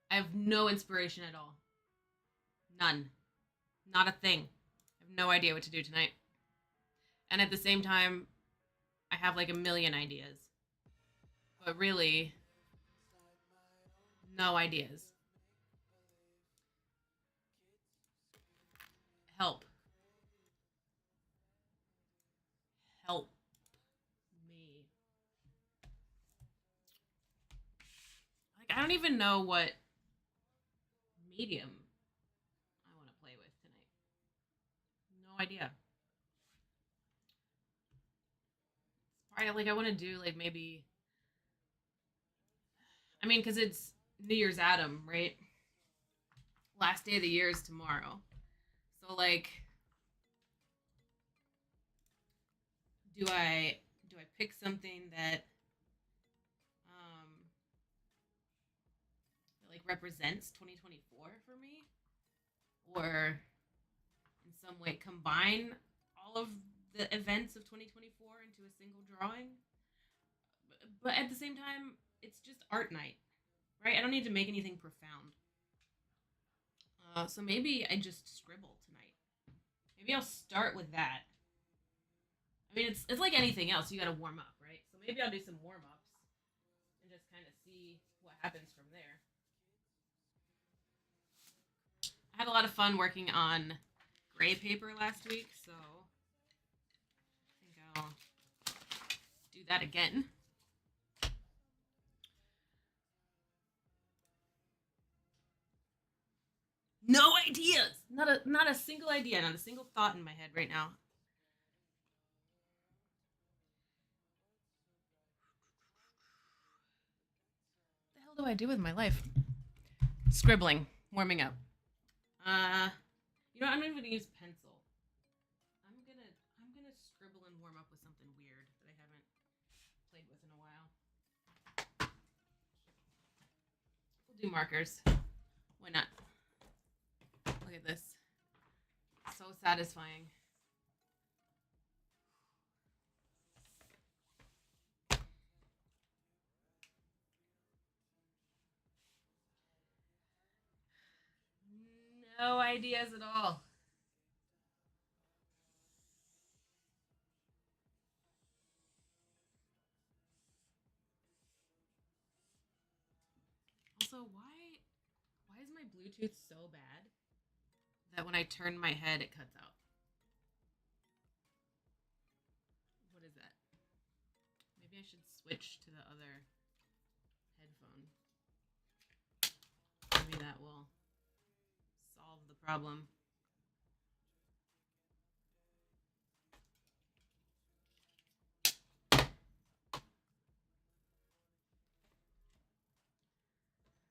I have no inspiration at all. None. Not a thing. I have no idea what to do tonight. And at the same time, I have like a million ideas. But really, no ideas. Help. Help me. Like, I don't even know what medium I want to play with tonight. No idea. Probably like I want to do like maybe. I mean, because it's New Year's Adam, right? Last day of the year is tomorrow. So like, do I pick something that like represents 2024 for me, or in some way combine all of the events of 2024 into a single drawing? But at the same time, it's just art night, right? I don't need to make anything profound. So maybe I just scribble tonight. Maybe I'll start with that. I mean, it's like anything else. You got to warm up, right? So maybe I'll do some warm ups and just kind of see what happens from there. I had a lot of fun working on gray paper last week, so I think I'll do that again. No ideas. Not a single idea, not a single thought in my head right now. What the hell do I do with my life? Scribbling, warming up. You know, I'm not even gonna use pencil. I'm gonna scribble and warm up with something weird that I haven't played with in a while. We'll do markers. Why not? Look at this. So satisfying. No ideas at all. Also, why is my Bluetooth so bad that when I turn my head it cuts out? What is that? Maybe I should switch to the other headphone. Maybe that will solve the problem.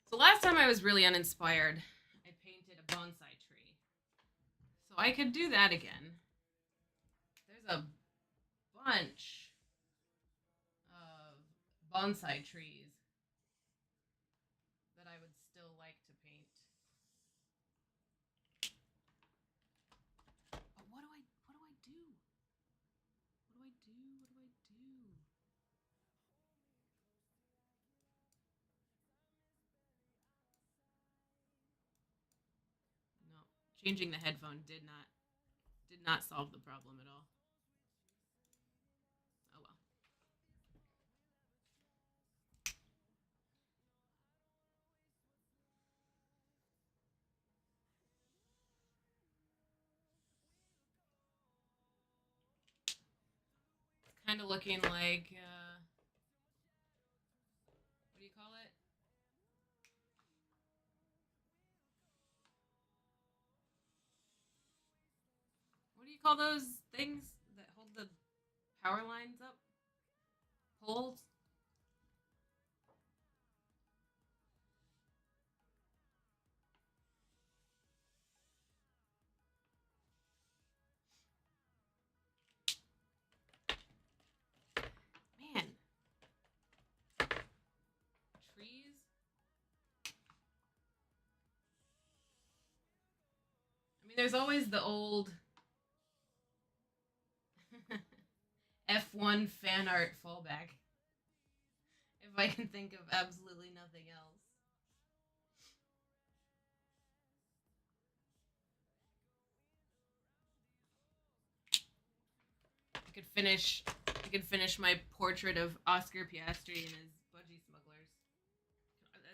So last time I was really uninspired. I painted a bonsai tree. So I could do that again. There's a bunch of bonsai trees that I would still like to paint. But what do I do? What do I do? What do I do? No, changing the headphone did not solve the problem at all. Oh well. It's kind of looking like what do you call it? What do you call those things that hold the power lines up? cold. Man. Trees. I mean, there's always the old F1 fan art fallback. If I can think of absolutely nothing else. I could finish my portrait of Oscar Piastri and his budgie smugglers.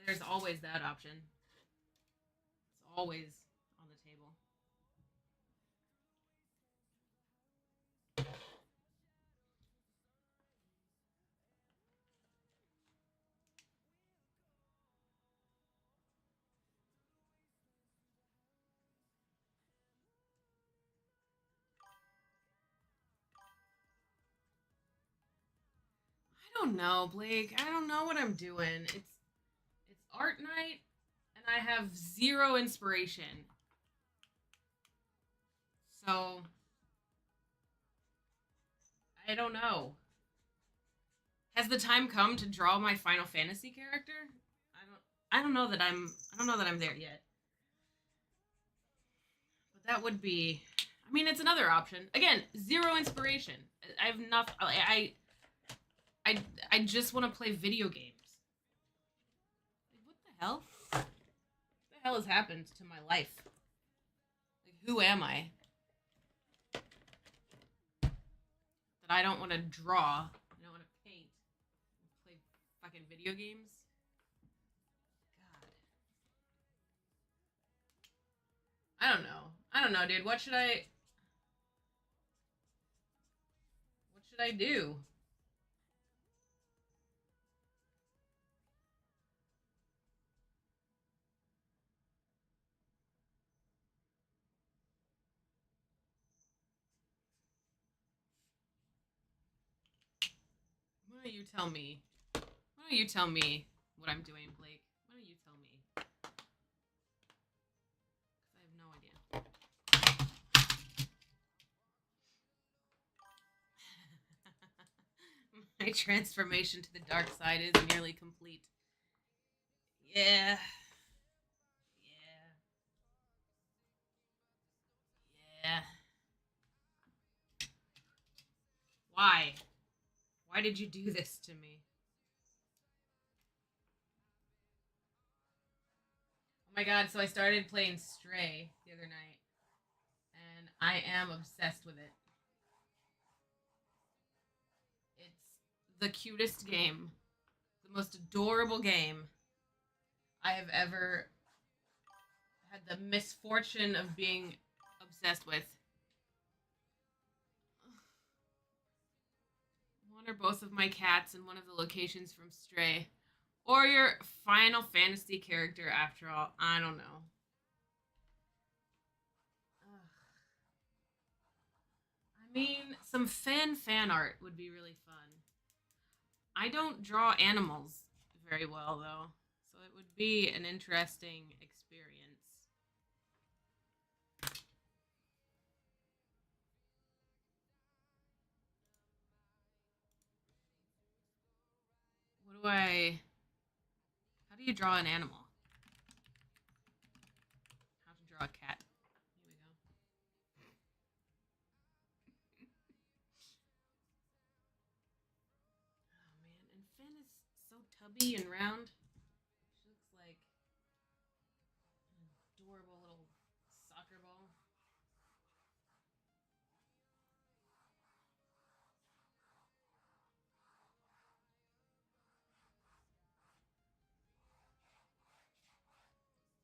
There's always that option. It's always on the table. I don't know, Blake. I don't know what I'm doing. It's art night and I have zero inspiration. So I don't know. Has the time come to draw my Final Fantasy character? I don't know that I'm there yet. But that would be, I mean, it's another option. Again, zero inspiration. I have enough. I just want to play video games. Like, what the hell? What the hell has happened to my life? Like, who am I? That I don't want to draw. I don't want to paint. Play fucking video games. God. I don't know, dude. What should I do? Why don't you tell me? Why don't you tell me what I'm doing, Blake? Why don't you tell me? Because I have no idea. My transformation to the dark side is nearly complete. Yeah. Yeah. Yeah. Why? Why did you do this to me? Oh my god, so I started playing Stray the other night. And I am obsessed with it. It's the cutest game. The most adorable game I have ever had the misfortune of being obsessed with. One or both of my cats in one of the locations from Stray. Or your Final Fantasy character, after all. I don't know. Ugh. I mean, some fan art would be really fun. I don't draw animals very well, though. So it would be an interesting experience. What do I. How do you draw an animal? How to draw a cat. Here we go. Oh man, and Finn is so tubby and round. She looks like an adorable little soccer ball.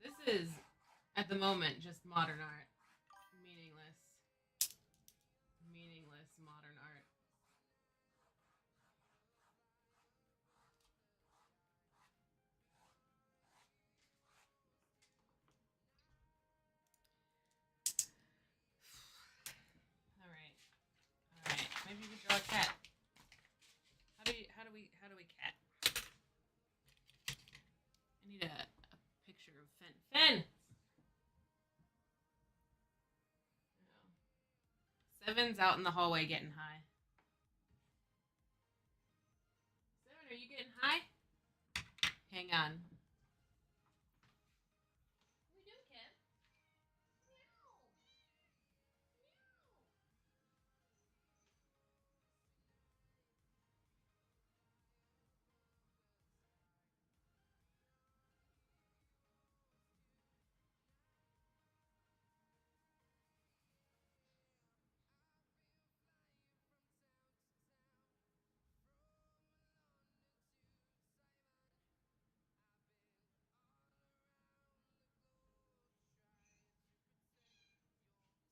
This is, at the moment, just modern art. Meaningless. Meaningless modern art. All right. All right. Maybe we draw a cat. How do we Fen. Fen! Seven's out in the hallway getting high. Seven, are you getting high? Hang on. What are you doing, Kev?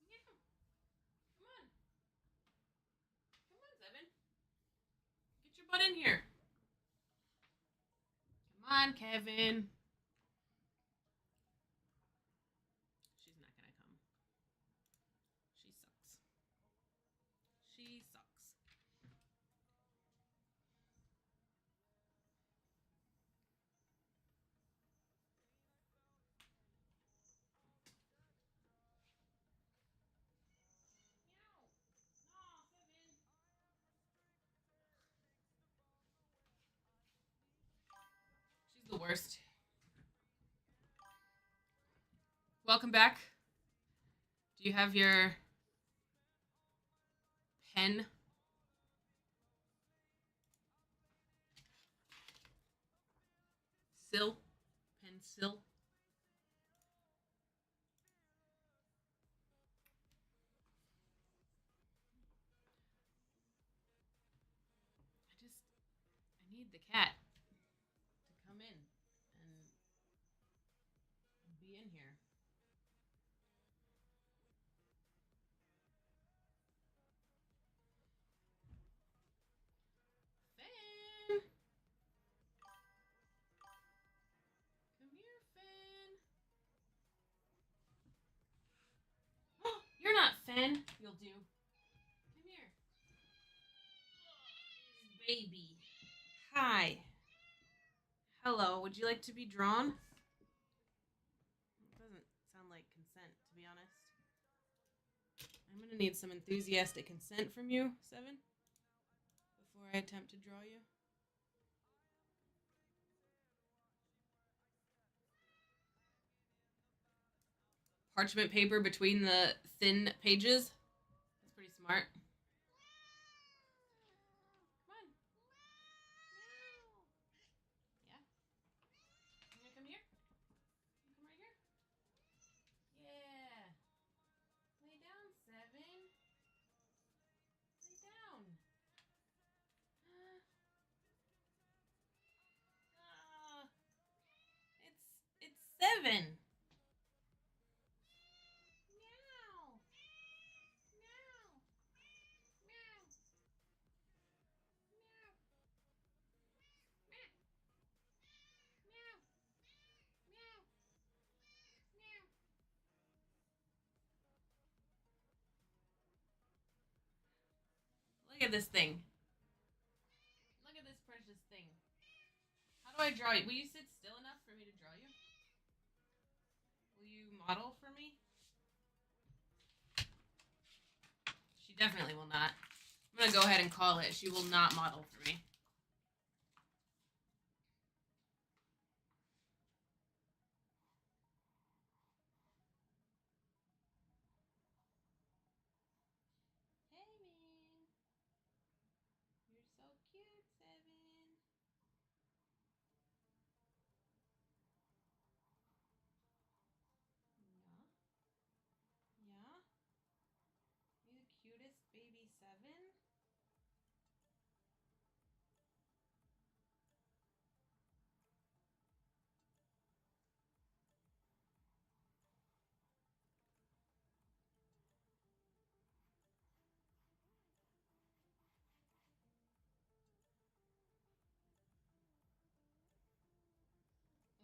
Meow. Come on. Come on, Seven. Get your butt in here. Come on, Kevin. She's not gonna come. She sucks. She sucks. She's the worst. Welcome back. Do you have your pen? Pencil? I need the cat to come in and be in here. Fan! Come here, Fan. You're not Fan. You'll do. Come here. Baby. Hi. Hello. Would you like to be drawn? It doesn't sound like consent, to be honest. I'm going to need some enthusiastic consent from you, Seven, before I attempt to draw you. Parchment paper between the thin pages. That's pretty smart. Come on. Yeah. You want to come here? You come right here? Yeah. Lay down, Seven. Lay down. It's Seven. Meow. Meow. Meow. Meow. Meow. Meow. Meow. Meow. Look at this thing. Look at this precious thing. How do I draw you? Will you sit still enough for me to draw you? Will you model for me? She definitely will not. I'm going to go ahead and call it. She will not model for me. Hey, man. You're so cute, Seven. Yeah. Yeah. You're the cutest baby, Seven.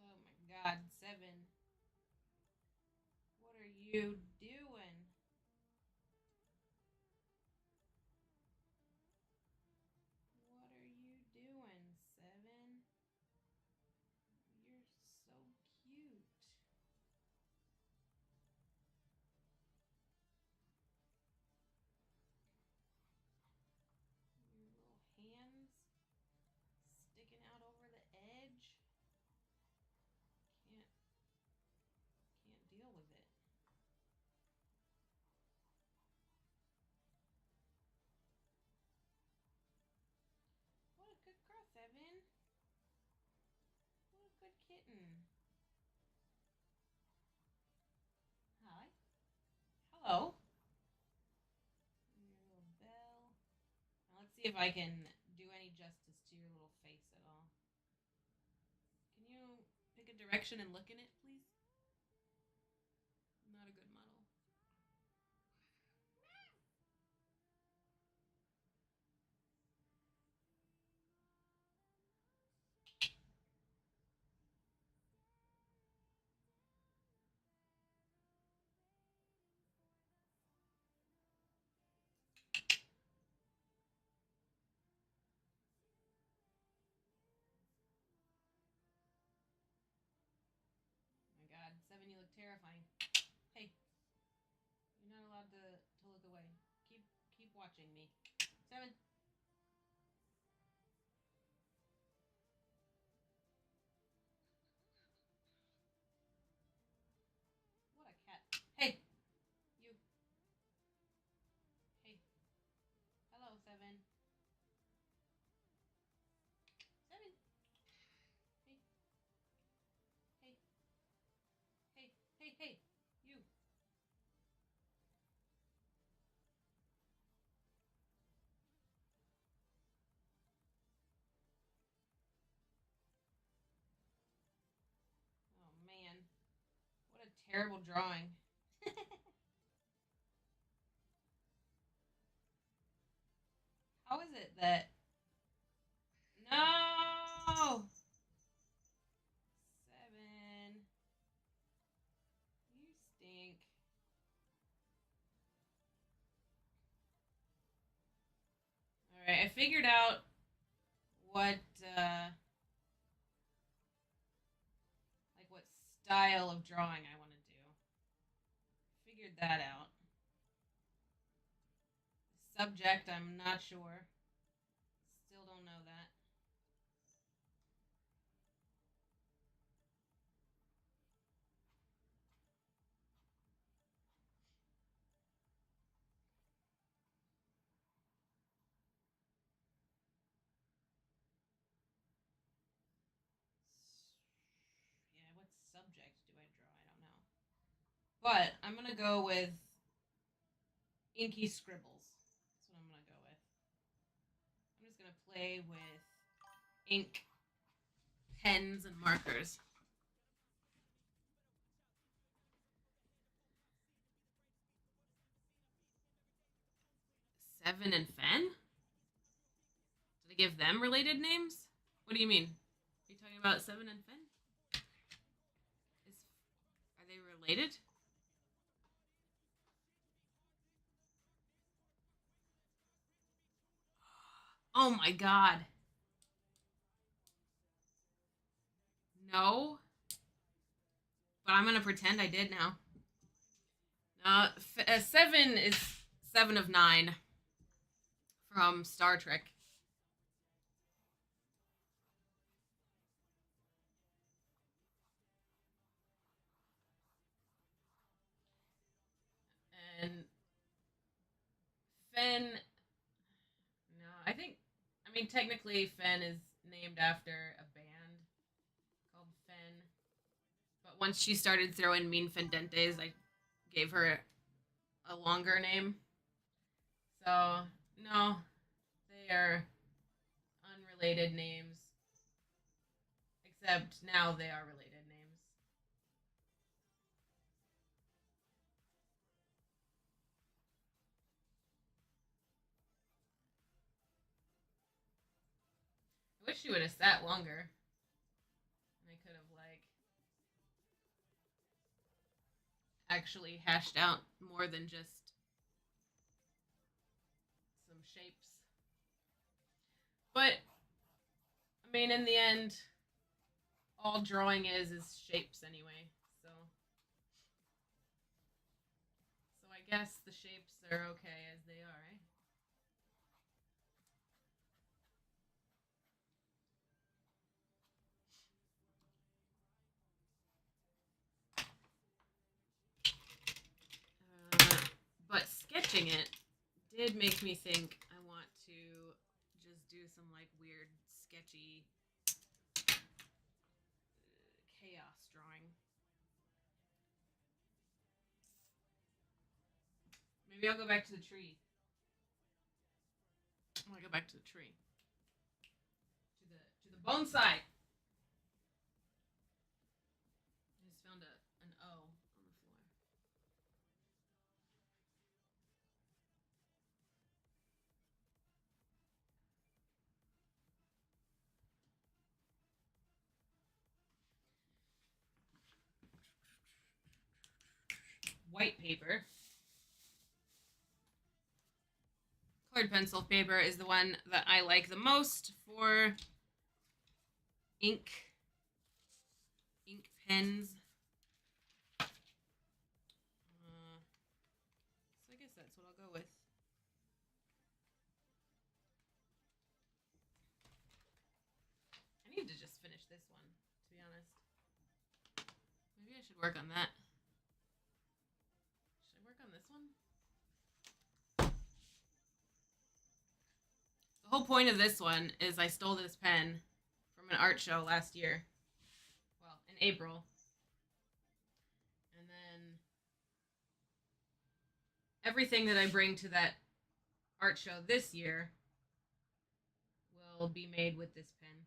Oh my God, Seven. What are you doing? What are you doing, Seven? You're so cute. Hmm. Hi. Hello. Your little bell. Now let's see if I can do any justice to your little face at all. Can you pick a direction and look in it, please? Not a good model. Oh my god, Seven, you look terrifying. Hey, you're not allowed to look away. Keep watching me. Seven. What a cat. Hey, you. Hey. Hello, Seven. Seven. Hey. Hey. Hey. Hey. Hey. You. Oh man. What a terrible drawing. How is it that no Seven? You stink. All right, I figured out what uh like what style of drawing I want to do. Figured that out. Subject, I'm not sure. Still don't know that. Yeah, what subject do I draw? I don't know. But I'm gonna go with inky scribbles. That's what I'm gonna go with. I'm just gonna play with ink, pens, and markers. Seven and Fen? Did I give them related names? What do you mean? Are you talking about Seven and Fen? Is are they related? Oh my god. No, but I'm gonna pretend I did now. Seven is Seven of Nine from Star Trek. And Fen, no, I mean, technically, Fen is named after a band called Fen. But once she started throwing mean Fendentes, I gave her a longer name. So, no, they are unrelated names. Except now they are related names. I wish she would have sat longer. And I could have, like, actually hashed out more than just some shapes. But I mean, in the end, all drawing is shapes anyway. So I guess the shapes are okay as they are. Eh? But sketching it did make me think I want to just do some like weird sketchy chaos drawing. Maybe I'll go back to the tree. I want to go back to the tree. To the bonsai. I just found an O on the floor. White paper. Colored pencil paper is the one that I like the most for ink pens. So I guess that's what I'll go with. I need to just finish this one, to be honest. Maybe I should work on that. Should I work on this one? The whole point of this one is I stole this pen from an art show last year. Well, in April. And then everything that I bring to that art show this year will be made with this pen.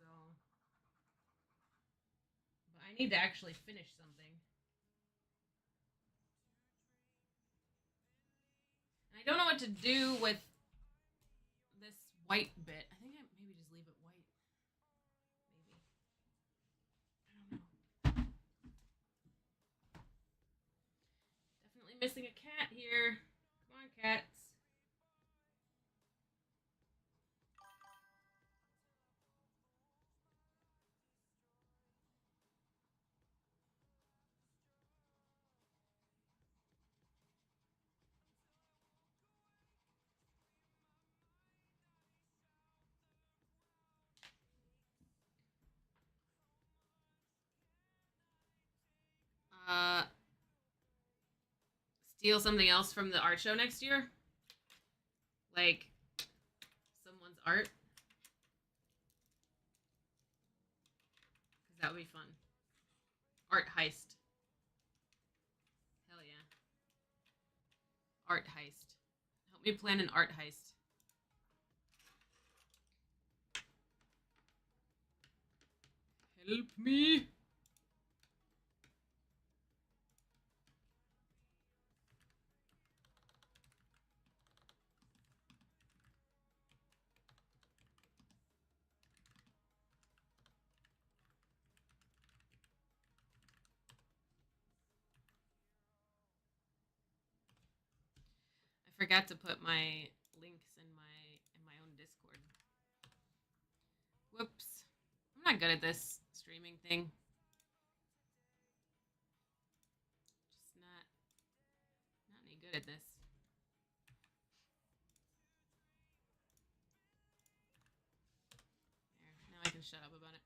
So, but I need to actually finish something. And I don't know what to do with this white bit. I think I maybe just leave it white. Maybe. I don't know. Definitely missing a cat here. Come on, cats. Steal something else from the art show next year? Like someone's art? Because that would be fun. Art heist. Hell yeah. Art heist. Help me plan an art heist. Help me. I forgot to put my links in my own Discord. Whoops. I'm not good at this streaming thing. Just not any good at this. There, now I can shut up about it.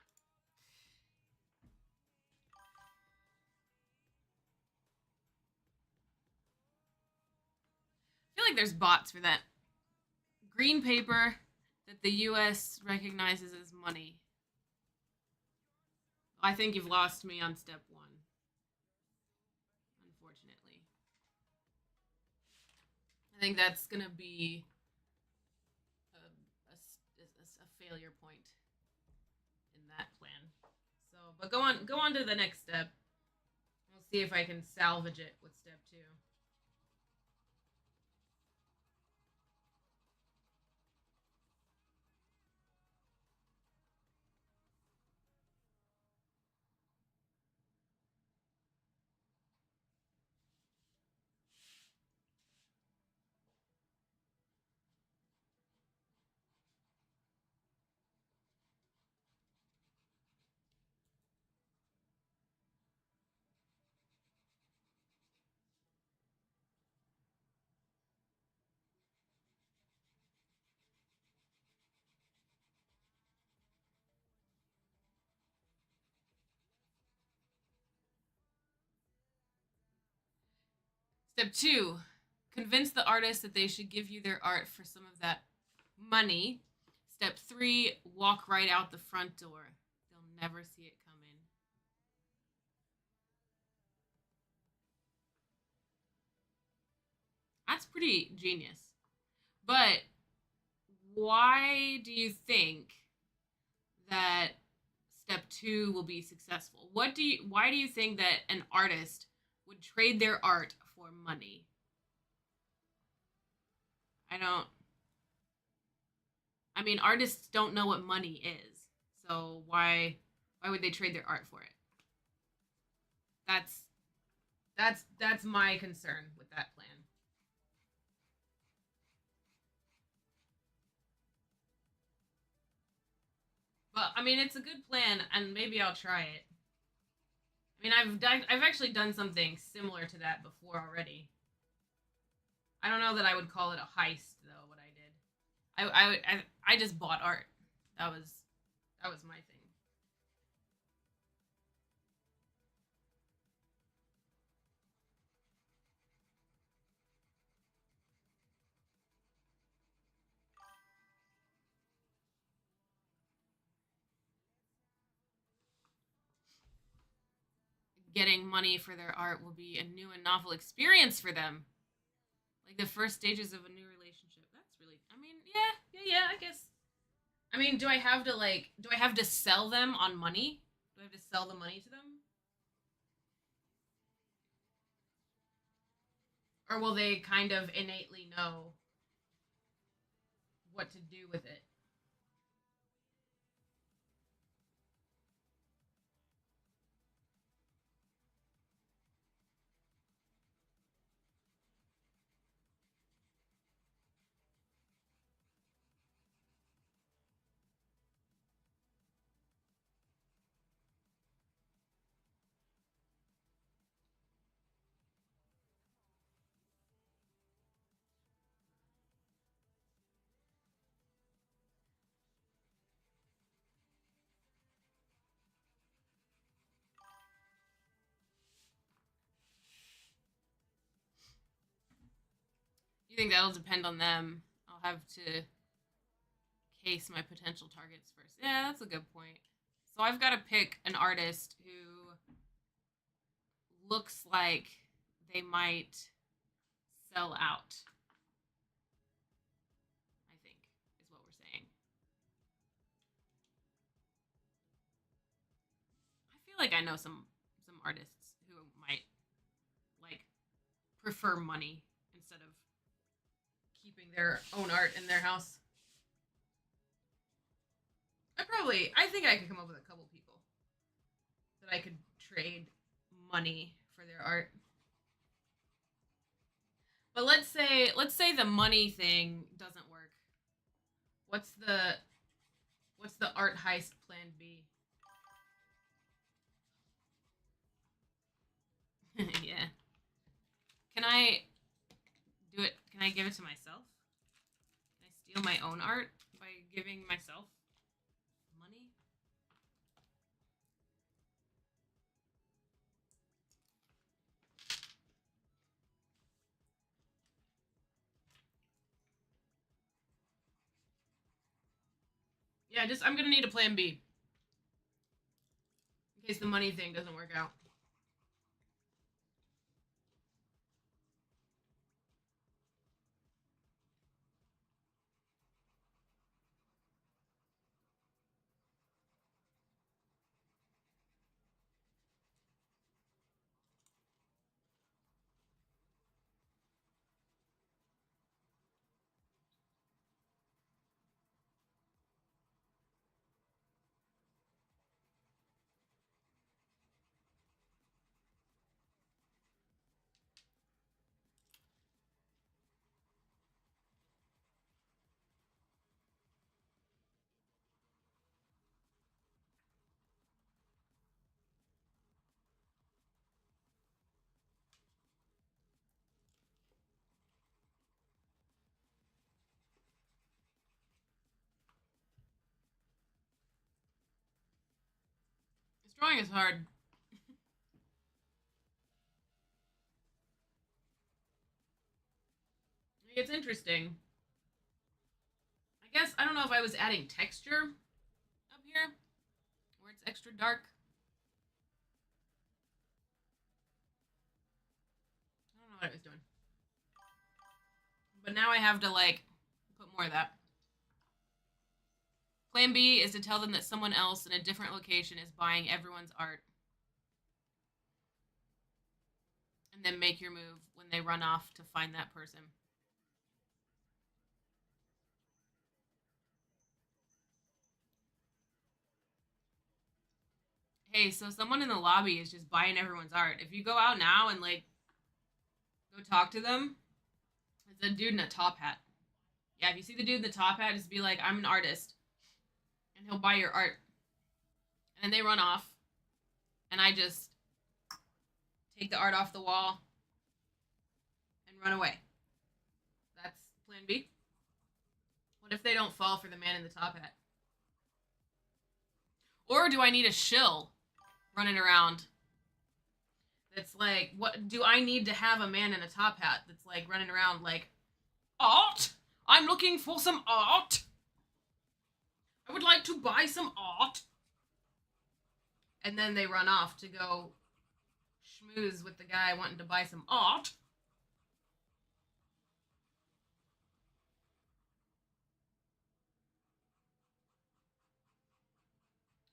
I feel like there's bots for that. Green paper that the US recognizes as money. I think you've lost me on step one. Unfortunately. I think that's going to be a failure point in that plan. So, but go on to the next step. We'll see if I can salvage it with step 2. Step 2, Convince the artist that they should give you their art for some of that money. Step 3, walk right out the front door. They'll never see it coming. That's pretty genius. But why do you think that step 2 will be successful? Why do you think that an artist would trade their art for money? I don't I mean, artists don't know what money is. So why would they trade their art for it? That's that's my concern with that plan. But I mean, it's a good plan, and maybe I'll try it. I mean, I've actually done something similar to that before already. I don't know that I would call it a heist though. What I did, I just bought art. That was that was my thing. Getting money for their art will be a new and novel experience for them, like the first stages of a new relationship. That's really, I mean, yeah, I guess. I mean, do I have to sell them on money? Do I have to sell the money to them? Or will they kind of innately know what to do with it? You think that'll depend on them? I'll have to case my potential targets first. Yeah, that's a good point. So I've got to pick an artist who looks like they might sell out, I think, is what we're saying. I feel like I know some artists who might like prefer money instead of keeping their own art in their house. I think I could come up with a couple people that I could trade money for their art. But let's say the money thing doesn't work. What's the what's the art heist plan B? Yeah. Can I do it? Can I give it to myself? Can I steal my own art by giving myself money? Yeah, just I'm gonna need a plan B in case the money thing doesn't work out. This drawing is hard. It's interesting. I guess I don't know if I was adding texture up here where it's extra dark. I don't know what I was doing. But now I have to like put more of that. Plan B is to tell them that someone else in a different location is buying everyone's art. And then make your move when they run off to find that person. Hey, so someone in the lobby is just buying everyone's art. If you go out now and like go talk to them, it's a dude in a top hat. Yeah, if you see the dude in the top hat, just be like, I'm an artist. And he'll buy your art. And then they run off. And I just take the art off the wall and run away. That's plan B. What if they don't fall for the man in the top hat? Or do I need a shill running around that's like, what do I need to have a man in a top hat that's like running around like, art? I'm looking for some art. I would like to buy some art. And then they run off to go schmooze with the guy wanting to buy some art.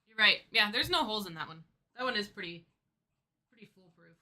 You're right. Yeah, there's no holes in that one. That one is pretty foolproof.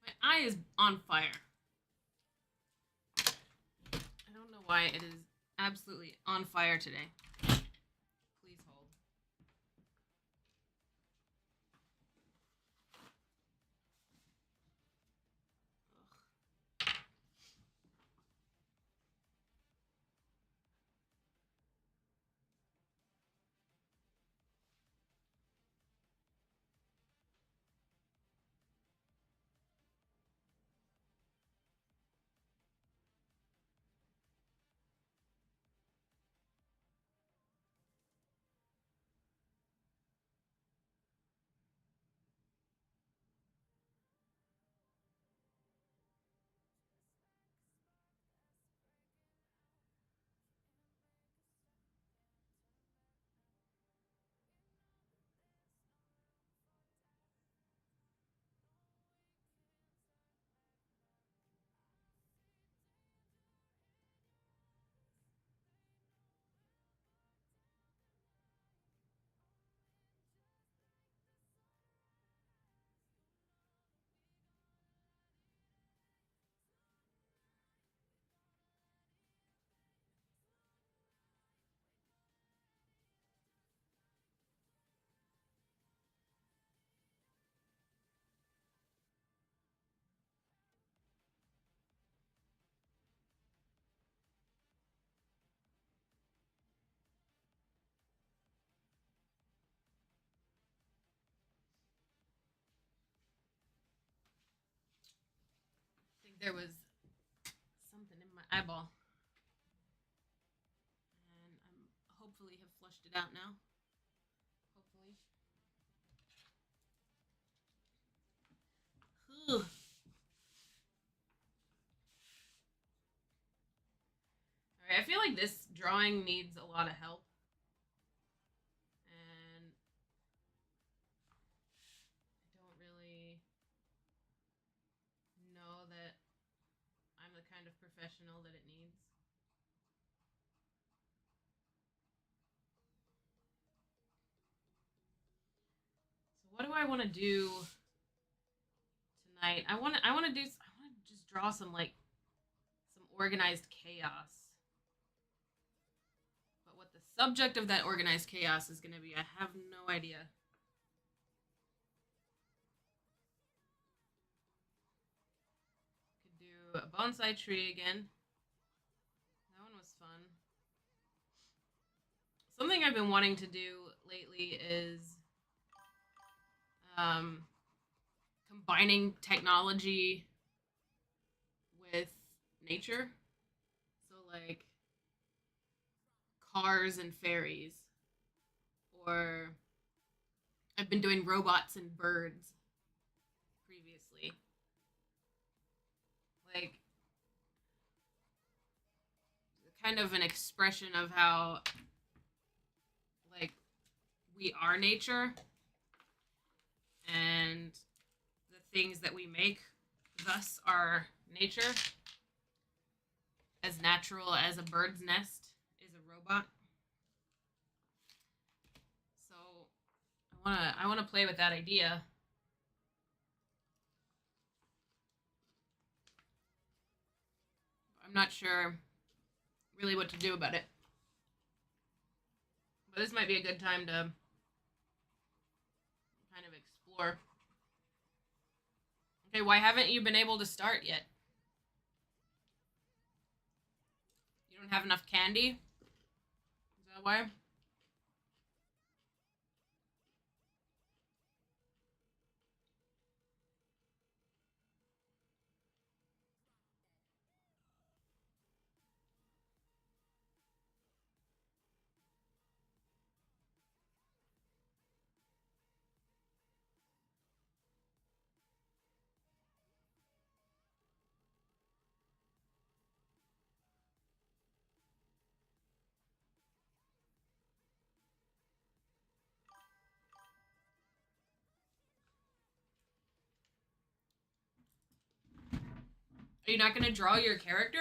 My eye is on fire. I don't know why it is absolutely on fire today. Please hold. I think there was something in my eyeball. And I'm hopefully have flushed it out now. Hopefully. Ugh. Alright, I feel like this drawing needs a lot of help. And I don't really know that I'm the kind of professional that it needs. So what do I want to do tonight. I want to just draw some some organized chaos. But what the subject of that organized chaos is going to be, I have no idea. Could do a bonsai tree again. That one was fun. Something I've been wanting to do lately is combining technology with nature. So like cars and ferries, or I've been doing robots and birds previously. Like kind of an expression of how like we are nature and the things that we make thus are nature, as natural as a bird's nest is a robot. So I wanna play with that idea. I'm not sure really what to do about it. But this might be a good time to kind of explore. Okay, why haven't you been able to start yet? You don't have enough candy? Is that why? Are you not going to draw your character?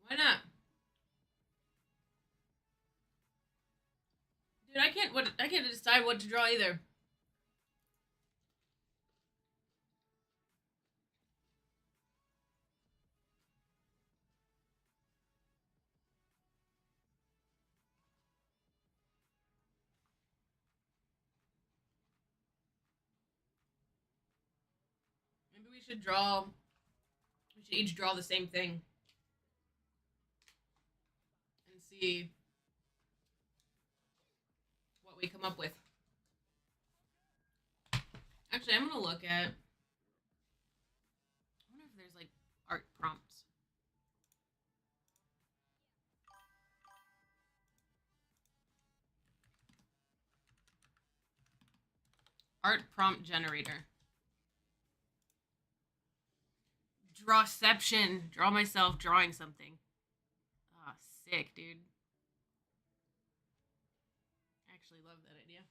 Why not? Dude, I can't decide what to draw either. Maybe we should each draw the same thing and see what we come up with. Actually, I'm going to look at, I wonder if there's like art prompts. Art prompt generator. Drawception. Draw myself drawing something. Ah, sick, dude. I actually love that idea.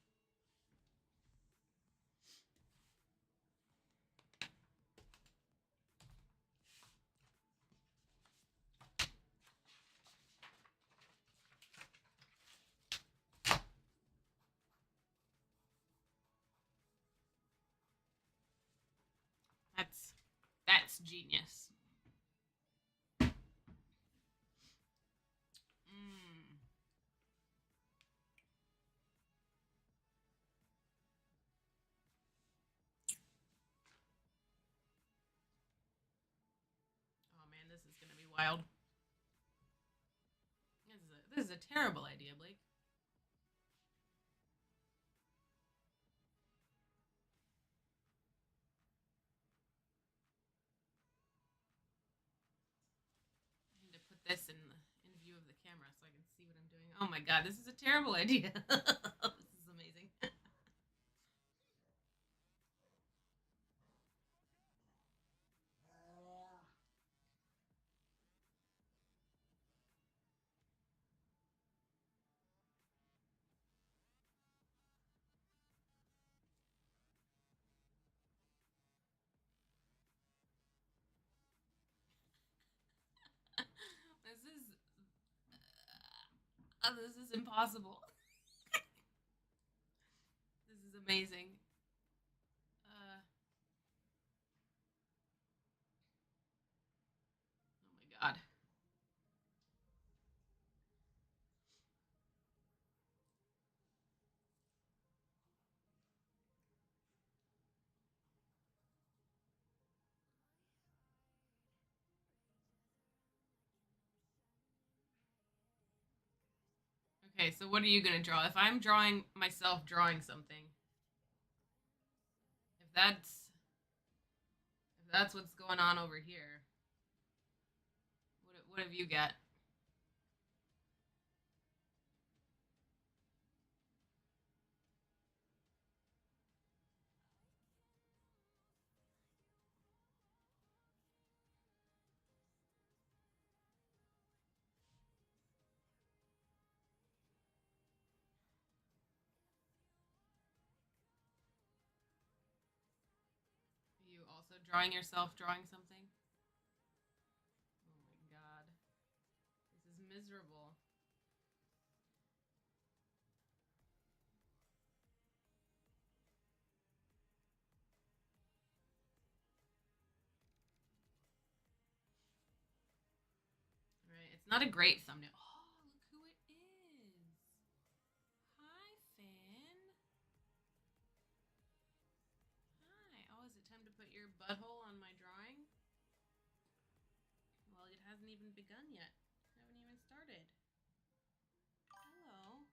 That's genius. Oh man, this is gonna be wild. This is a terrible idea, Blake. I need to put this camera so I can see what I'm doing. Oh my god, this is a terrible idea. This is amazing. This is impossible. This is amazing. Oh my god. Okay, so what are you gonna draw? If I'm drawing myself drawing something, if that's what's going on over here, what have you got? Are you also drawing yourself drawing something? Oh my god. This is miserable. Right, it's not a great thumbnail. Oh, look who it is. Hi, Finn. Hi. Oh, is it time to put your butthole on my drawing? Well, it hasn't even begun yet. I haven't even started. Hello.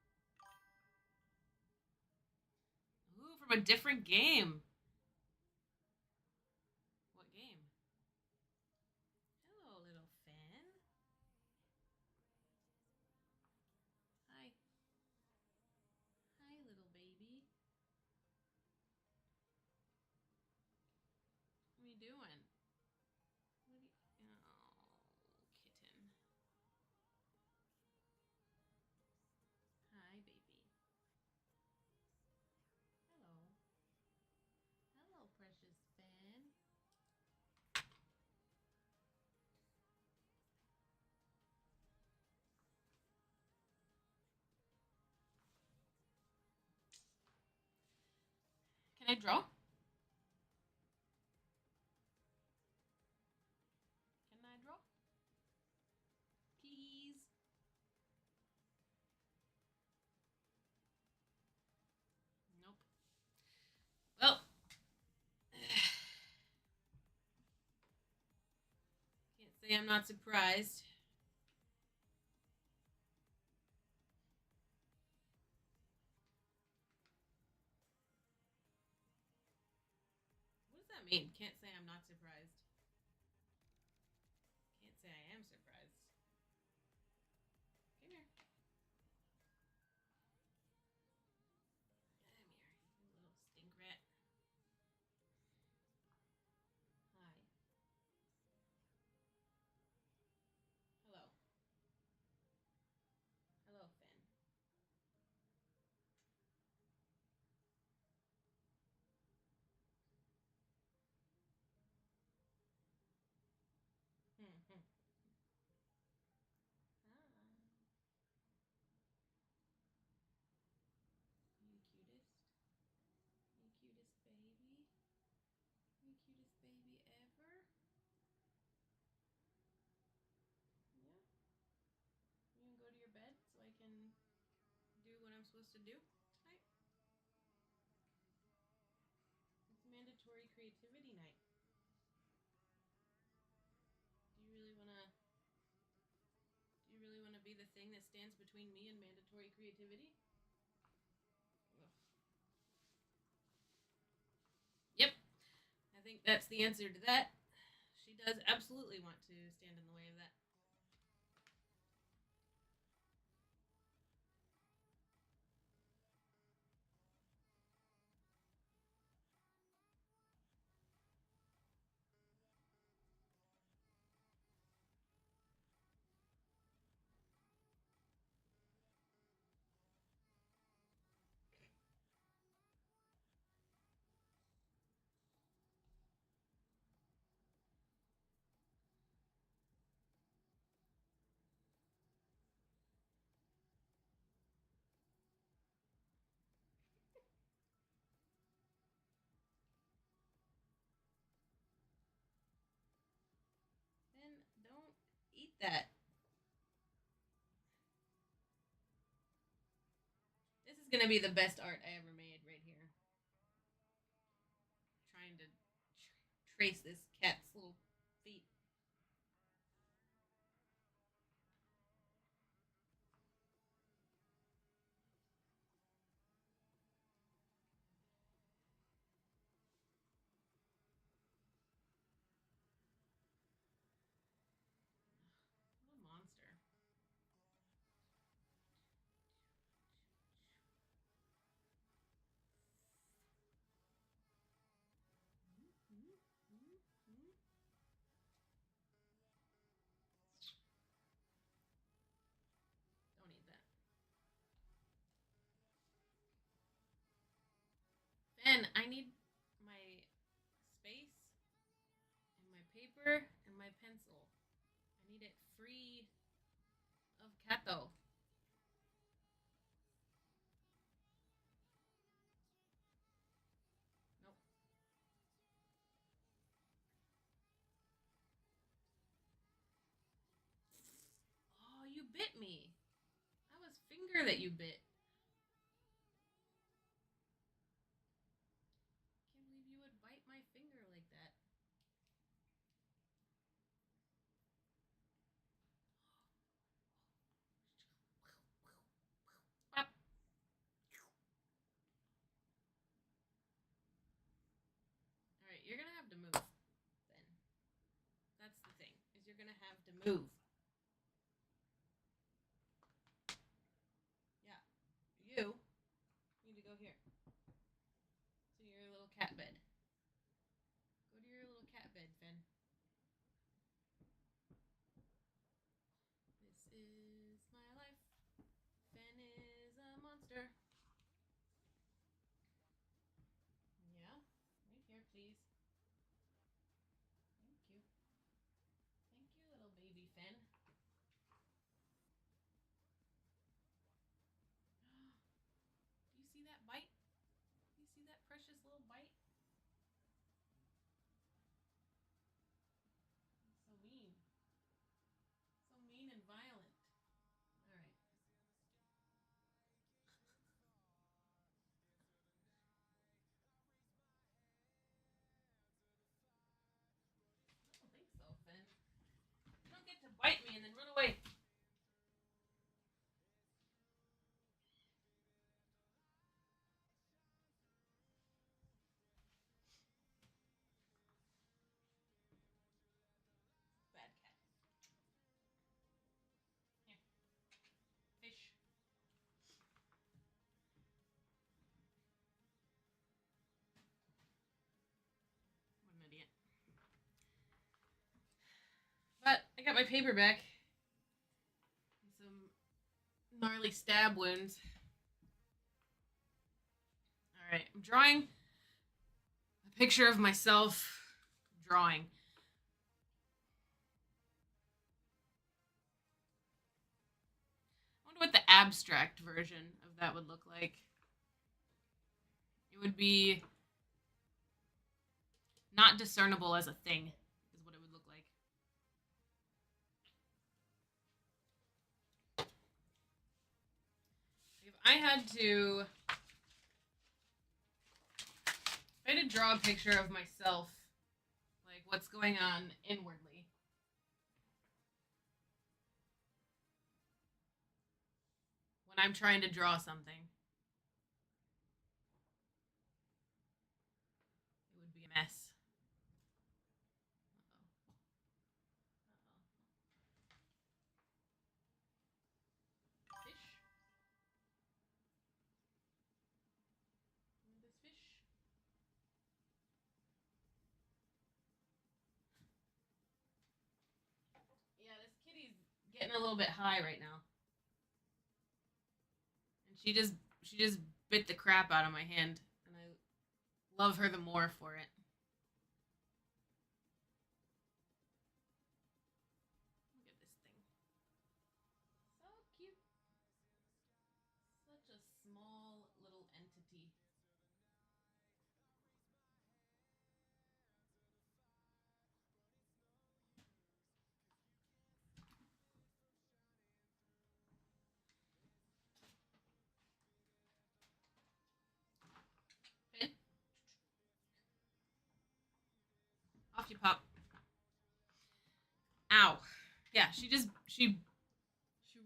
Ooh, from a different game. What game? Hello, little Finn. Hi. Hi, little baby. What are you doing? What are you... Oh, kitten. Hi, baby. Hello. Hello, precious Finn. Can I draw? Can I draw? Please. Nope. Well, can't say I'm not surprised. What does that mean? Can't say I'm not surprised. Can't say I am surprised. Come here. Come here, you little stink rat. Hi. Hello. Hello, Finn. Hmm. Hi. You cutest? You cutest baby? You cutest baby ever? Yeah? You can go to your bed so I can do what I'm supposed to do tonight? It's mandatory creativity night. Do you really wanna be the thing that stands between me and mandatory creativity? Ugh. Yep. I think that's the answer to that. She does absolutely want to stand in the way of that. that. This is gonna be the best art I ever made right here. Trying to trace this cat's little feet. What a monster. Don't eat that. Ben, I need my space and my paper and my pencil. I need it free of Kato. Nope. Oh, you bit me. That was finger that you bit. Can't believe you would bite my finger like that. Bop. All right, you're gonna have to move, Ben. That's the thing. Is you're gonna have to move. Yeah. You need to go here to your little cat bed. Go to your little cat bed, Finn. This is my life. Finn is a monster. Yeah, right here, please. Thank you. Thank you, little baby Finn. Do you see that bite? Do you see that precious little bite? It's so mean. So mean and violent. All right. I don't think so, Finn. You don't get to bite me and then run away. Bad cat. Here. Fish. What an idiot. But I got my paper back. Some gnarly stab wounds. All right, I'm drawing a picture of myself drawing. I wonder what the abstract version of that would look like. It would be not discernible as a thing, is what it would look like. If I had to draw a picture of myself, like what's going on inwardly. When I'm trying to draw something, it would be a mess. Fish. This fish. Yeah, this kitty's getting a little bit high right now. And she just bit the crap out of my hand, and I love her the more for it. Look at this thing. So cute. Such a small little entity. Ow. Yeah, she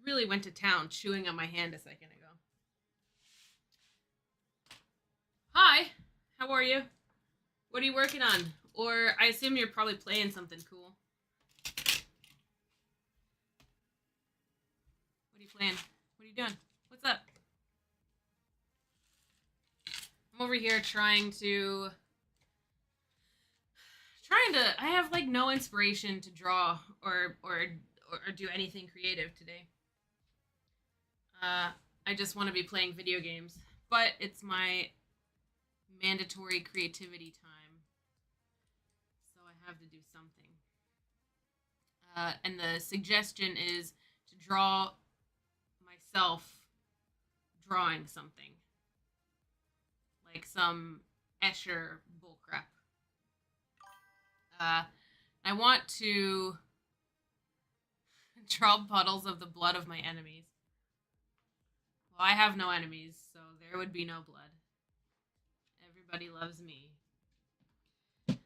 really went to town chewing on my hand a second ago. Hi, how are you? What are you working on? Or I assume you're probably playing something cool. What are you playing? What are you doing? What's up? I'm over here trying to I have like no inspiration to draw or do anything creative today. I just want to be playing video games, but it's my mandatory creativity time, so I have to do something. And the suggestion is to draw myself drawing something, like some Escher bullcrap. I want to draw puddles of the blood of my enemies. Well, I have no enemies, so there would be no blood. Everybody loves me. Can't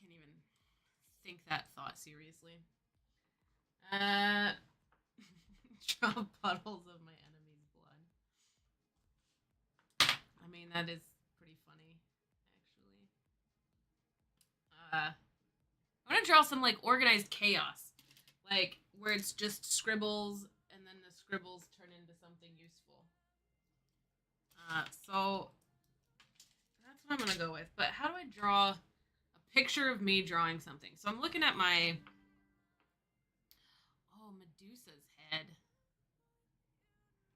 even think that thought seriously. Draw puddles of my enemy's blood. I mean, that is pretty funny, actually. I want to draw some like organized chaos, like where it's just scribbles and then the scribbles turn into something useful. So that's what I'm gonna go with. But how do I draw a picture of me drawing something? So I'm looking at my Medusa's head.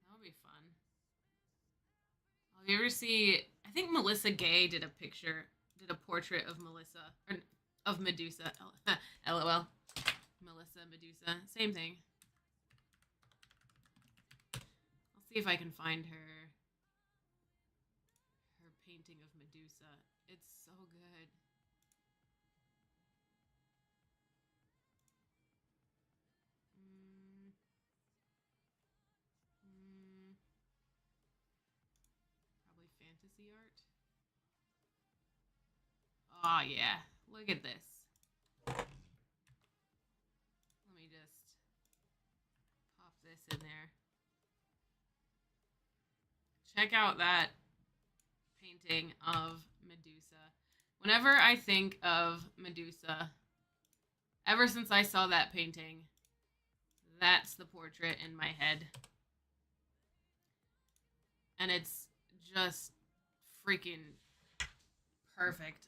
That would be fun. Have you ever see? I think Melissa Gay did a portrait of Medusa. LOL. Melissa, Medusa, same thing. I'll see if I can find her painting of Medusa. It's so good. Probably fantasy art. Oh yeah, look at this. Let me just pop this in there. Check out that painting of Medusa. Whenever I think of Medusa, ever since I saw that painting, that's the portrait in my head. And it's just freaking perfect.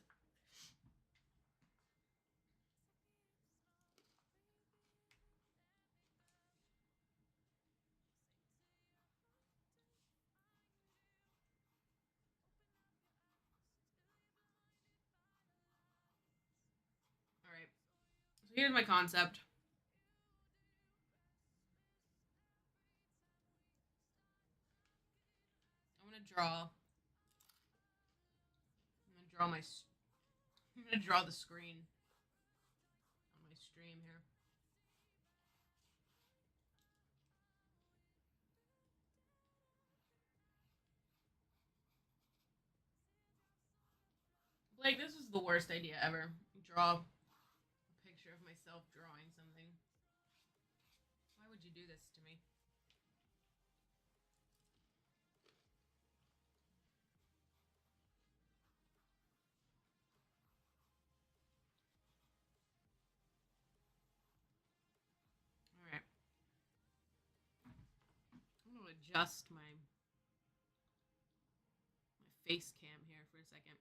Alright, so here's my concept. I'm gonna draw I'm gonna draw the screen on my stream here. Blake, this was the worst idea ever. Draw a picture of myself drawing something. Why would you do this to me? Alright. I'm gonna adjust my face cam here for a second.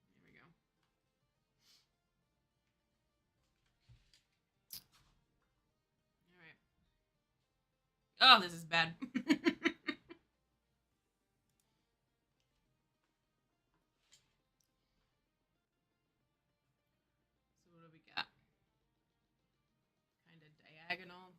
There we go. Alright. Oh, this is bad. So what do we got? Kind of diagonal.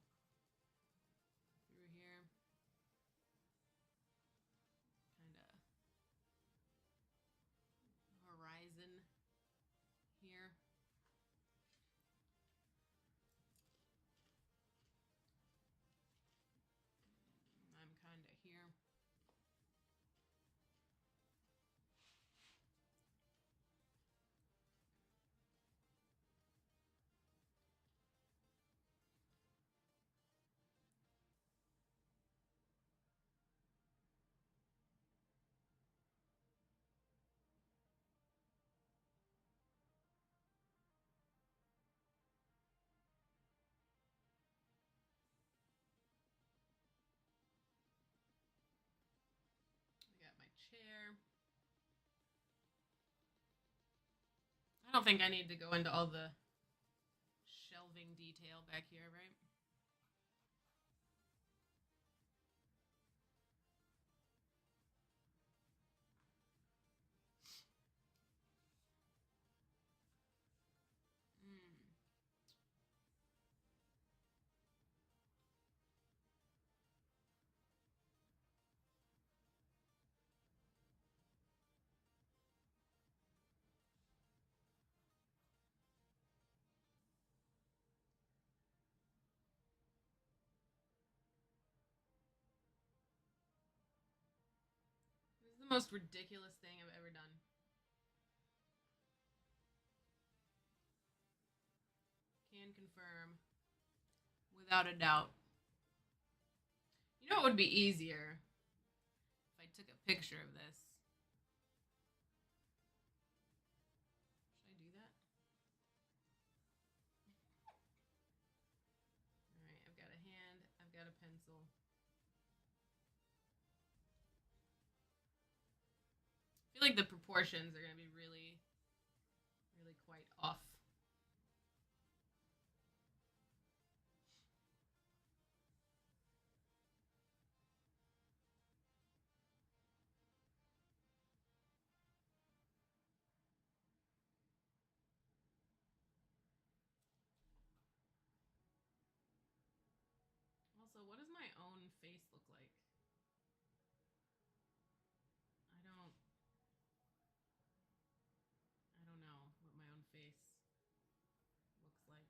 don't think I need to go into all the shelving detail back here, right? Mm. This is the most ridiculous thing I've ever done. Can confirm without a doubt. You know what would be easier if I took a picture of this? Should I do that? Alright, I've got a hand, I've got a pencil. I feel like the proportions are going to be really, really quite off. Also, what does my own face look like? I don't know what my own face looks like.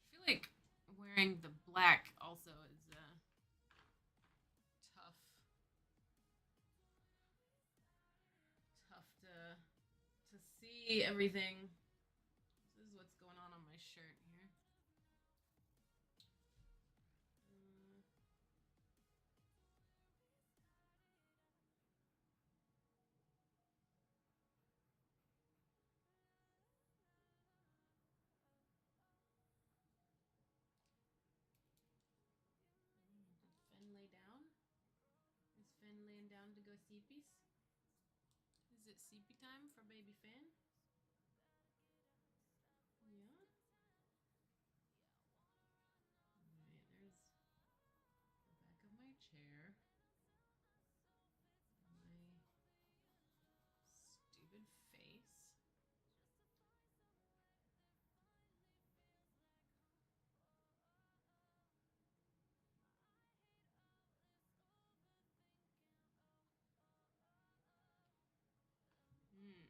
I feel like wearing the black also is tough. Tough to see everything. This is what's going on my shirt here. Did Fen lay down? Is Fen laying down to go seepies? Is it seepy time for baby Fen? Yeah. Alright, there's the back of my chair. My stupid face. Hmm.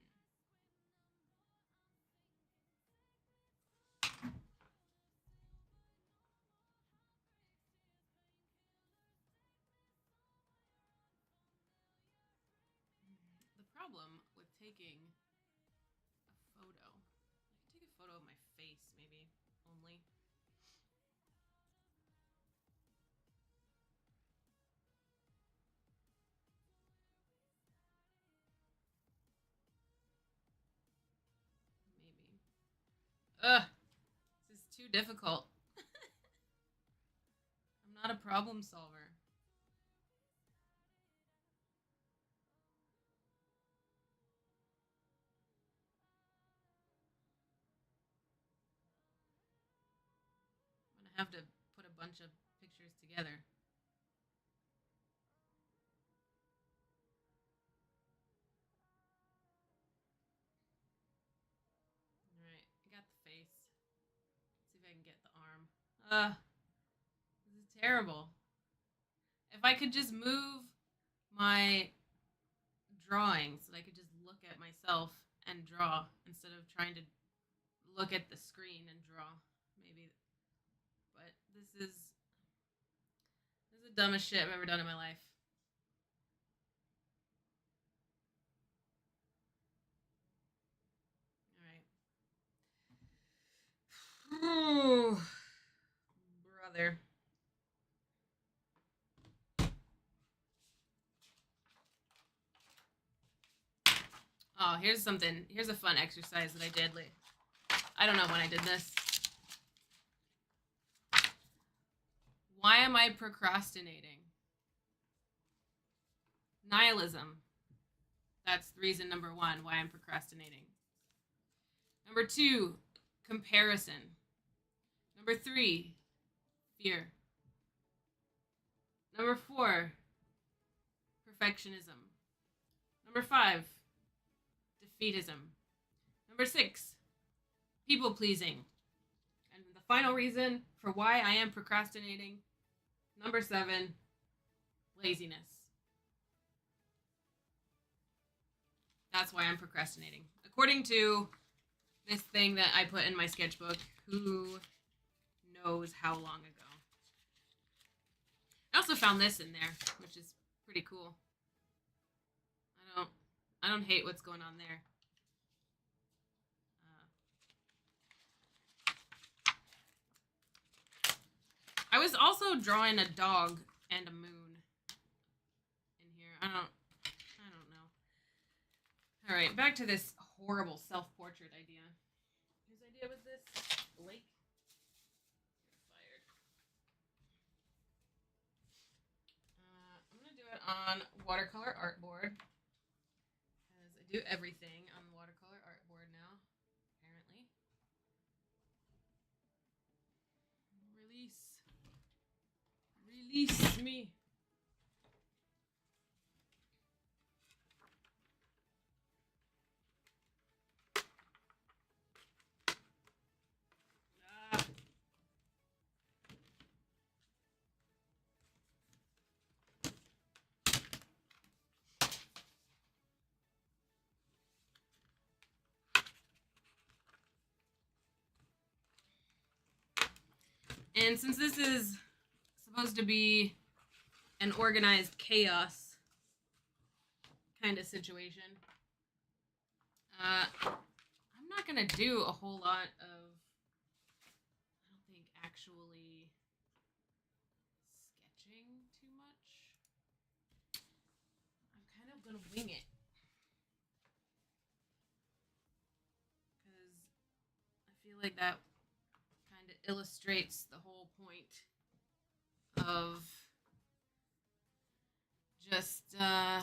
The problem with taking a photo, I can take a photo of my face maybe only. Maybe. Ugh, this is too difficult. I'm not a problem solver. I'm gonna have to put a bunch of pictures together. Alright, I got the face. Let's see if I can get the arm. This is terrible. If I could just move my drawing so that I could just look at myself and draw instead of trying to look at the screen and draw, maybe. But this is the dumbest shit I've ever done in my life. All right. Brother. Oh, here's something. Here's a fun exercise that I did. I don't know when I did this. Why am I procrastinating? Nihilism. That's reason number 1 why I'm procrastinating. Number 2, comparison. Number 3, fear. Number 4, perfectionism. Number 5, defeatism. Number 6, people pleasing. And the final reason for why I am procrastinating, number 7, laziness. That's why I'm procrastinating. According to this thing that I put in my sketchbook, who knows how long ago. I also found this in there, which is pretty cool. I don't hate what's going on there. I was also drawing a dog and a moon in here. I don't know. All right, back to this horrible self-portrait idea. Whose idea was this? Blake? You're fired. I'm going to do it on watercolor artboard. Because I do everything on watercolor artboard now, apparently. Release. Release me. And since this is supposed to be an organized chaos kind of situation, I'm not going to do a whole lot of, I don't think, actually sketching too much. I'm kind of going to wing it. Because I feel like that kind of illustrates the whole point of just how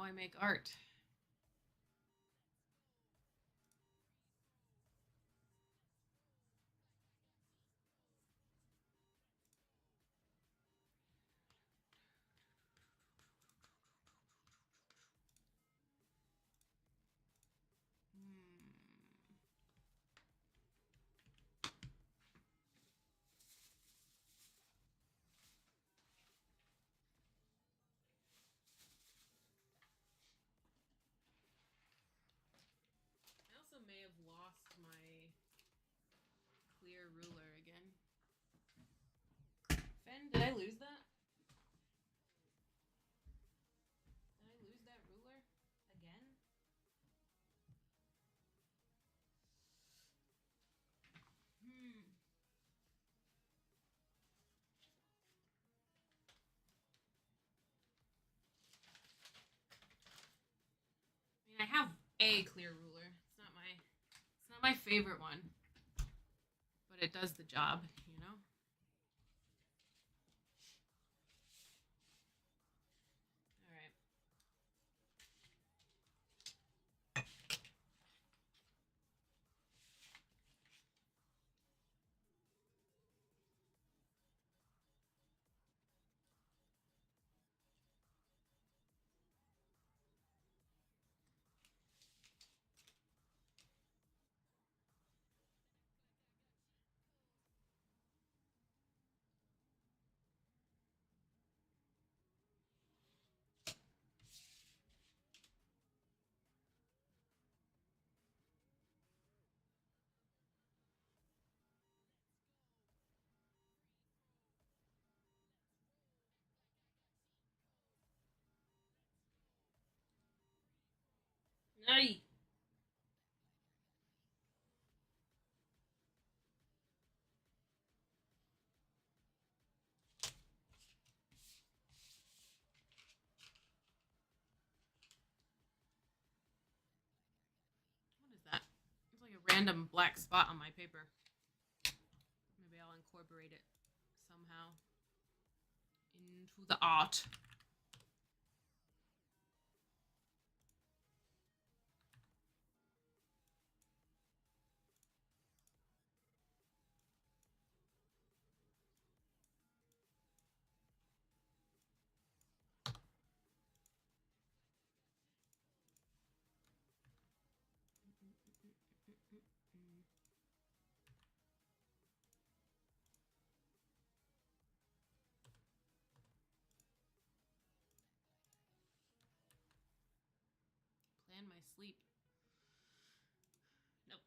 I make art. I also may have lost my clear ruler again. Fen, did I lose that? Did I lose that ruler again? I mean, I have a clear ruler. It's not my favorite one, but it does the job, you know? All right. Ay. What is that? It's like a random black spot on my paper. Maybe I'll incorporate it somehow into the art. Plan my sleep. Nope.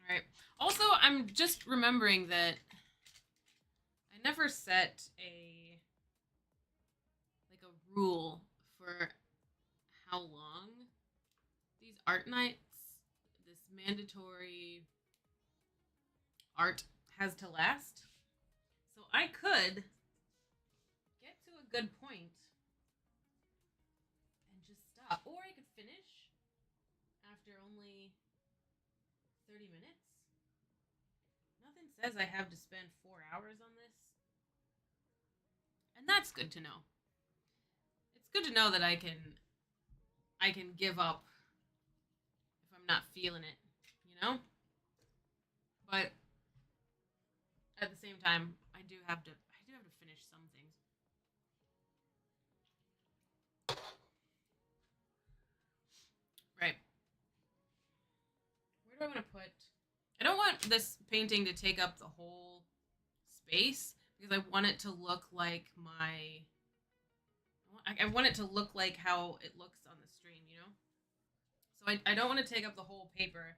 All right. Also, I'm just remembering that I never set a rule for how long these art nights, this mandatory art has to last. So I could get to a good point and just stop. Or I could finish after only 30 minutes. Nothing says I have to spend 4 hours on this. And that's good to know. It's good to know that I can give up if I'm not feeling it, you know? But at the same time, I do have to finish some things. Right. Where do I want to put? I don't want this painting to take up the whole space because I want it to look like I want it to look like how it looks on the stream, you know? So I don't want to take up the whole paper.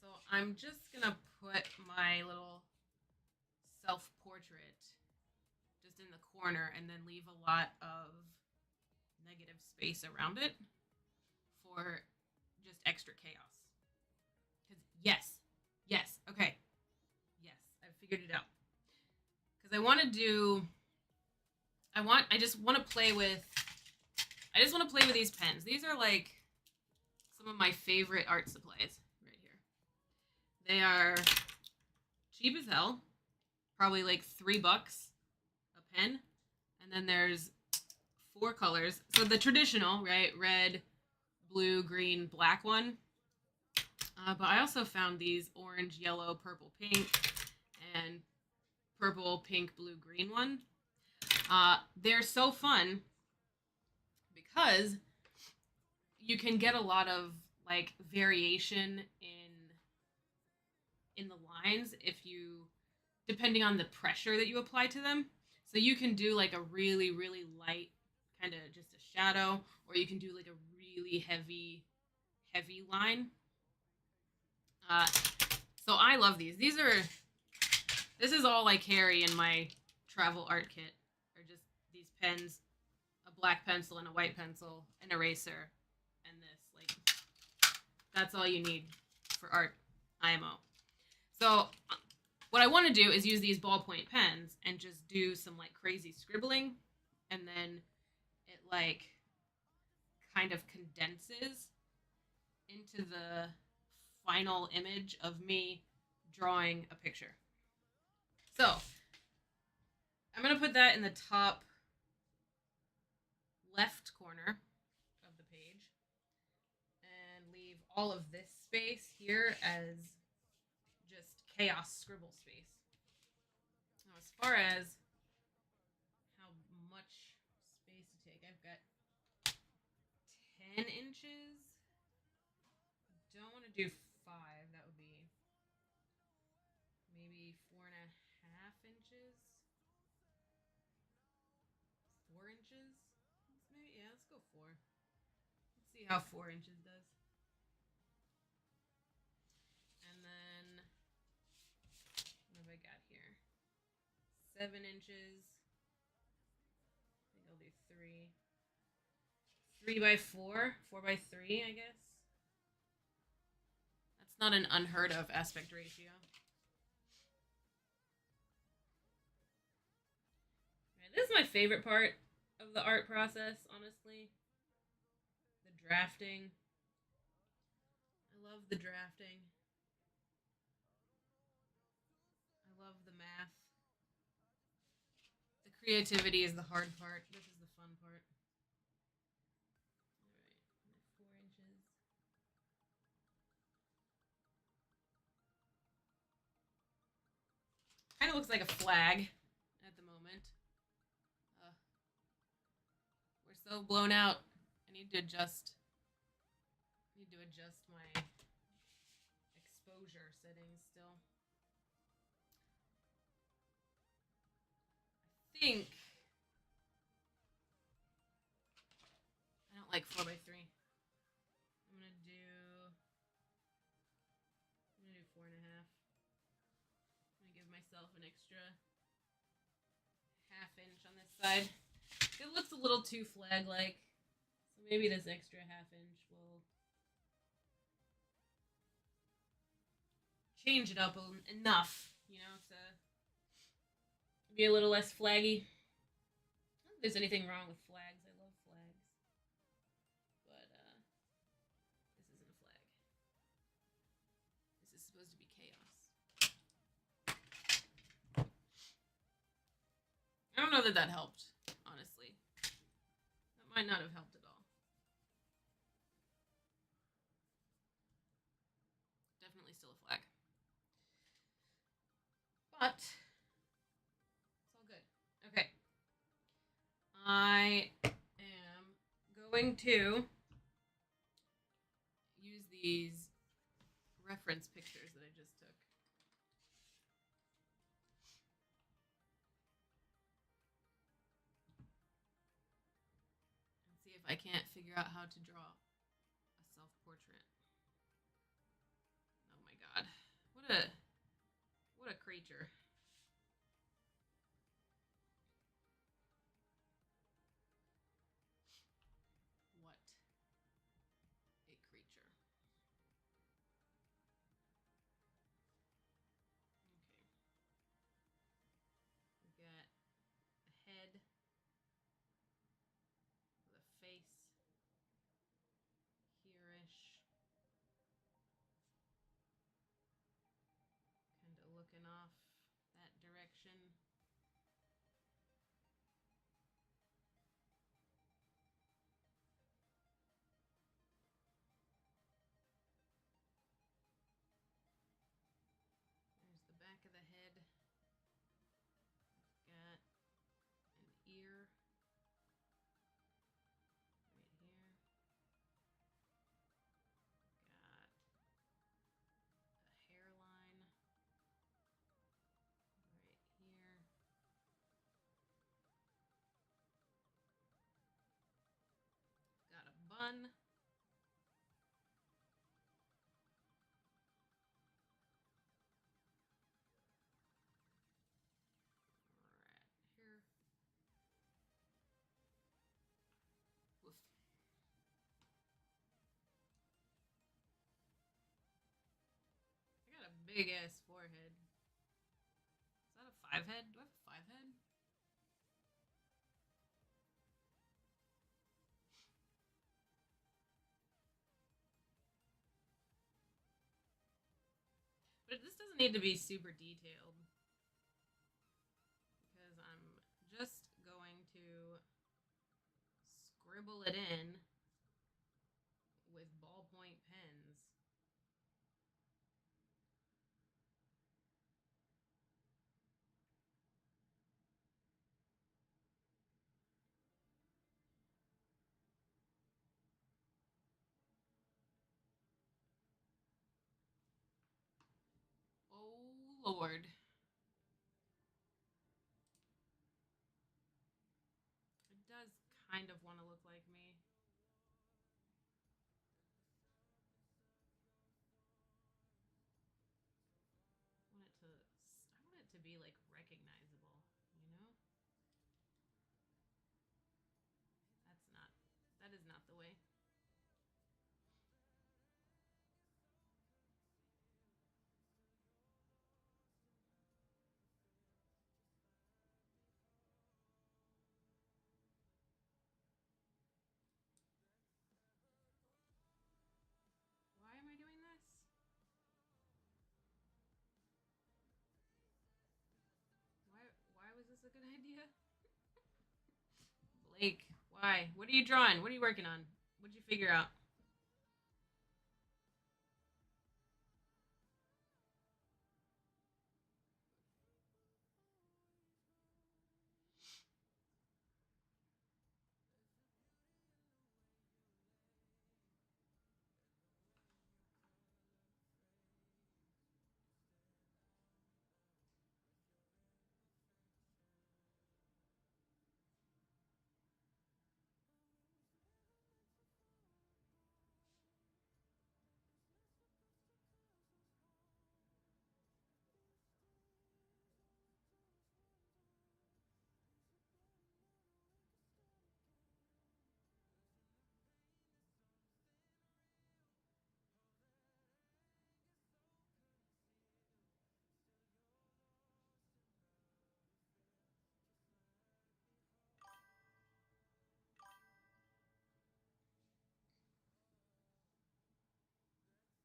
So I'm just going to put my little self-portrait just in the corner and then leave a lot of negative space around it for just extra chaos. Because yes, okay, yes, I've figured it out. Because I just want to play with these pens. These are like some of my favorite art supplies right here. They are cheap as hell, probably like $3 a pen, and then there's 4 colors. So the traditional, right, red, blue, green, black one. But I also found these orange, yellow, purple, pink, and purple, pink, blue, green one. They're so fun because you can get a lot of like variation in the lines if you, depending on the pressure that you apply to them. So you can do like a really, really light kind of just a shadow, or you can do like a really heavy line. So I love these. This is all I carry in my travel art kit, are just these pens, a black pencil and a white pencil, an eraser, and this. Like, that's all you need for art, IMO. So what I want to do is use these ballpoint pens and just do some like crazy scribbling, and then it like kind of condenses into the final image of me drawing a picture. So I'm going to put that in the top left corner of the page and leave all of this space here as just chaos scribble space. Now, as far as how much 10 inches. Don't want to do 5. That would be maybe 4.5 inches. 4 inches. Maybe, yeah, let's go 4. Let's see how 4 inches does. And then, what have I got here? 7 inches. I think I'll do 3. 3 by 4. 4 by 3, I guess. That's not an unheard of aspect ratio. Right, this is my favorite part of the art process, honestly. The drafting. I love the drafting. I love the math. The creativity is the hard part. This is the fun part. All right, 4 inches. Kind of looks like a flag at the moment. We're so blown out. I need to adjust. My exposure settings still. I think I don't like 4 by 3. I'm gonna do 4.5. I'm gonna give myself an extra ½ inch on this side. It looks a little too flag-like, so maybe this extra ½ inch will change it up enough, to be a little less flaggy. I don't think there's anything wrong with flags. I love flags. But this isn't a flag. This is supposed to be chaos. I don't know that helped, honestly. That might not have helped at all. Definitely still a flag. But it's all good. Okay. I am going to use these reference pictures that I just took. And see if I can't figure out how to draw a self-portrait. Oh my god. What a creature. What a creature. Okay. We got the head, the face, here-ish. Kind of looking off that direction. There's the back of the head. Got an ear right here. Got a hairline right here. Got a bun. Right here. Woof. I got a big ass forehead. Is that a 5 head? Do I have a 5 head? But this doesn't need to be super detailed, because I'm just going to scribble it in with ballpoint pens. Lord. It does kind of want to look like me. I want it to be like recognizable, you know? That's not that is not the way. Why am I doing this? Why was this a good idea? Blake, why? What are you drawing? What are you working on? What'd you figure out?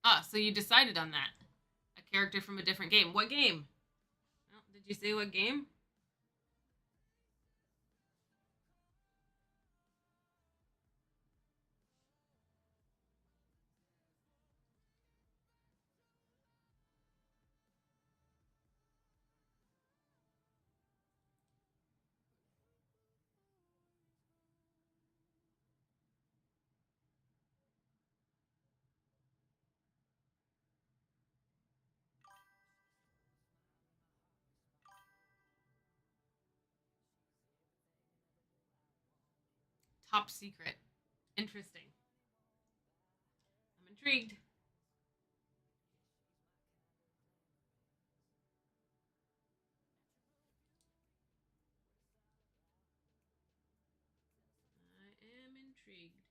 Ah, so you decided on that. A character from a different game. What game? Oh, did you say what game? Top secret. Interesting. I'm intrigued. I am intrigued.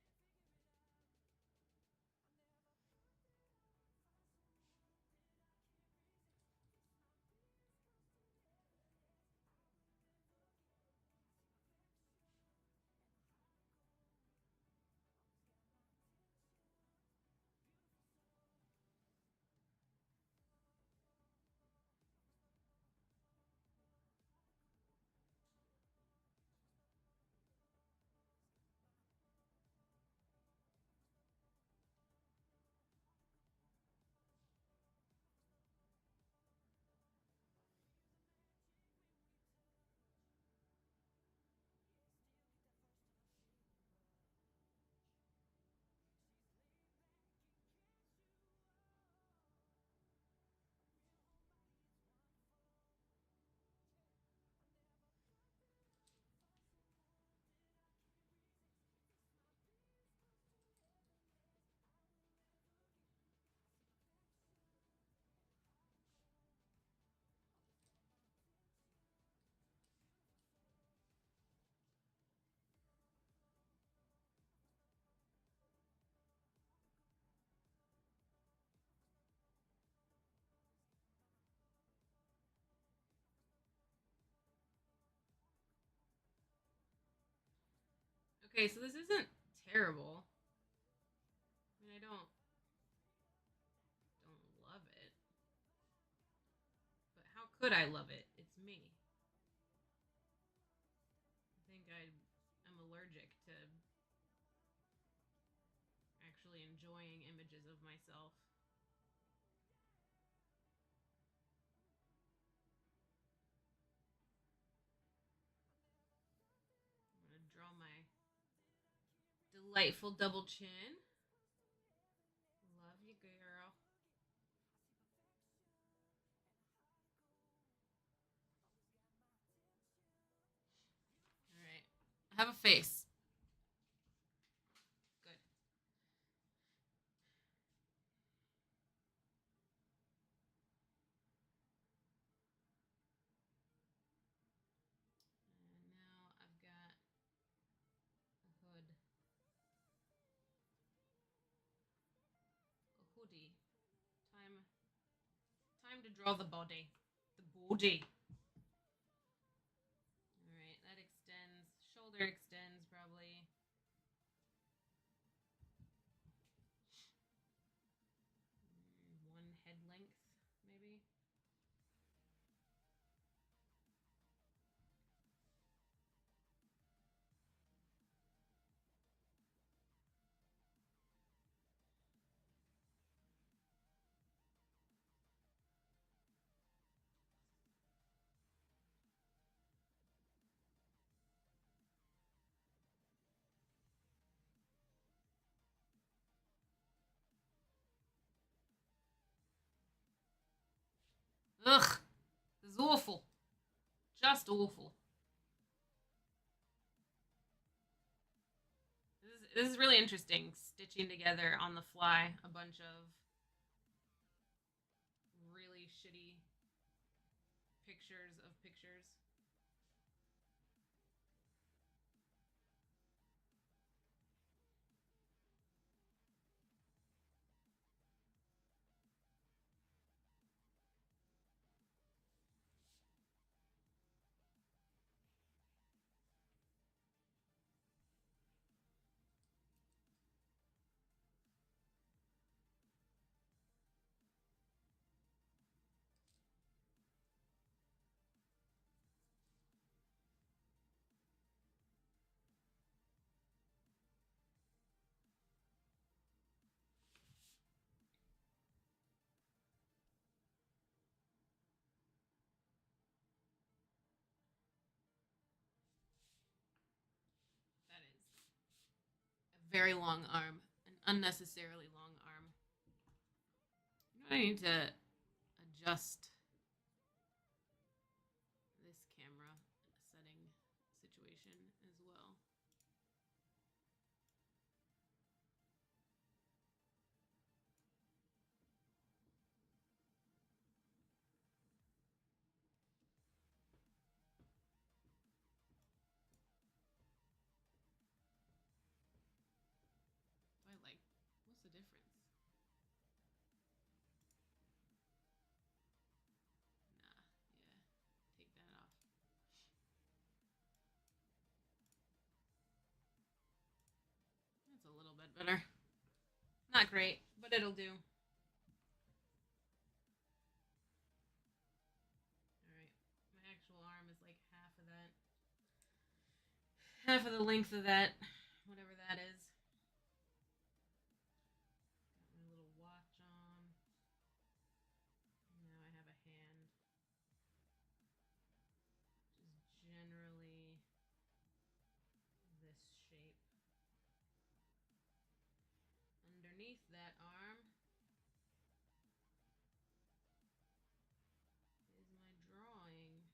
Okay, so this isn't terrible. I mean, I don't love it, but how could I love it? It's me. I think I'm allergic to actually enjoying images of myself. I'm gonna draw my delightful double chin. Love you, girl. Have a face. Good. And now I've got a hood. A hoodie. Time to draw the body. The body. Alright, that extends. Shoulder extends probably. One head length, maybe. Ugh. This is awful. Just awful. This is really interesting. Stitching together on the fly a bunch of really shitty pictures of pictures. That is a very long arm. An unnecessarily long arm. I need to adjust this camera setting situation as well. I like, what's the difference? Nah, yeah, take that off. That's a little bit better. Not great, but it'll do. Alright, my actual arm is like half of that. Half of the length of that, whatever that is. Got my little watch on. Now I have a hand. Which is generally this shape. Underneath that arm is my drawing.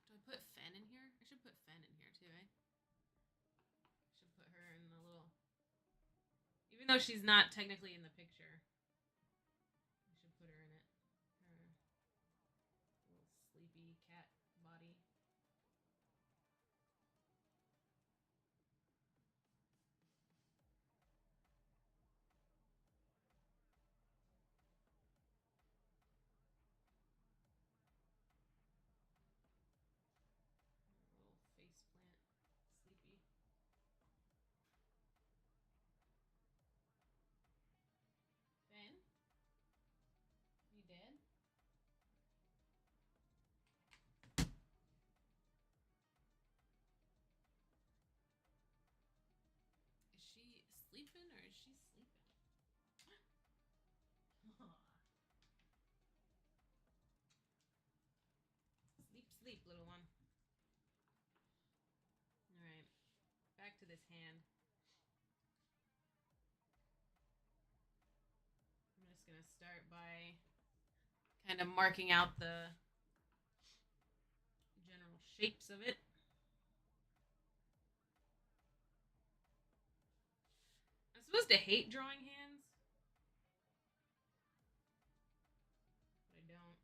Do I put Fen in here? I should put Fen in here too, eh? I should put her in the little... Even though she's not technically in the picture, I should put her in it. Her little sleepy cat body. this hand. I'm just going to start by kind of marking out the general shapes of it. I'm supposed to hate drawing hands, but I don't.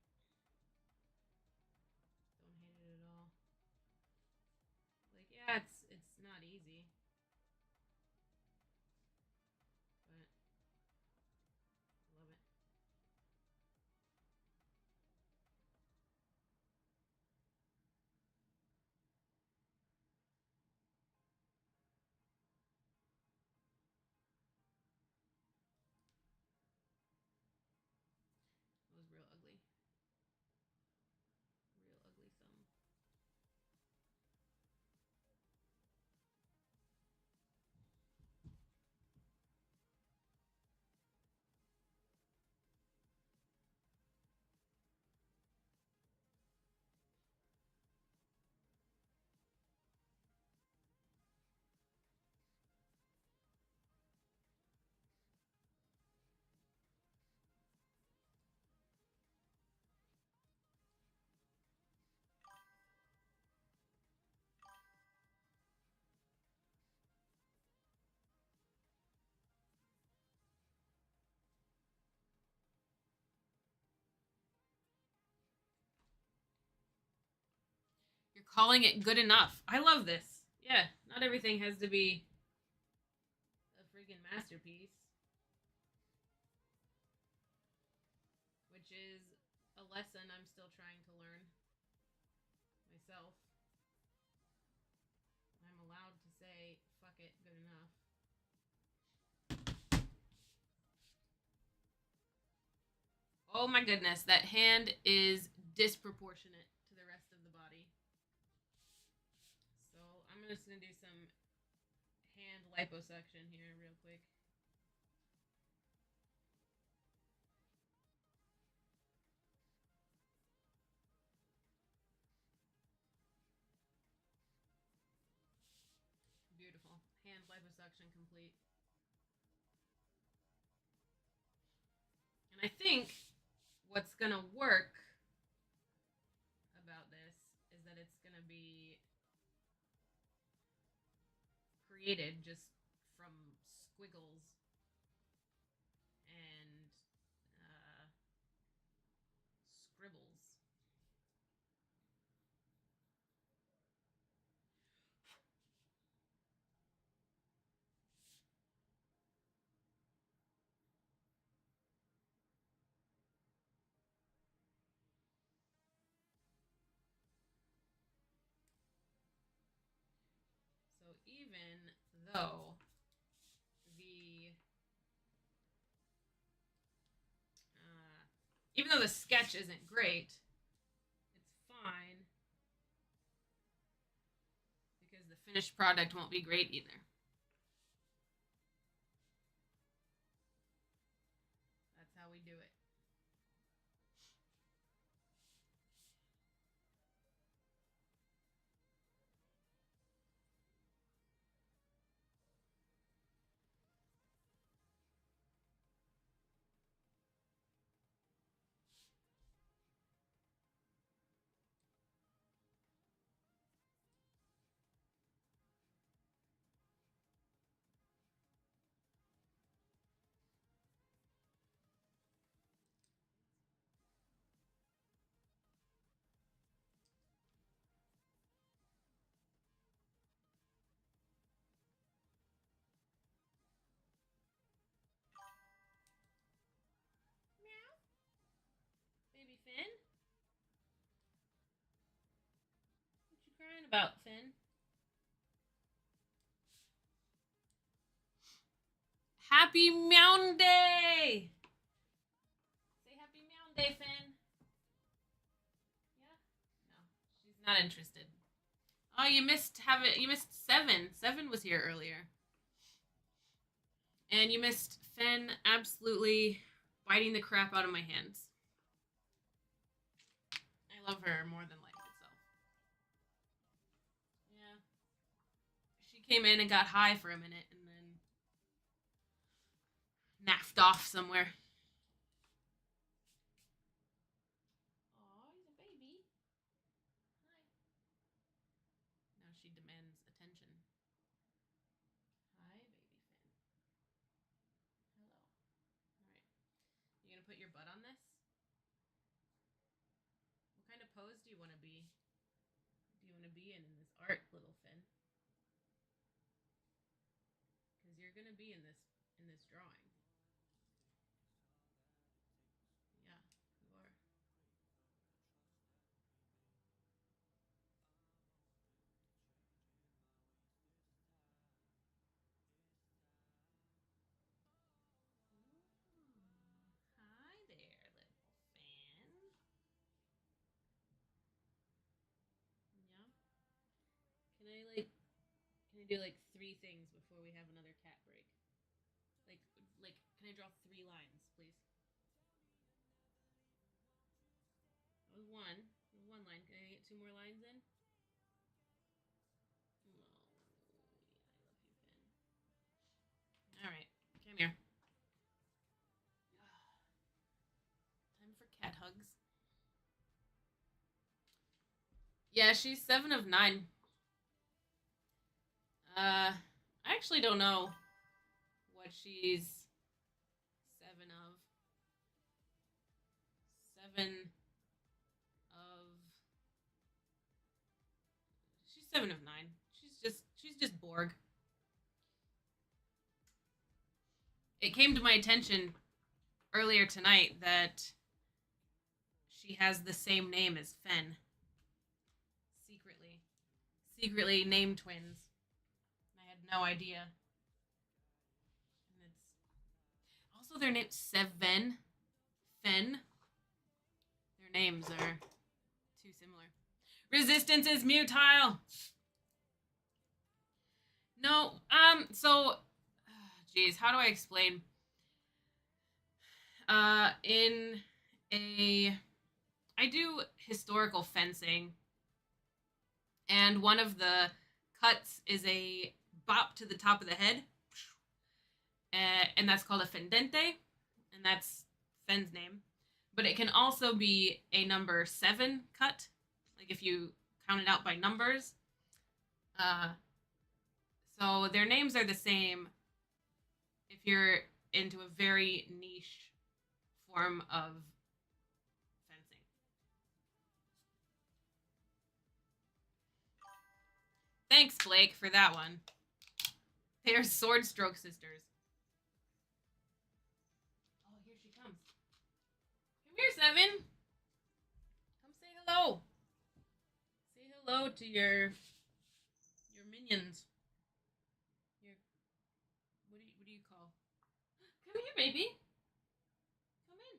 Don't hate it at all. Like, yeah, it's not easy, but I love it. It was real ugly. Real ugly thumb. You're calling it good enough. I love this. Yeah, not everything has to be a freaking masterpiece, which is a lesson I'm still trying to learn myself. I'm allowed to say, fuck it, good enough. Oh my goodness, that hand is disproportionate to the rest of the body. So I'm just going to do some hand liposuction here real quick. Beautiful. Hand liposuction complete. And I think what's going to work about this is that it's going to be created just from squiggles and scribbles. So even though the sketch isn't great, it's fine because the finished product won't be great either. That's how we do it. Meow. Baby Finn? What you crying about, Finn? Happy Meow Day! Say Happy Meow Day, Finn. Yeah? No, she's not interested. Oh, you missed Seven. Seven was here earlier. And you missed Finn absolutely biting the crap out of my hands. I love her more than life itself. Yeah. She came in and got high for a minute and then naffed off somewhere. Aw, he's a baby. Hi. Now she demands attention. Hi, baby Finn. Hello. Alright. You gonna put your butt on this? What kind of pose do you want to be? Do you want to be in this art, little Finn? Because you're gonna be in this drawing. Yeah, you are. Hi there, little Finn. Yeah. Can I do like 3 things before we have another cat break? Like can I draw 3 lines, please? That was one. That was one line. Can I get 2 more lines in? Oh, yeah, I love you, Finn. All right, come here. Time for cat hugs. Yeah, she's 7 of 9. I actually don't know what she's 7 of. 7 of. She's 7 of 9. She's just Borg. It came to my attention earlier tonight that she has the same name as Fen. Secretly named twins. I had no idea. And it's also their name Seven, Fen. Their names are too similar. Resistance is mutile. No, so, geez, how do I explain? I do historical fencing, and one of the cuts is a bop to the top of the head, and that's called a fendente, and that's Fen's name. But it can also be a number 7 cut, like if you count it out by numbers. So their names are the same if you're into a very niche form of fencing. Thanks, Blake, for that one. They are sword stroke sisters. Oh, here she comes. Come here, Seven. Come say hello. Say hello to your minions. Your what do you call? Come here, baby. Come in.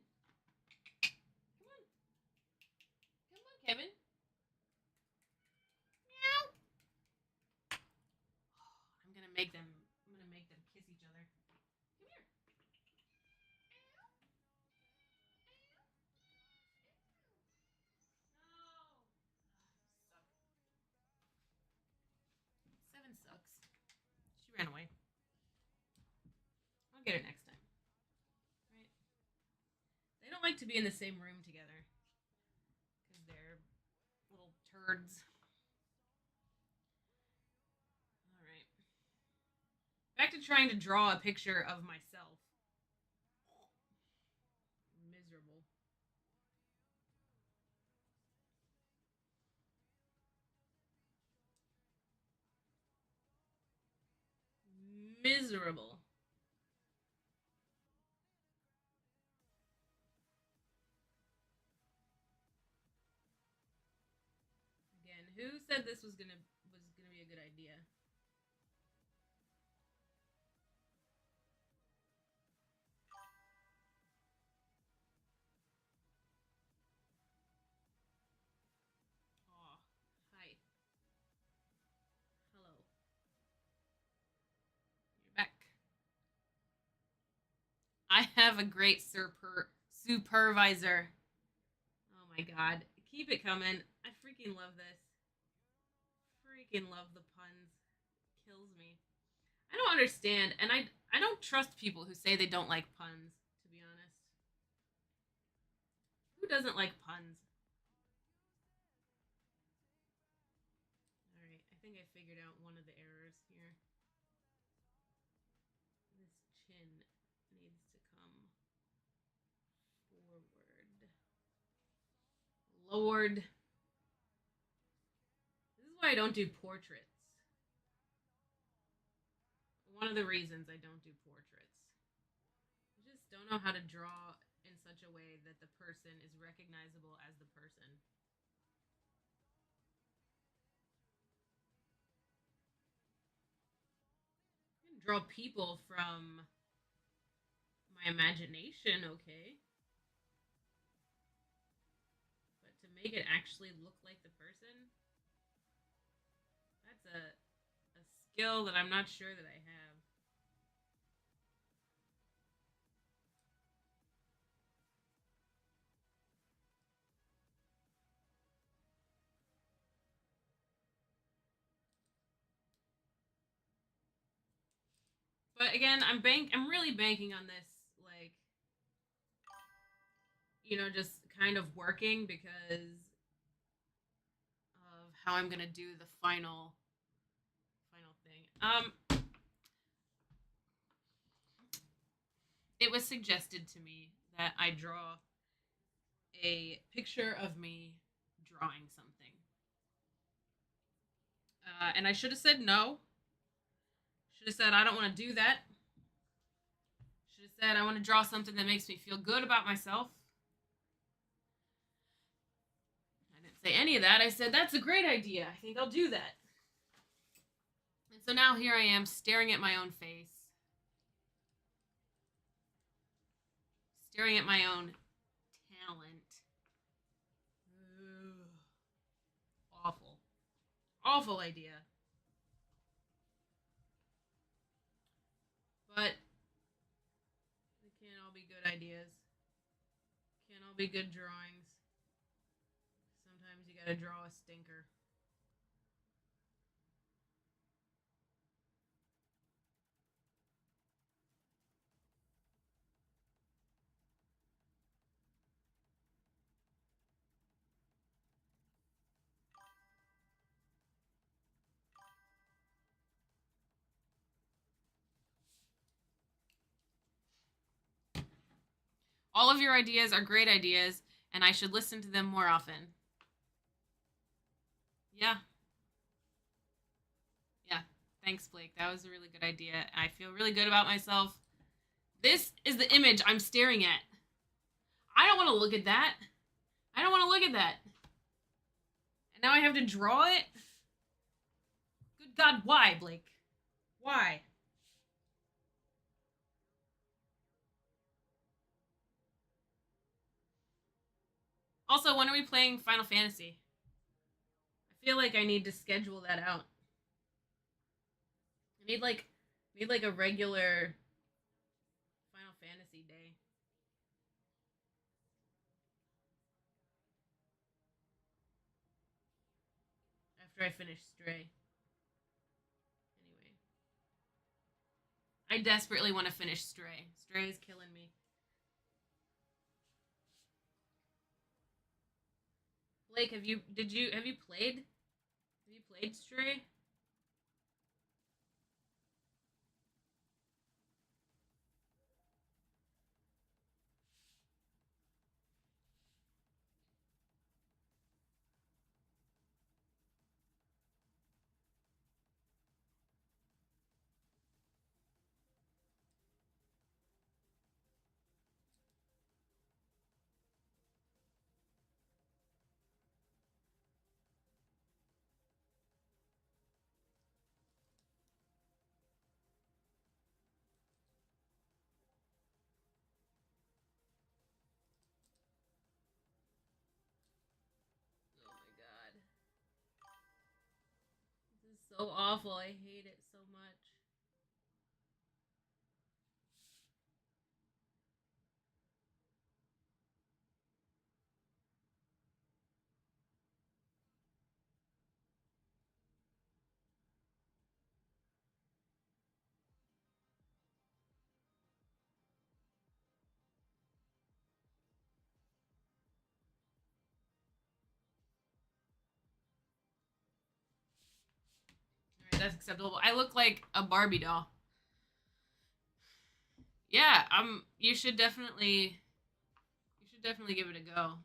Come on. Come on, Kevin. Meow. I'm gonna make them kiss each other. Come here. 7 sucks. She ran away. I'll get her next time. Right? They don't like to be in the same room together because they're little turds. All right. Back to trying to draw a picture of myself. Miserable. Miserable. Again, who said this was gonna be a good idea? Aw, hi. Hello. You're back. I have a great supervisor. Oh my god. Keep it coming. I freaking love this. Freaking love the puns. Kills me. understand, and I don't trust people who say they don't like puns. To be honest, who doesn't like puns? All right, I think I figured out one of the errors here. This chin needs to come forward. Lord, this is why I don't do portraits. One of the reasons I don't do portraits. I just don't know how to draw in such a way that the person is recognizable as the person. I can draw people from my imagination, okay? But to make it actually look like the person, that's a skill that I'm not sure that I have. But again, I'm really banking on this, like, just kind of working because of how I'm gonna do the final thing. It was suggested to me that I draw a picture of me drawing something, and I should have said no. Should have said I don't want to do that. Should have said I want to draw something that makes me feel good about myself. I didn't say any of that. I said that's a great idea. I think I'll do that. And so now here I am staring at my own face, staring at my own talent. Ugh. Awful. Awful idea. But they can't all be good ideas. Can't all be good drawings. Sometimes you gotta draw a stinker. All of your ideas are great ideas, and I should listen to them more often. Yeah. Yeah. Thanks, Blake. That was a really good idea. I feel really good about myself. This is the image I'm staring at. I don't want to look at that. I don't want to look at that. And now I have to draw it? Good God, why, Blake? Why? Also, when are we playing Final Fantasy? I feel like I need to schedule that out. I need like a regular Final Fantasy day. After I finish Stray. Anyway. I desperately want to finish Stray. Stray is killing me. Blake, have you played Stray? Oh my god. This is so awful. I hate it so much. that's acceptable. I look like a Barbie doll. Yeah, you should definitely give it a go.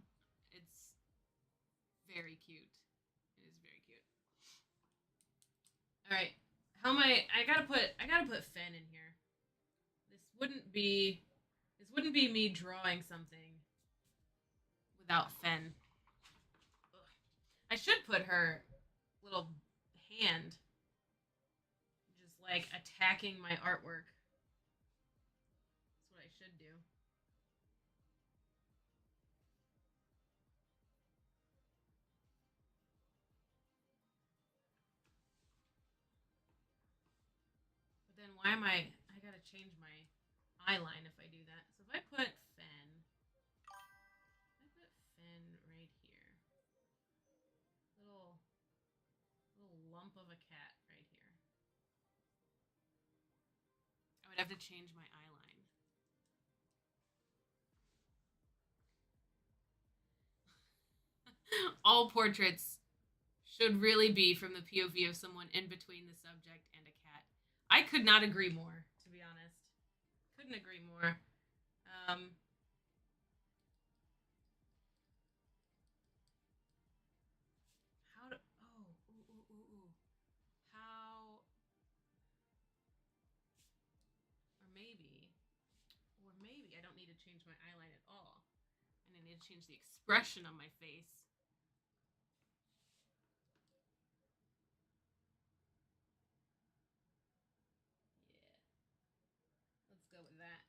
It's very cute. It is very cute. All right. How am I gotta put Fen in here. This wouldn't be this wouldn't be me drawing something without Fen. Ugh. I should put her little hand just like attacking my artwork. That's what I should do. But then why am I gotta change my eye line if I do that. So if I put Fen right here. Little little lump of a cat right here. I would have to change my eye line. All portraits should really be from the POV of someone in between the subject and a cat. I could not agree more, to be honest. Couldn't agree more. Um, how do? Oh, ooh, ooh, ooh, ooh. How? Or maybe I don't need to change my eyeline at all, and I need to change the expression on my face. Yeah, let's go with that.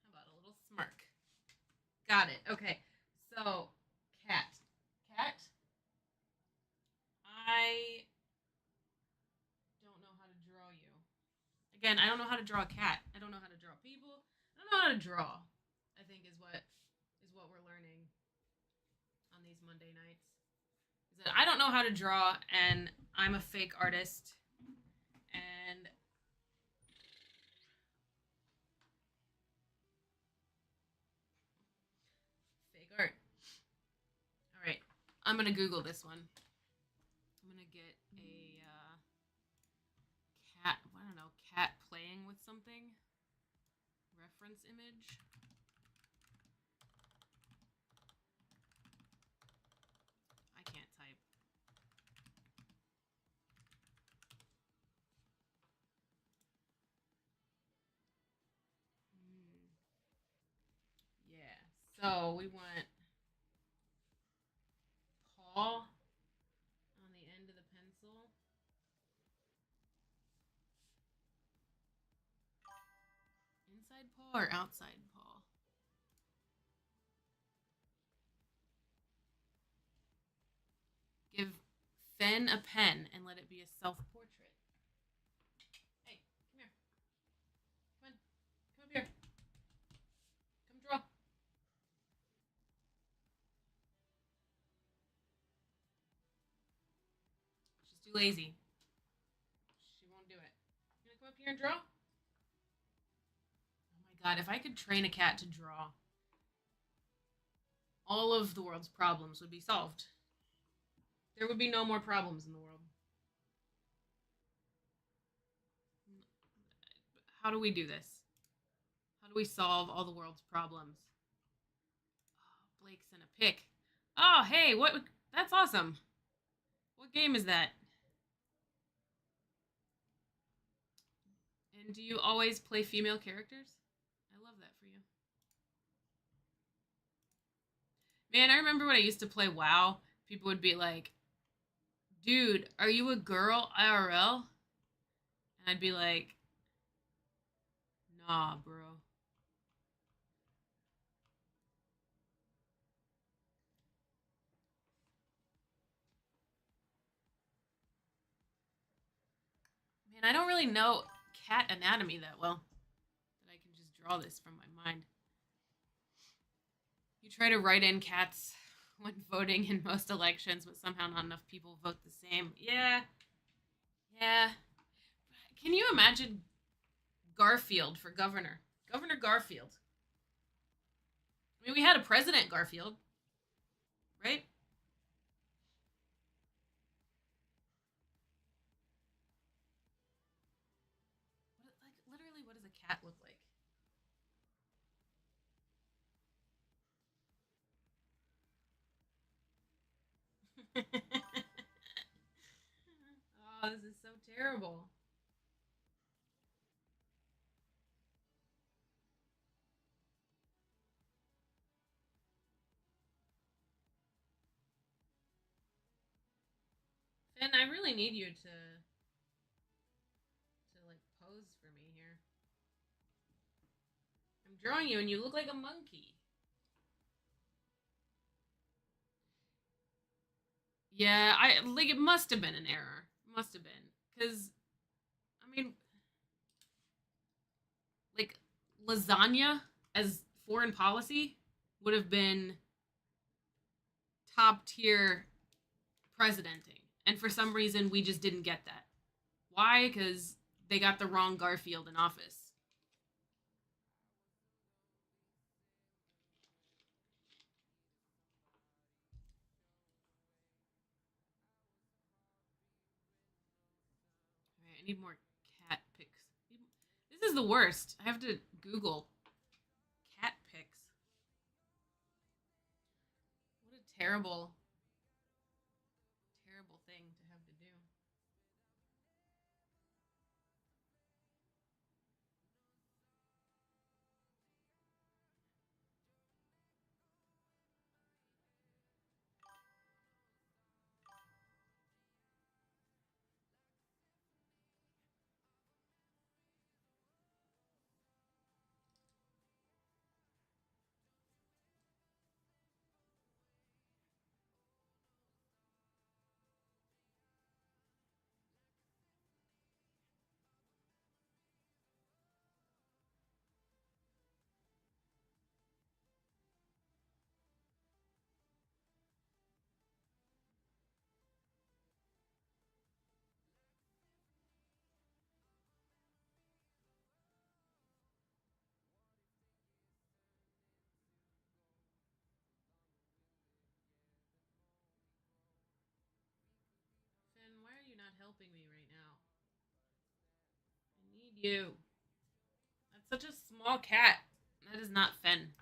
How about a little smirk? Got it. Okay. So, cat. Cat. I don't know how to draw you. Again, I don't know how to draw a cat. I don't know how to draw people. I don't know how to draw. I think is what we're learning on these Monday nights. Is that I don't know how to draw and I'm a fake artist and fake art. All right. I'm going to Google this one. I'm going to get a cat, I don't know, cat playing with something. Reference image. I can't type. Yeah. So we want paw on the end of the pencil. Inside paw or outside paw? Give Fen a pen and let it be a self-portrait. Hey, come here. Come on. Come up here. Come draw. She's too lazy. She won't do it. You gonna come up here and draw? Oh my god, if I could train a cat to draw, all of the world's problems would be solved. There would be no more problems in the world. How do we do this? How do we solve all the world's problems? Oh, Blake sent a pic. Oh, hey, what? That's awesome. What game is that? And do you always play female characters? I love that for you. Man, I remember when I used to play WoW, people would be like, dude, are you a girl IRL? And I'd be like, nah, bro. Man, I don't really know cat anatomy that well that I can just draw this from my mind. You try to write in cats when voting in most elections, but somehow not enough people vote the same. Yeah, yeah. Can you imagine Garfield for governor? Governor Garfield. mean, we had a president, Garfield, right? Like, literally, what does a cat look like? Oh, this is so terrible. Finn, I really need you to like pose for me here. I'm drawing you, and you look like a monkey. Yeah, I like it. Must have been an error. Must have been because I mean, like lasagna as foreign policy would have been top tier presidenting, and for some reason we just didn't get that. Why? Because they got the wrong Garfield in office. All right, I need more cat pics. This is the worst. I have to Google cat pics. What a terrible, terrible thing to have to do. Finn, why are you not helping me right now? I need you. That's such a small cat. That is not Finn.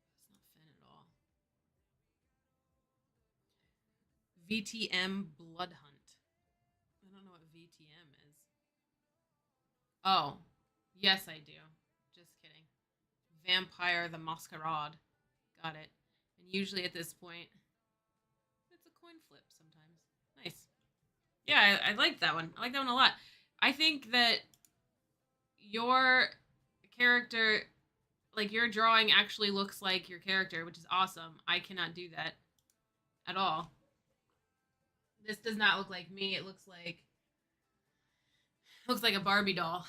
That's not Finn at all. VTM Blood Hunt. I don't know what VTM is. Oh, yes, I do. Just kidding. Vampire the Masquerade. Got it. And usually at this point, it's a coin flip sometimes. Nice. Yeah, I like that one. I like that one a lot. I think that your character, like your drawing, actually looks like your character, which is awesome. I cannot do that at all. This does not look like me. It looks like a Barbie doll.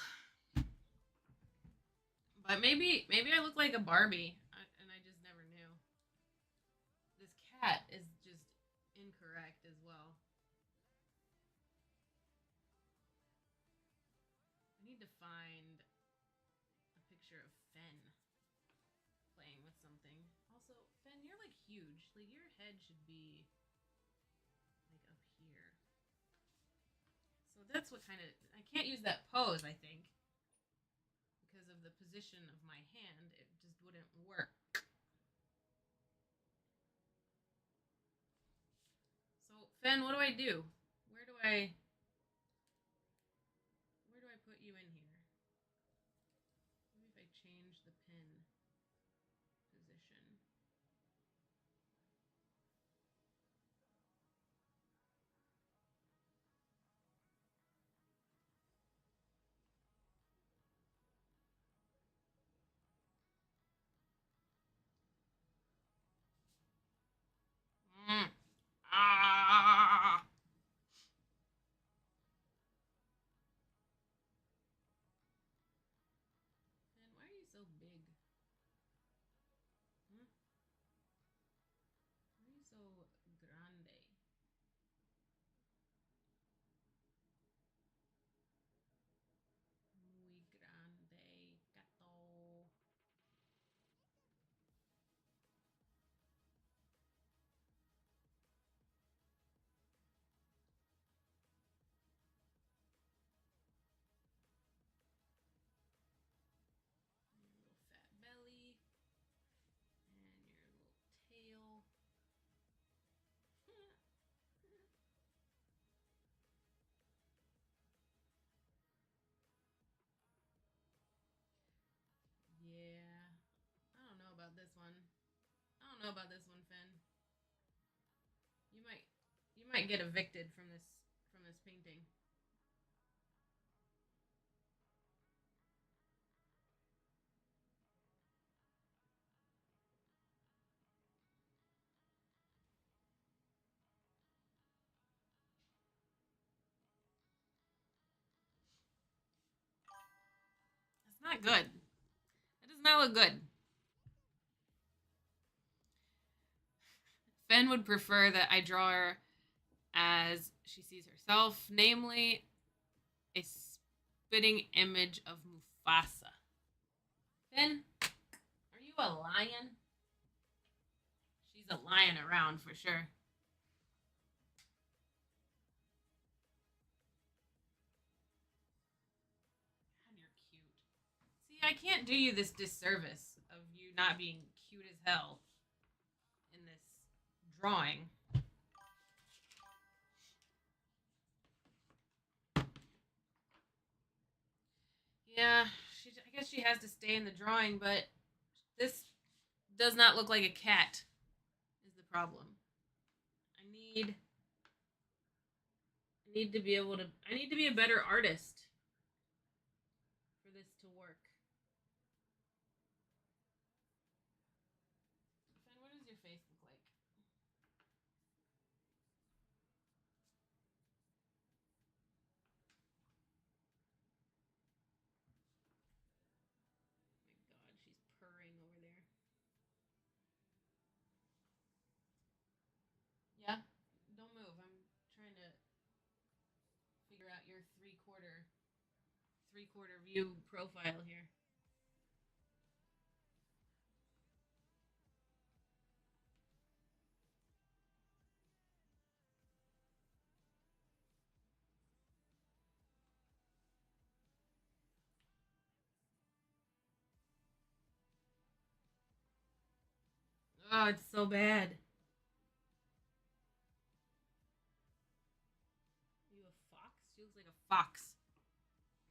But maybe I look like a Barbie, and I just never knew. This cat is just incorrect as well. I need to find a picture of Fen playing with something. Also, Fen, you're like huge. Like your head should be like up here. So that's what kind of I can't use that pose, I think, because of the position of my hand. It just wouldn't work. So, Fen, what do I do? Where do I where do I put you in here? Maybe if I change the pin position. Mm. Ah! this one. I don't know about this one, Finn. You might get evicted from this painting. That's not good. That does not look good. Fenn would prefer that I draw her as she sees herself, namely a spitting image of Mufasa. Finn, are you a lion? She's a lion around for sure. God, you're cute. See, I can't do you this disservice of you not being cute as hell in this drawing. Yeah, I guess she has to stay in the drawing, but this does not look like a cat, is the problem. I need to be able to. I need to be a better artist for this to work. Fen, what does your face look like? Oh my God, she's purring over there. Yeah, don't move. I'm trying to figure out your three quarter view profile here. Oh, it's so bad. Are you a fox? She looks like a fox.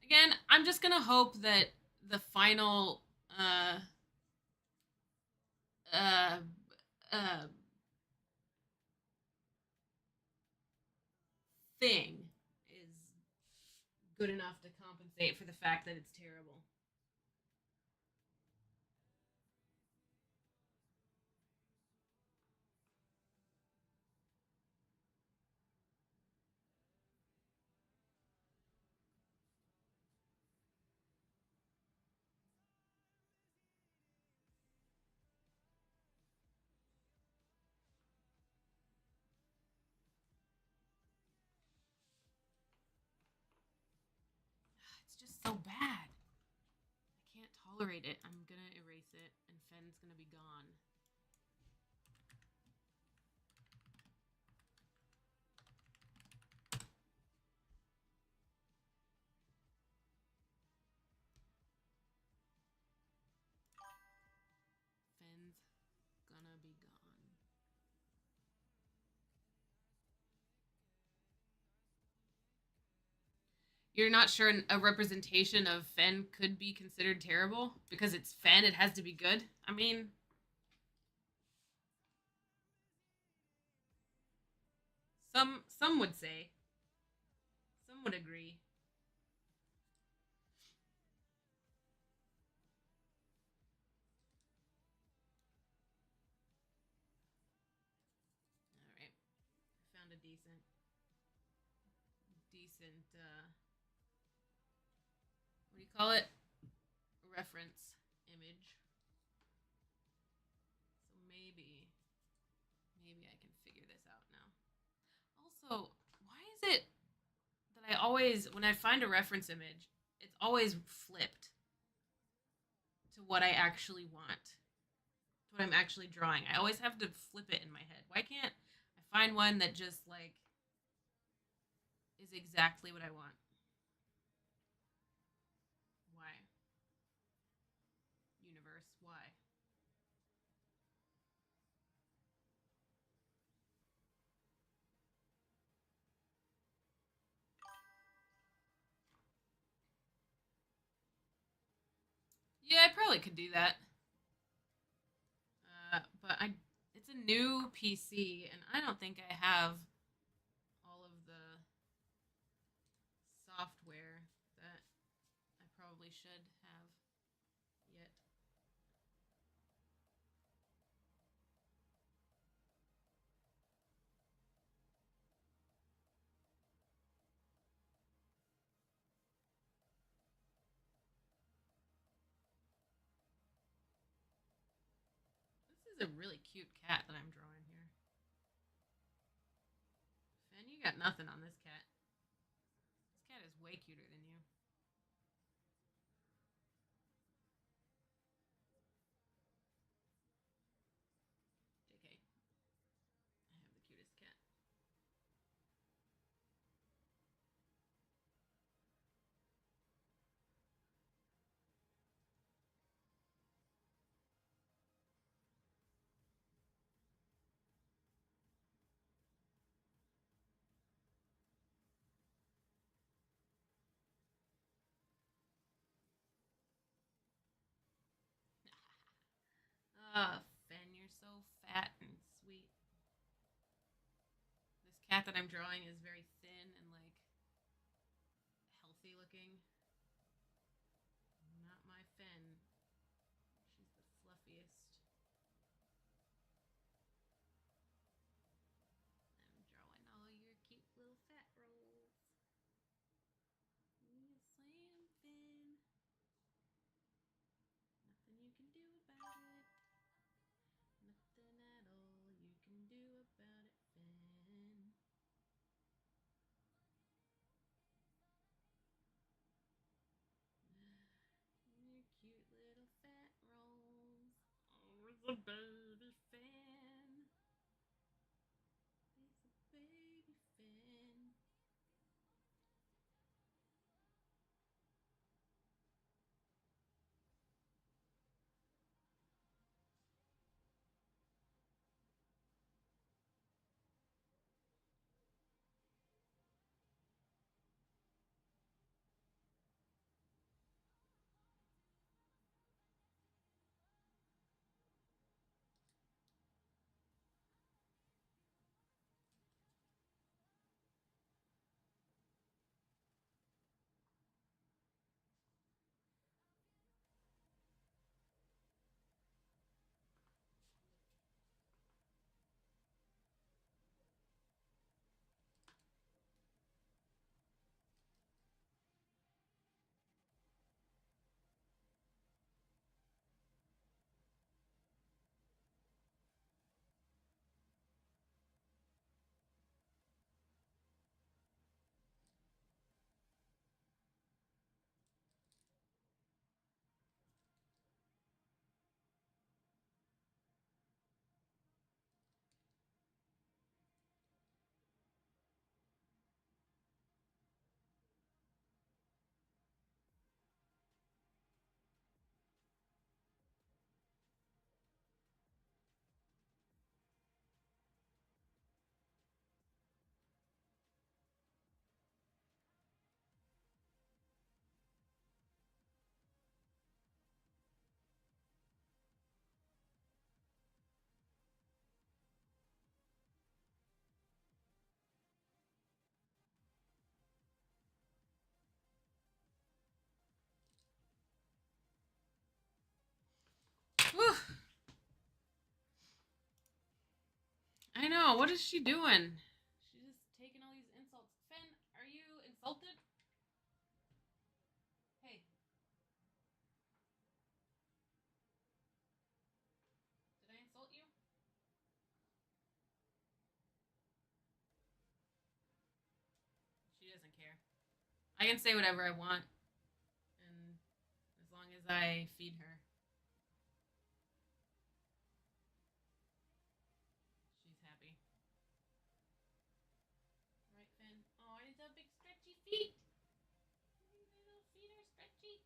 Again, I'm just gonna hope that the final uh uh thing is good enough to compensate for the fact that it's terrible. It's just so bad. I can't tolerate it. I'm gonna erase it, and Fenn's gonna be gone. Fenn's gonna be gone. You're not sure a representation of Fenn could be considered terrible because it's Fenn. It has to be good. I mean, some would say, some would agree. All right, found a decent. What do you call it? Reference image. So maybe I can figure this out now. Also, why is it that I always, when I find a reference image, it's always flipped to what I actually want, to what I'm actually drawing? I always have to flip it in my head. Why can't I find one that just like is exactly what I want? Why? Universe, why? Yeah, I probably could do that. new PC, and I don't think I have all of the software that I probably should have yet. This is a really cute cat that I'm drawing here. Finn, you got nothing on this cat. This cat is way cuter than you. JK. I have the cutest cat. Ah, Finn, you're so fat and sweet. This cat that I'm drawing is very thin and like healthy looking. Not my Finn. She's the fluffiest. I'm drawing all your cute little fat rolls. Yes, I am, Finn. Nothing you can do about it. Nothing at all you can do about it, Finn. Your cute little fat rolls. Oh, it's a baby Finn. It's a baby Finn. Whew. I know. What is she doing? She's just taking all these insults. Finn, are you insulted? Hey, did I insult you? She doesn't care. I can say whatever I want, and as long as I feed her, she's happy. Right, Finn? Oh, he's got big stretchy feet. His little feet are stretchy.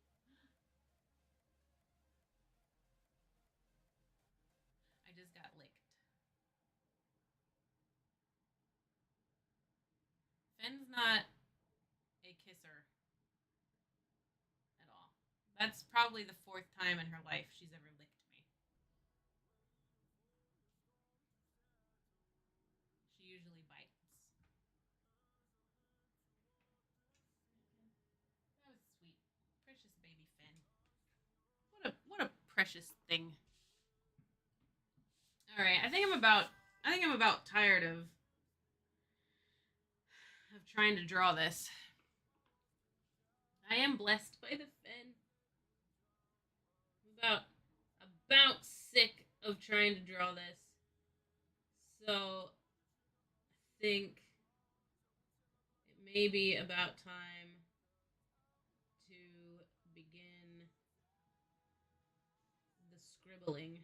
I just got licked. Finn's not a kisser at all. That's probably the fourth time in her life she's ever licked me. precious thing. All right, I think I'm about tired of trying to draw this. I am blessed by the fen. I'm about sick of trying to draw this. So I think it may be about time to begin the scribbling.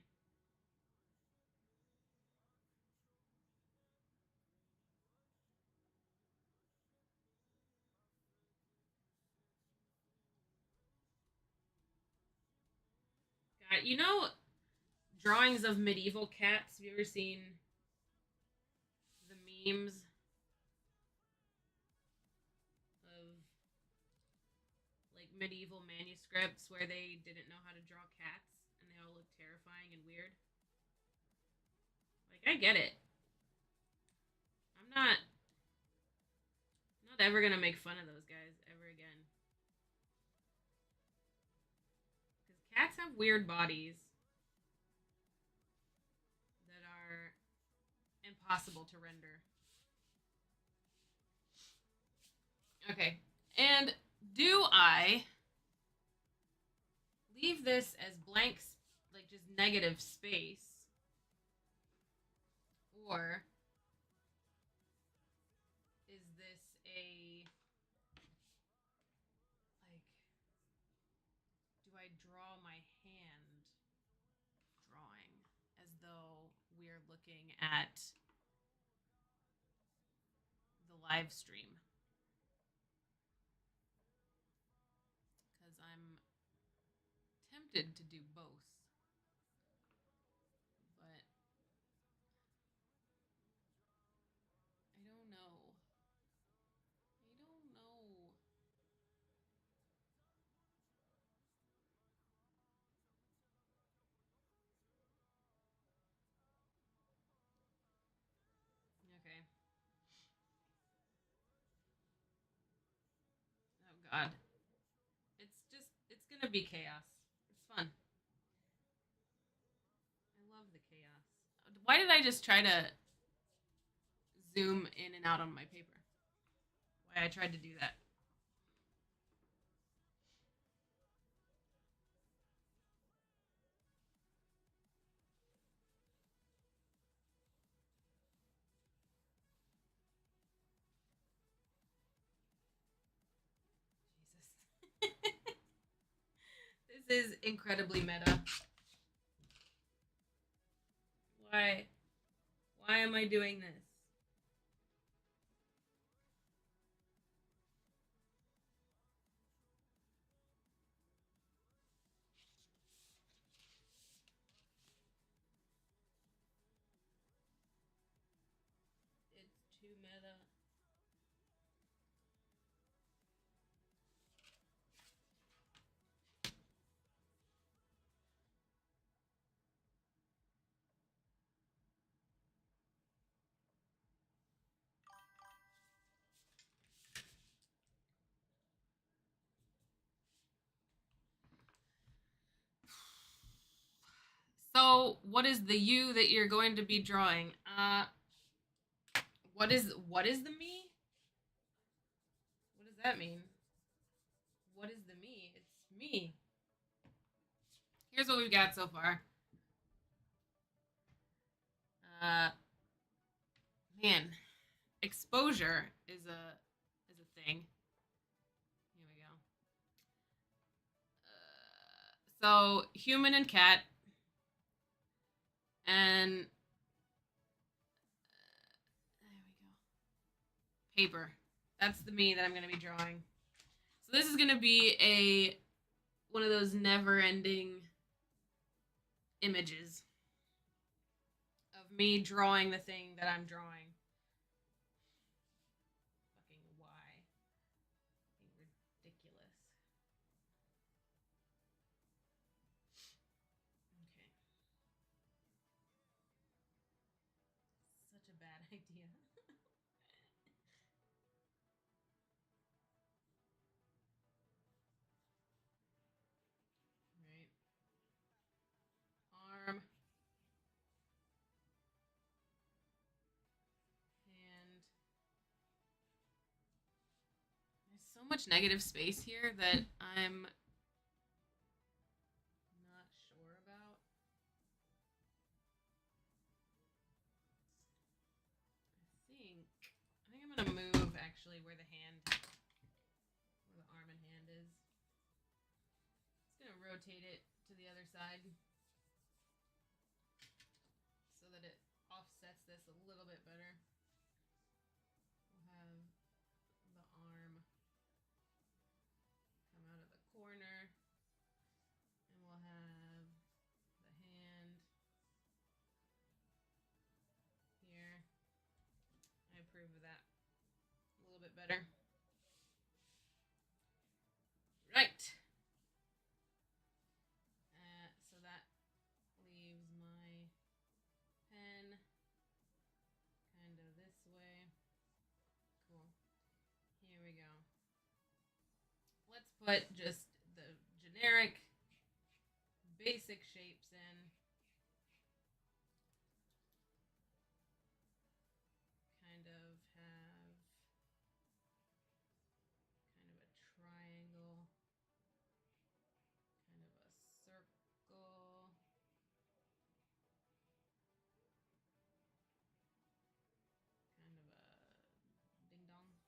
God, you know drawings of medieval cats? Have you ever seen the memes of like medieval manuscripts where they didn't know how to draw cats and they all look terrifying and weird? Like I get it. I'm not ever gonna make fun of those guys ever again. Because cats have weird bodies that are impossible to render. Okay. And do I leave this as blank, like just negative space? Or is this a, like, do I draw my hand drawing as though we're looking at the live stream? Because I'm tempted to do both. But I don't know. I don't know. Okay. Oh God. It's gonna be chaos. It's fun. I love the chaos. Why did I just try to zoom in and out on my paper? Why I tried to do that? Jesus. This is incredibly meta. Why? Why am I doing this? It's too meta. So, what is the you that you're going to be drawing? What is the me? What does that mean? What is the me? It's me. Here's what we've got so far. Uh, man, exposure is a thing. Here we go. So human and cat, and there we go. Paper. That's the me that I'm going to be drawing. So this is going to be one of those never-ending images of me drawing the thing that I'm drawing. Fucking why? Fucking ridiculous. Okay. Such a bad idea. Right. much negative space here that I'm not sure about. I think I'm gonna move actually where the arm and hand is. Just gonna rotate it to the other side so that it offsets this a little bit better. We'll have the arm come out of the corner, and we'll have the hand here. I approve of that a little bit better. Right. So that leaves my pen kind of this way. Cool. Here we go. Let's put just the generic basic shapes in. Kind of have kind of a triangle, kind of a circle, kind of a ding dong.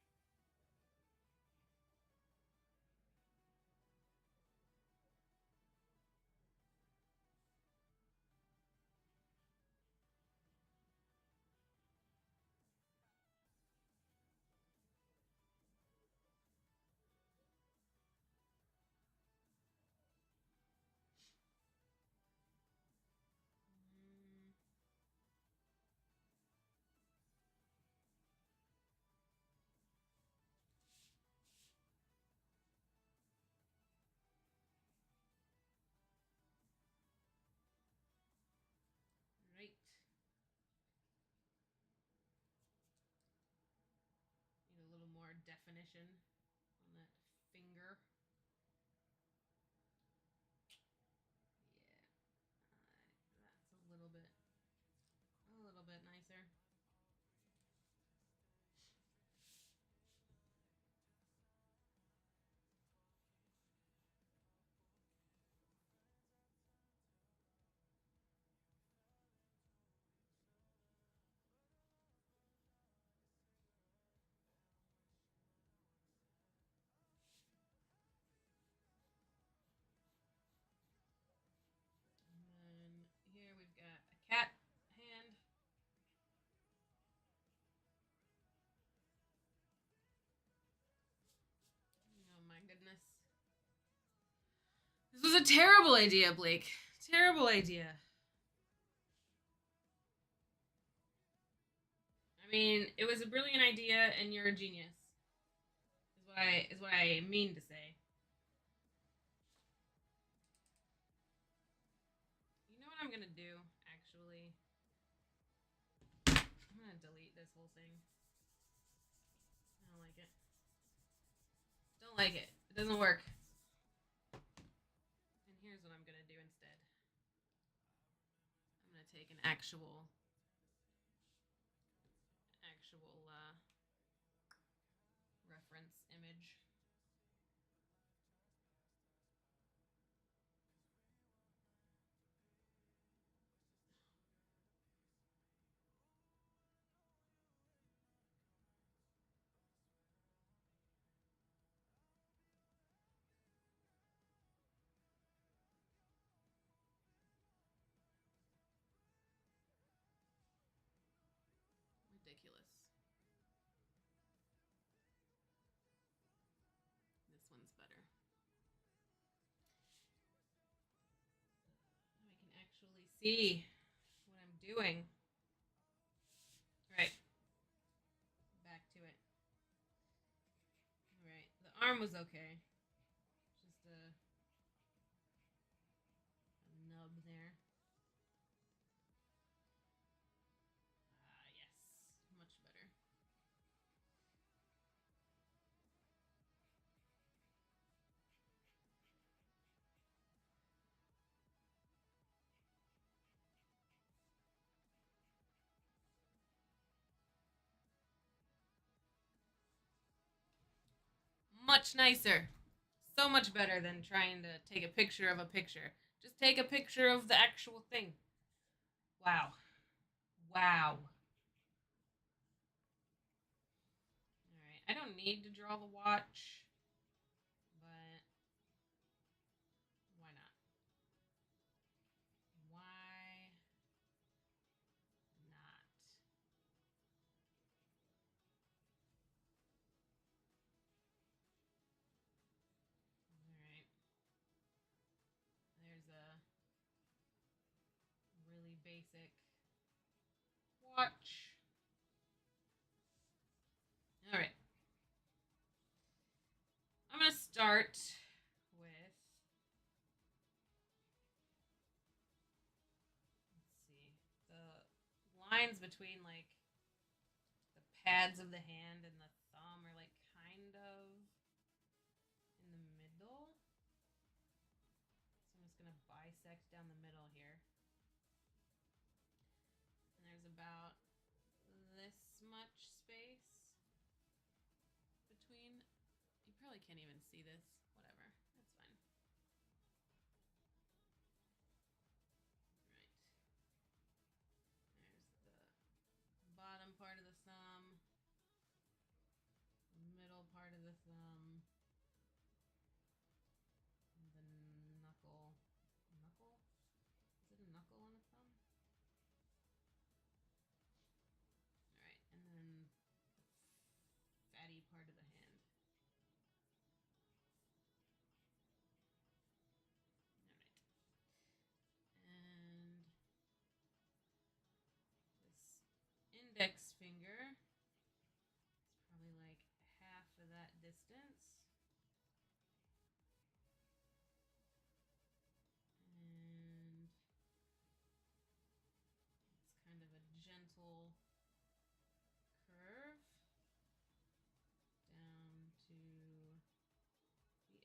Right. Need a little more definition on that finger. Yeah, that's a little bit nicer. And then here we've got a cat hand. Oh my goodness. This was a terrible idea, Blake. Terrible idea. I mean, it was a brilliant idea, and you're a genius. Is what I mean to say. You know what I'm gonna do? Actually, I'm gonna delete this whole thing. I don't like it. Don't like it. It doesn't work. And here's what I'm gonna do instead. I'm gonna take an actual reference image. Ridiculous. This one's better. Now I can actually see what I'm doing. Right. Back to it. Alright. The arm was okay. Just a nub there. Yes. Much better. much nicer. So much better than trying to take a picture of a picture. Just take a picture of the actual thing. Wow. Wow. Alright, I don't need to draw the watch, but why not? Why not? Alright, there's a really basic watch. Alright, I'm gonna start with, let's see, the lines between like the pads of the hand and the thumb are like kind of in the middle. So I'm just gonna bisect down the middle here. And there's about this much space between. You probably can't even see this. Whatever. That's fine. Right. There's the bottom part of the thumb, middle part of the thumb, the knuckle. Knuckle? Is it a knuckle on a thumb? Alright, and then the fatty part of the hand. Alright. And this index finger is probably like half of that distance. And it's kind of a gentle curve down to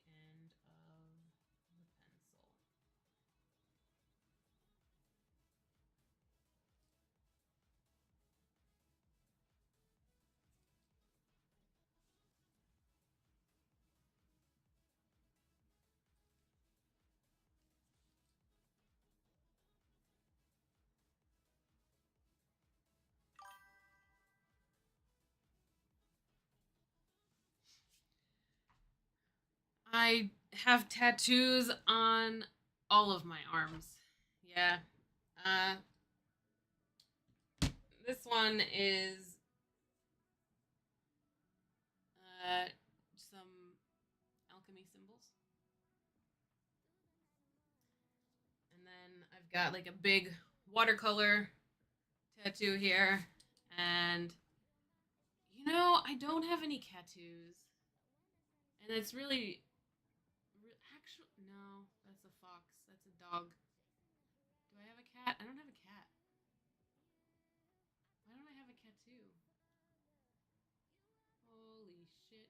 the end of the pencil. I have tattoos on all of my arms. Yeah. Uh, this one is some alchemy symbols. And then I've got like a big watercolor tattoo here. And, I don't have any tattoos. And it's really. Actually, no, that's a fox. That's a dog. Do I have a cat? I don't have a cat. Why don't I have a tattoo? Holy shit.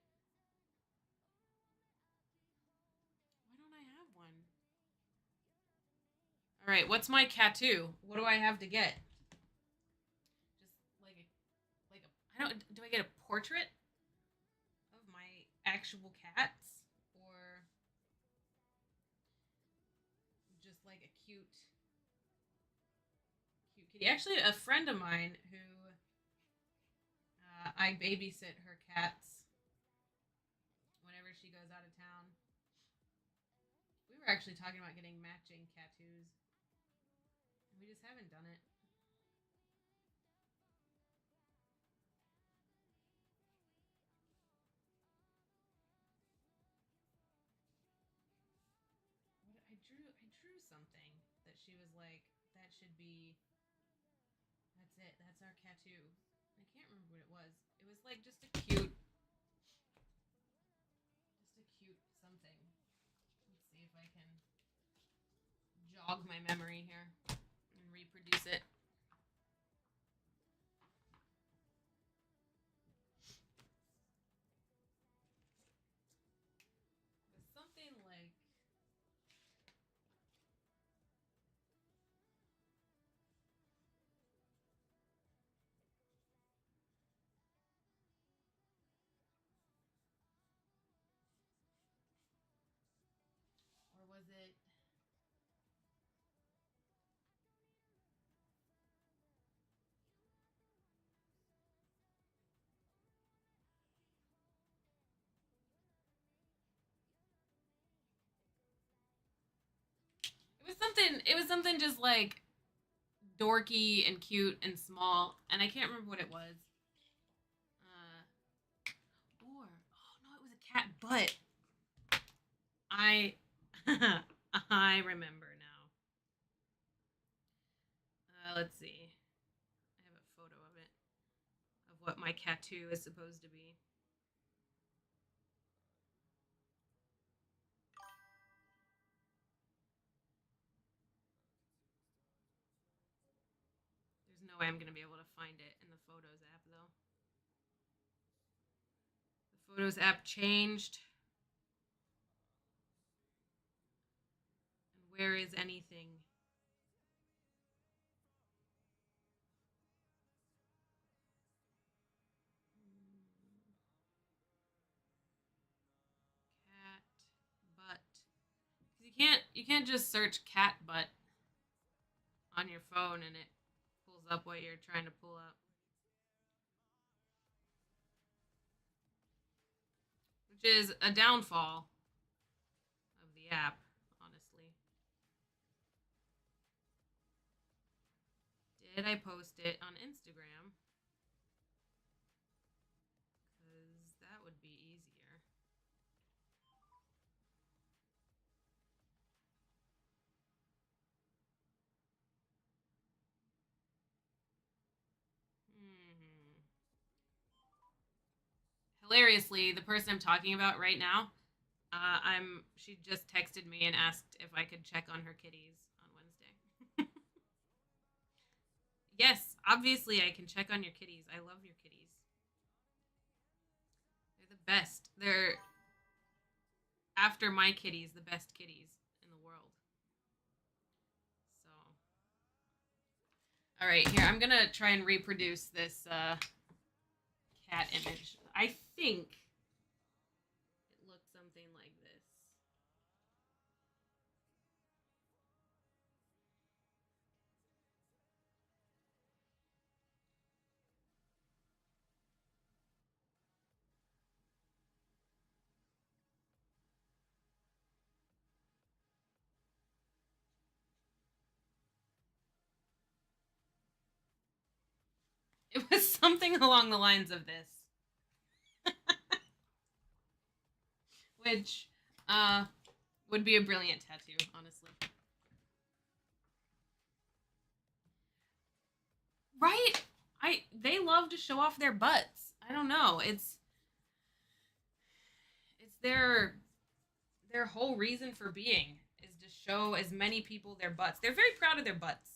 Why don't I have one? All right, what's my tattoo? What do I have to get? Just like a I don't do I get a portrait of my actual cats or just like a cute kitty? Actually, a friend of mine who I babysit her cats whenever she goes out of town. We were actually talking about getting matching tattoos. We just haven't done it. I drew something that she was like, that should be. That's it. That's our tattoo. I can't remember what it was. It was like just a cute something. Let's see if I can jog my memory here and reproduce it. It was something like. something just like dorky and cute and small, and I can't remember what it was. Or oh no, it was a cat butt. I I remember now. Let's see. I have a photo of it of what my tattoo is supposed to be. There's no way I'm gonna be able to find it in the Photos app though. The Photos app changed. And where is anything? Cat butt. You can't just search cat butt on your phone and it pulls up what you're trying to pull up. Which is a downfall of the app, honestly. Did I post it on Instagram? Because that would be easier. Hmm. Hilariously, the person I'm talking about right now, she just texted me and asked if I could check on her kitties on Wednesday. Yes, obviously I can check on your kitties. I love your kitties. They're the best. They're after my kitties, the best kitties in the world. So, all right, here I'm gonna try and reproduce this cat image. I think it looks something like this. It was something along the lines of this, which would be a brilliant tattoo, honestly. Right? They love to show off their butts. I don't know. It's their whole reason for being is to show as many people their butts. They're very proud of their butts.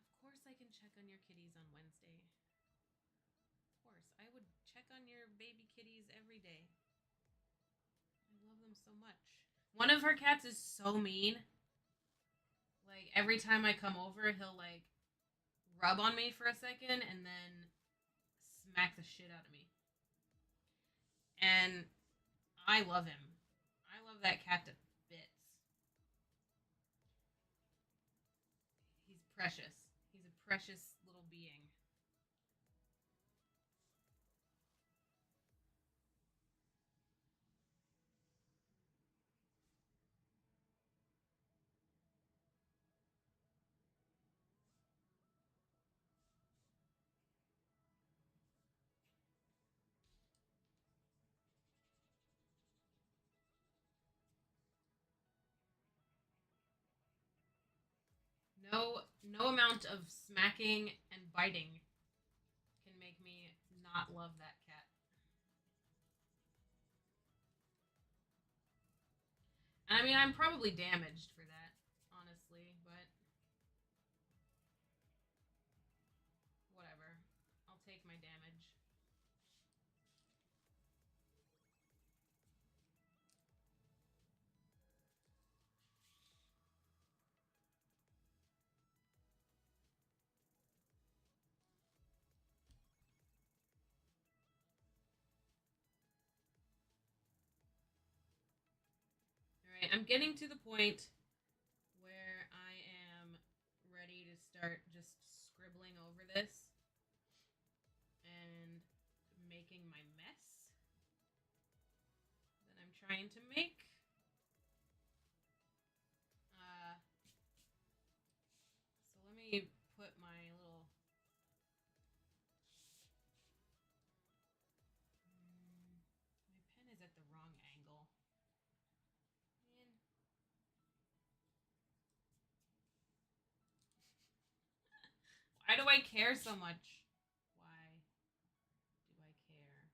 Of course I can check on your kitties on Wednesday. Of course. I would check on your baby kitties every day. I love them so much. One of her cats is so mean. Like every time I come over, he'll like rub on me for a second and then smack the shit out of me. And I love him. I love that cat to bits. He's precious. He's a precious little being. No amount of smacking and biting can make me not love that cat. And I mean, I'm probably damaged for that, honestly, but whatever. I'll take my damage. I'm getting to the point where I am ready to start just scribbling over this and making my mess that I'm trying to make. So let me put my little. My pen is at the wrong angle. Man. Why do I care so much? Why do I care so much?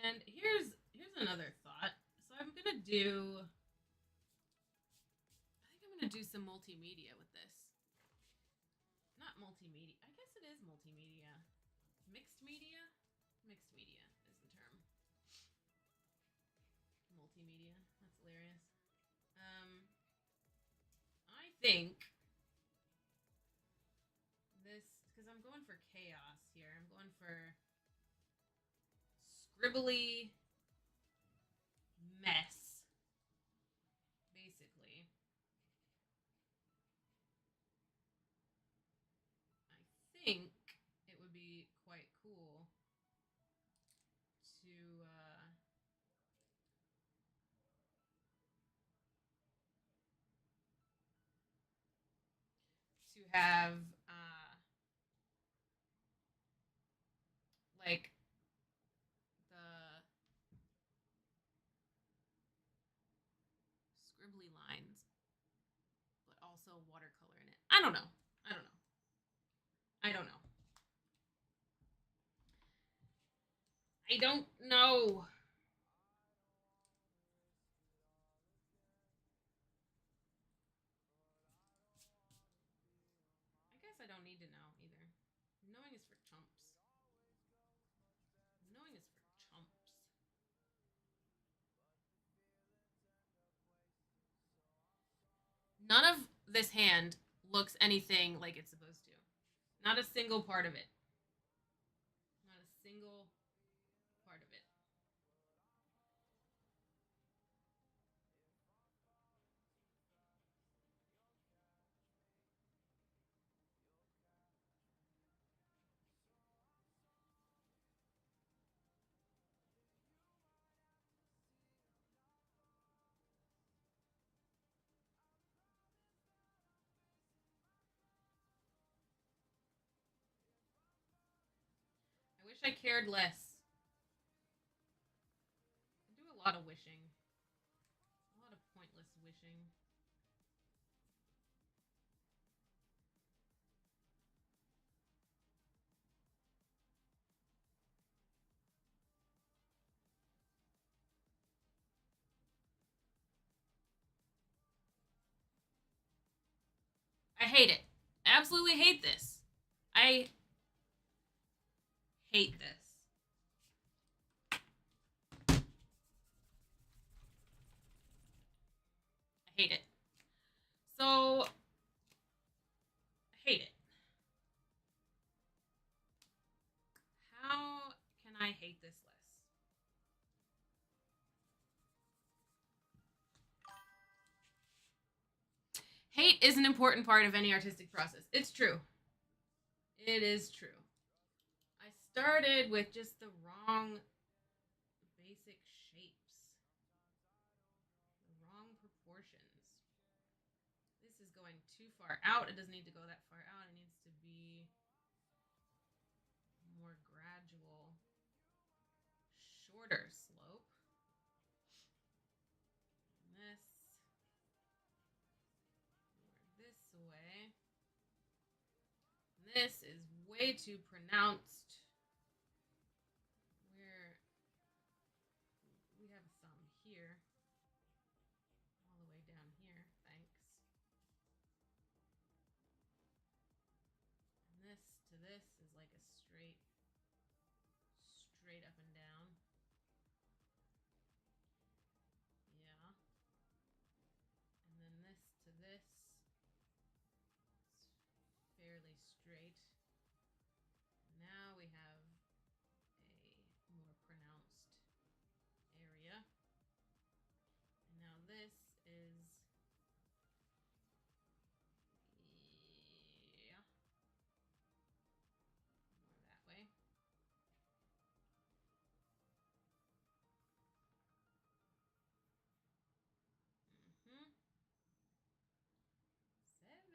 And here's another thought. So I'm gonna do. I think I'm gonna do some multimedia with this. Not multimedia. I guess it is multimedia. Mixed media. Mixed media is the term. Multimedia. That's hilarious. I think this because I'm going for chaos here. I'm going for scribbly mess, basically. I think it would be quite cool to have like the scribbly lines, but also watercolor in it. I don't know. I don't know. I don't know. I don't know. I guess I don't need to know either. Knowing is for chumps. Knowing is for chumps. None of this hand looks anything like it's supposed to. Not a single part of it. Not a single part of it. I wish I cared less. I do a lot of wishing. A lot of pointless wishing. I hate it. I absolutely hate this. I hate this. I hate it. So, I hate it. How can I hate this less? Hate is an important part of any artistic process. It's true. It is true. I started with just the wrong basic shapes, the wrong proportions. This is going too far out. It doesn't need to go that far out. It needs to be more gradual, shorter slope. And this more this way. And this is way too pronounced. We have some here, all the way down here. Thanks. And this to this is like a straight up and down. Yeah. And then this to this is fairly straight. Now we have a more pronounced area. And now this is, yeah, more that way. Mm-hmm. 7.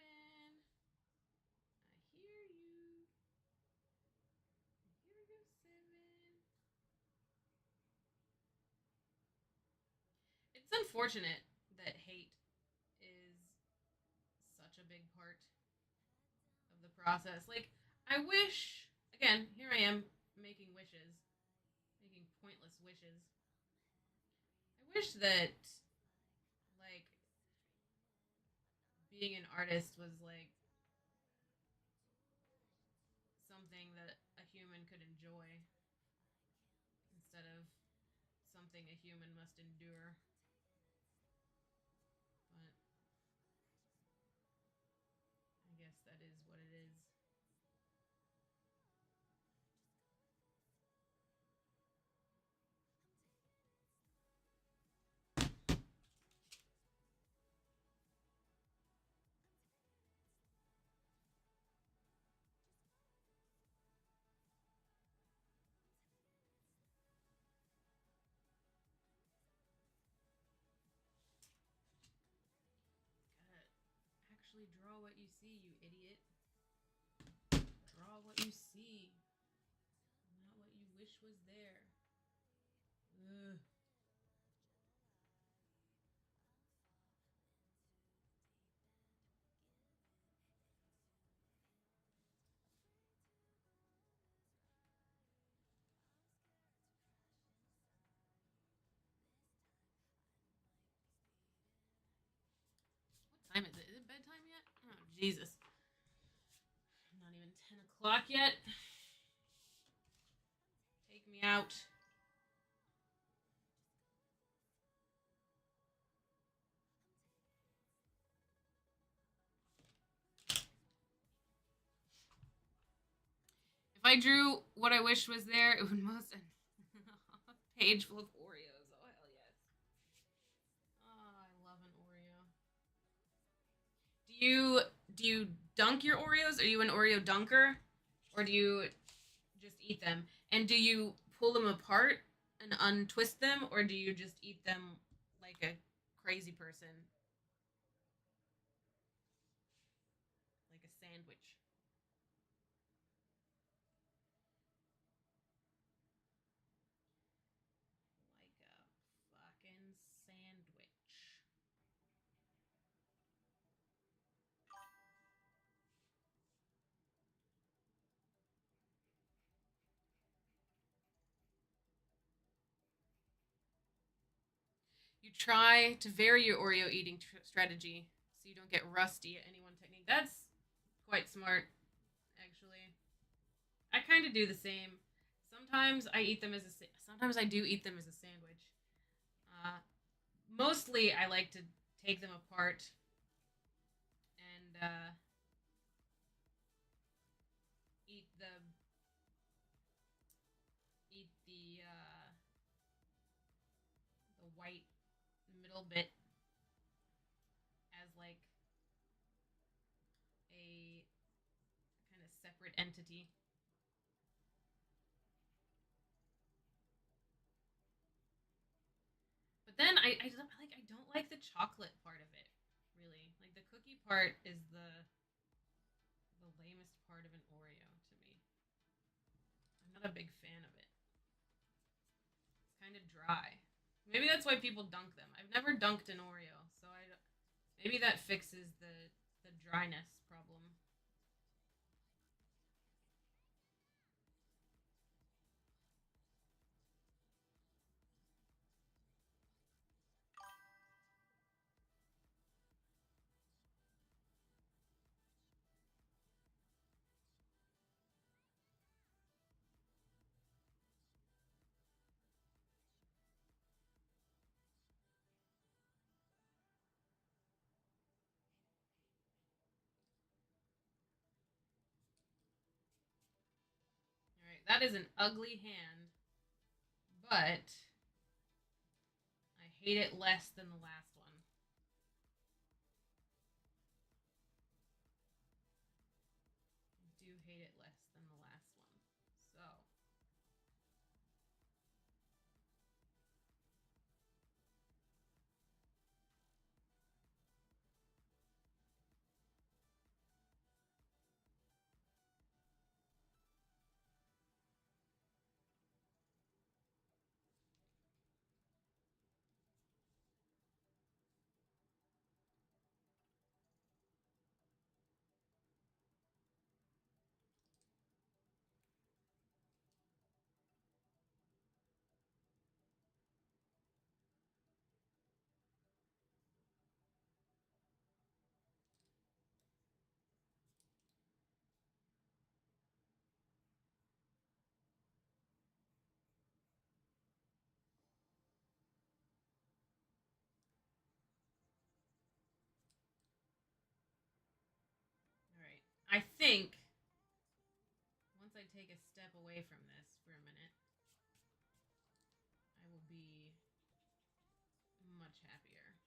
I hear you. Here we go, 7. It's unfortunate that hate is such a big part of the process. Like, I wish, again, here I am making wishes, making pointless wishes. I wish that, like, being an artist was, like, something that a human could enjoy instead of something a human must endure. But I guess that is what it is. Gotta actually draw what you see, you idiot. Draw what you see, not what you wish was there. Ugh. What time is it? Is it bedtime yet? Oh, Jesus. Not even 10 o'clock yet. Take me out. If I drew what I wish was there, it would most a page full of Oreos. Oh hell yes! Oh, I love an Oreo. Do you dunk your Oreos? Are you an Oreo dunker, or do you just eat them? And do you pull them apart and untwist them, or do you just eat them like a crazy person, like a sandwich? Like a fucking sandwich. You try to vary your Oreo eating strategy so you don't get rusty at any one technique. That's quite smart, actually. I kind of do the same. Sometimes I eat them as sometimes I do eat them as a sandwich. Uh, Mostly I like to take them apart and eat the white middle bit as like a kind of separate entity. then I don't like the chocolate part of it. Really, like the cookie part is the lamest part of an Oreo to me. I'm not a big fan of it. It's kind of dry. Maybe that's why people dunk them. I've never dunked an Oreo, so maybe that fixes the dryness problem. All right, that is an ugly hand, but I hate it less than the last one. I do hate it less than the last one. So, all right. I think once I take a step away from this for a minute, I will be much happier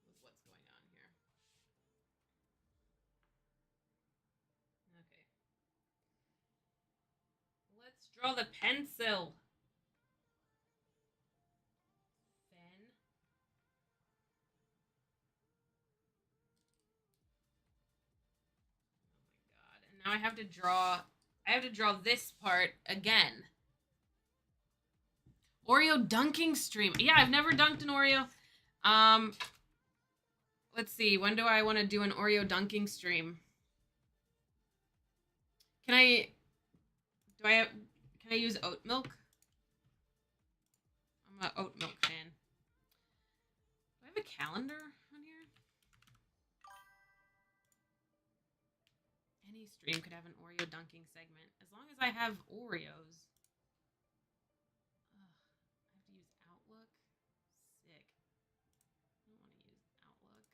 with what's going on here. Okay. Let's draw the pencil. Fen. Oh my god. And now I have to draw this part again. Oreo dunking stream. Yeah, I've never dunked an Oreo. Let's see. When do I want to do an Oreo dunking stream? Can I can I use oat milk? I'm an oat milk fan. Do I have a calendar on here? Any stream could have an Oreo dunking segment. As long as I have Oreos. Ugh, I have to use Outlook? Sick. I don't want to use Outlook.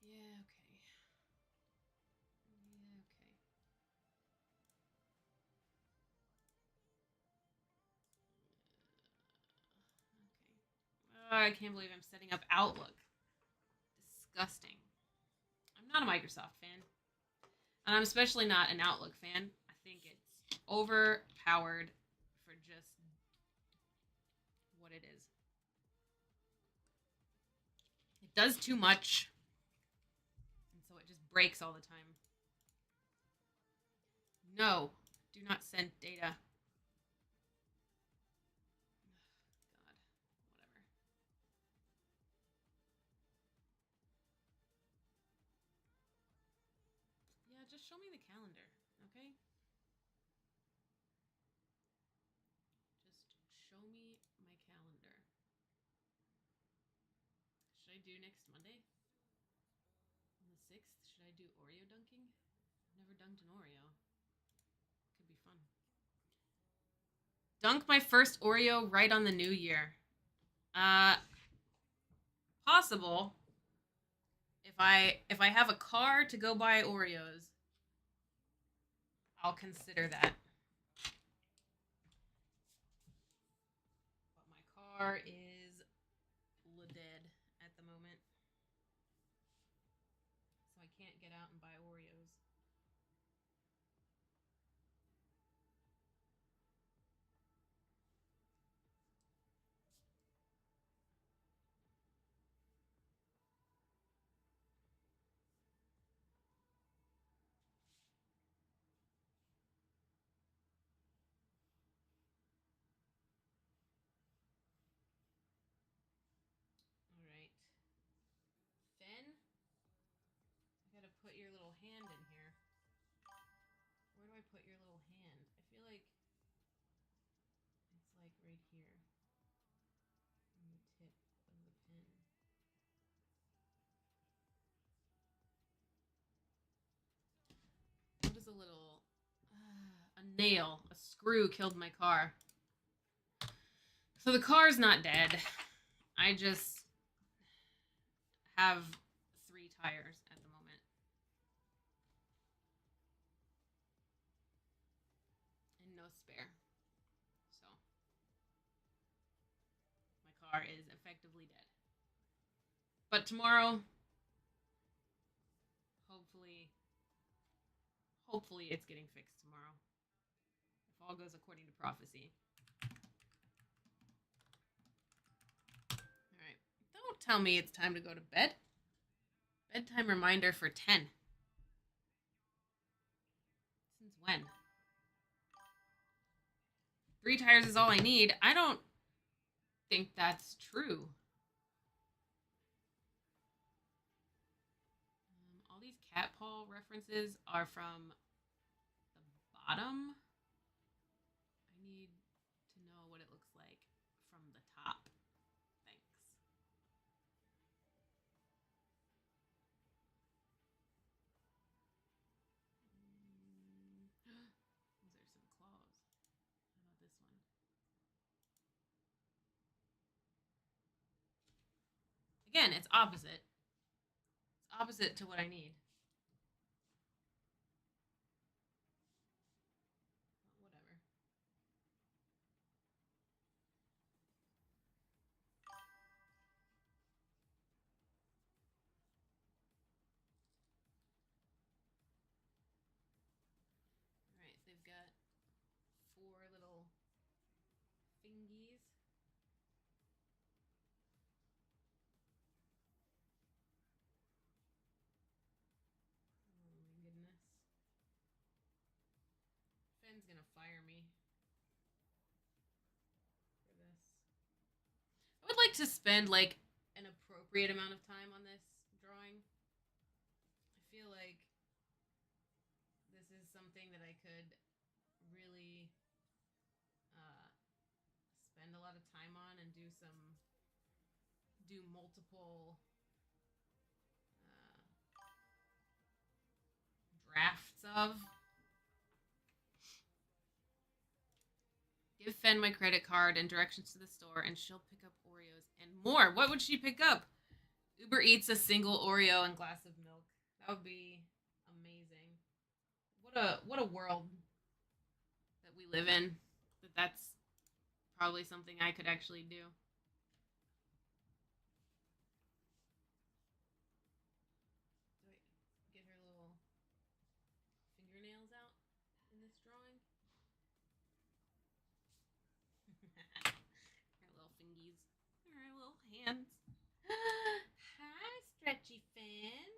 Yeah, okay. Yeah, okay. Okay. I can't believe I'm setting up Outlook. Disgusting. I'm not a Microsoft fan. And I'm especially not an Outlook fan. I think it's overpowered for just what it is. It does too much. And so it just breaks all the time. No, do not send data. God, whatever. Yeah, just show me the calendar, okay? Just show me my calendar. Should I do next Monday? On the 6th, should I do Oreo dunking? I've never dunked an Oreo. Could be fun. Dunk my first Oreo right on the new year. Possible. If I have a car to go buy Oreos, I'll consider that. But my car is dead at the moment. So I can't get out and buy Oreos. nail, a screw killed my car. So the car's not dead. I just have 3 tires at the moment. And no spare. So my car is effectively dead. But tomorrow, hopefully it's getting fixed tomorrow. If all goes according to prophecy. Alright. Don't tell me it's time to go to bed. Bedtime reminder for 10. Since when? 3 tires is all I need. I don't think that's true. All these cat paw references are from the bottom. I need to know what it looks like from the top. Thanks. Those are some claws. How about this one? Again, it's opposite. It's opposite to what I need. Whatever. Alright, they've got 4 little fingies. Oh my goodness. Finn's gonna fire me for this. I would like to spend like an appropriate amount of time on this drawing. I feel like this is something that I could really spend a lot of time on and do multiple drafts of. Give Fen my credit card and directions to the store, and she'll pick up Oreos and more. What would she pick up? Uber Eats a single Oreo and glass of milk. That would be amazing. What a world that we live in. That's probably something I could actually do. Get her little fingernails out in this drawing. Her little fingies. Her little hands. Hi, Stretchy Finn.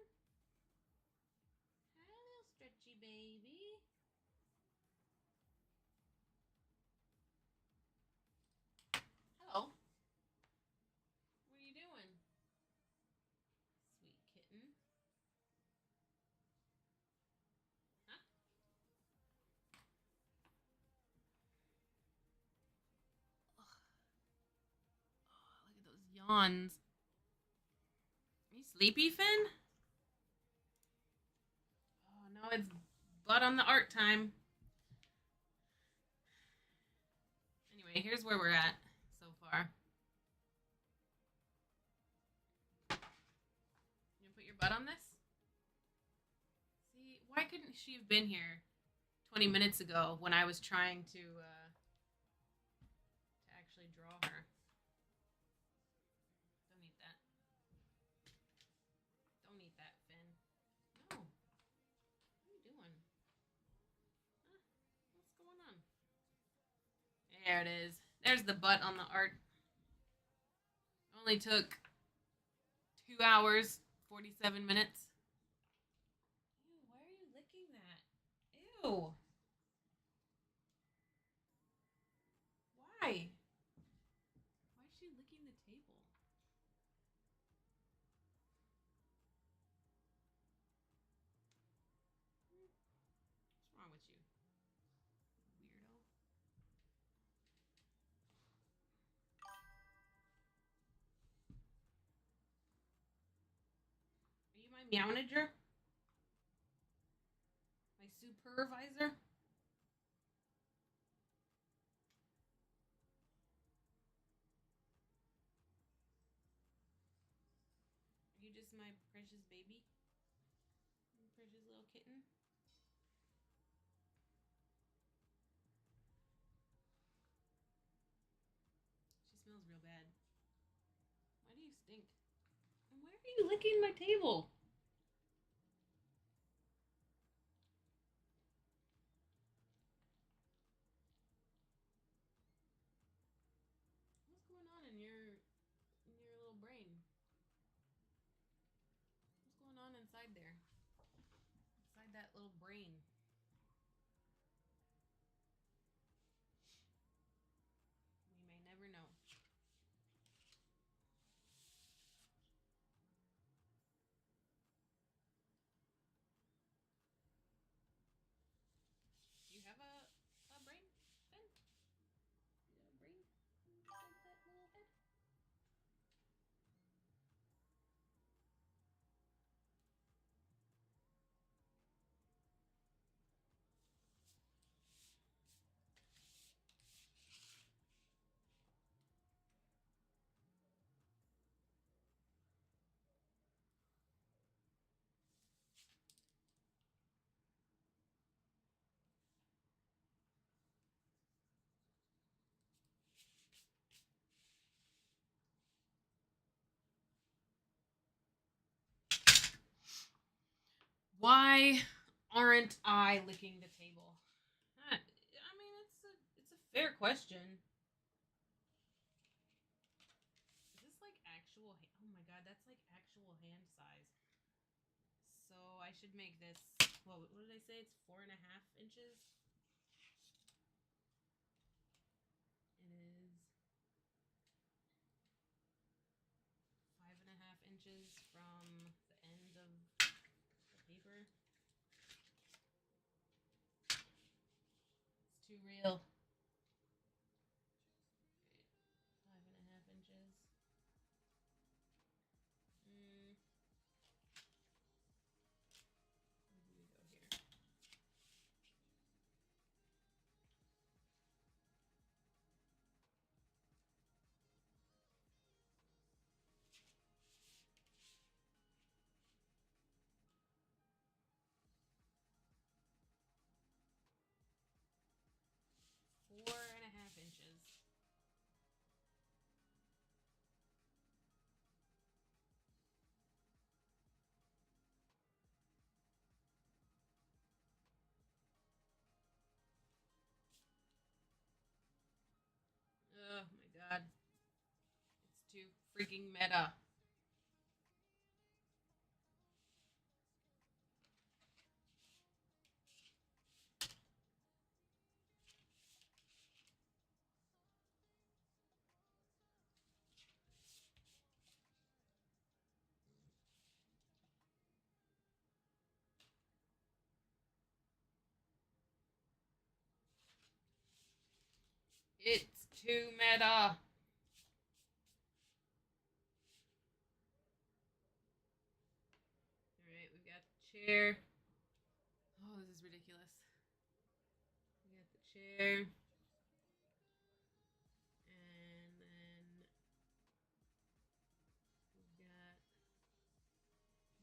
Hi, little Stretchy baby. Hello. What are you doing? Sweet kitten. Huh? Oh, look at those yawns. Are you sleepy, Finn? Oh, no, it's butt on the art time. Anyway, here's where we're at so far. You gonna put your butt on this? See, why couldn't she have been here 20 minutes ago when I was trying to actually draw her? Don't eat that. Don't eat that, Finn. No. What are you doing? Huh? What's going on? There it is. There's the butt on the art. Only took 2 hours, 47 minutes. Ew, why are you licking that? Ew. Why? Why is she licking the table? What's wrong with you? Weirdo. Are you my meownager? My supervisor? precious baby. Precious little kitten. She smells real bad. Why do you stink? And why are you licking my table? What's going on in your little brain? What's going on inside there? Inside that little brain. We may never know. Do you have a brain, Ben? You have a brain inside that little head? Why aren't I licking the table? I mean, it's a fair question. Is this like actual? Oh my god, that's like actual hand size. So I should make this. What did I say? It's 4.5 inches. It is 5.5 inches from the end of the paper. It's too real. 5.5 inches. Where do we go here? 4.5 inches. Oh my god. It's too freaking meta. It's too meta. Alright, we've got the chair. Oh, this is ridiculous. We got the chair. And then we've got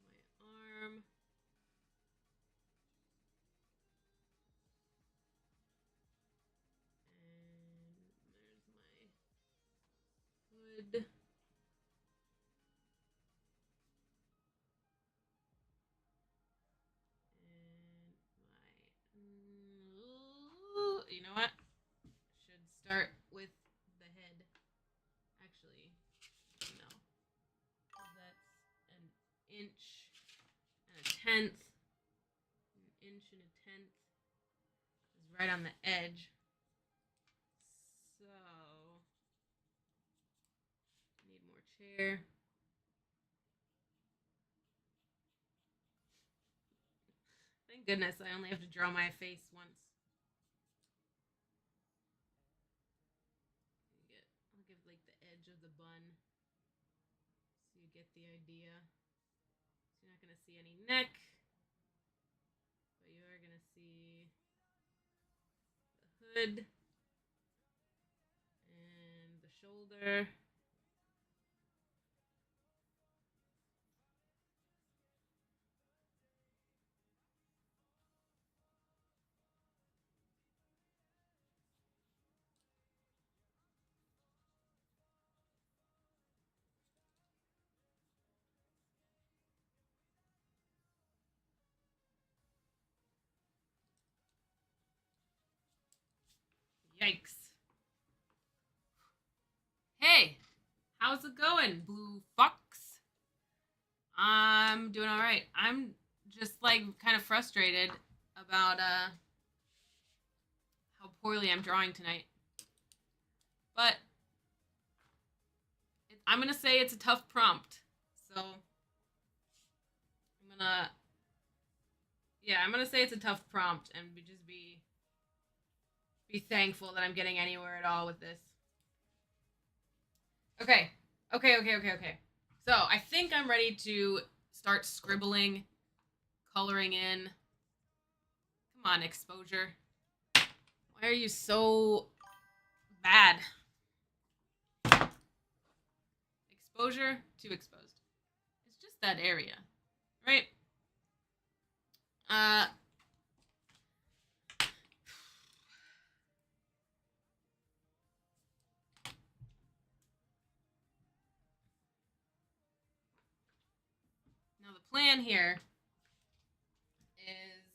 my arm. And there's my hood. You know what? Should start with the head. Actually, no. That's an inch and a tenth. An inch and a tenth is right on the edge. So, need more chair. Thank goodness I only have to draw my face once. I'll give like the edge of the bun so you get the idea. So you're not going to see any neck, but you are going to see the hood and the shoulder. Yikes. Hey, how's it going, Blue Fox? I'm doing all right. I'm just like kind of frustrated about how poorly I'm drawing tonight. But I'm gonna say it's a tough prompt. So I'm gonna say it's a tough prompt and just be thankful that I'm getting anywhere at all with this. Okay. Okay. So I think I'm ready to start scribbling, coloring in. Come on, exposure. Why are you so bad? Exposure to exposed. It's just that area, right? Now the plan here is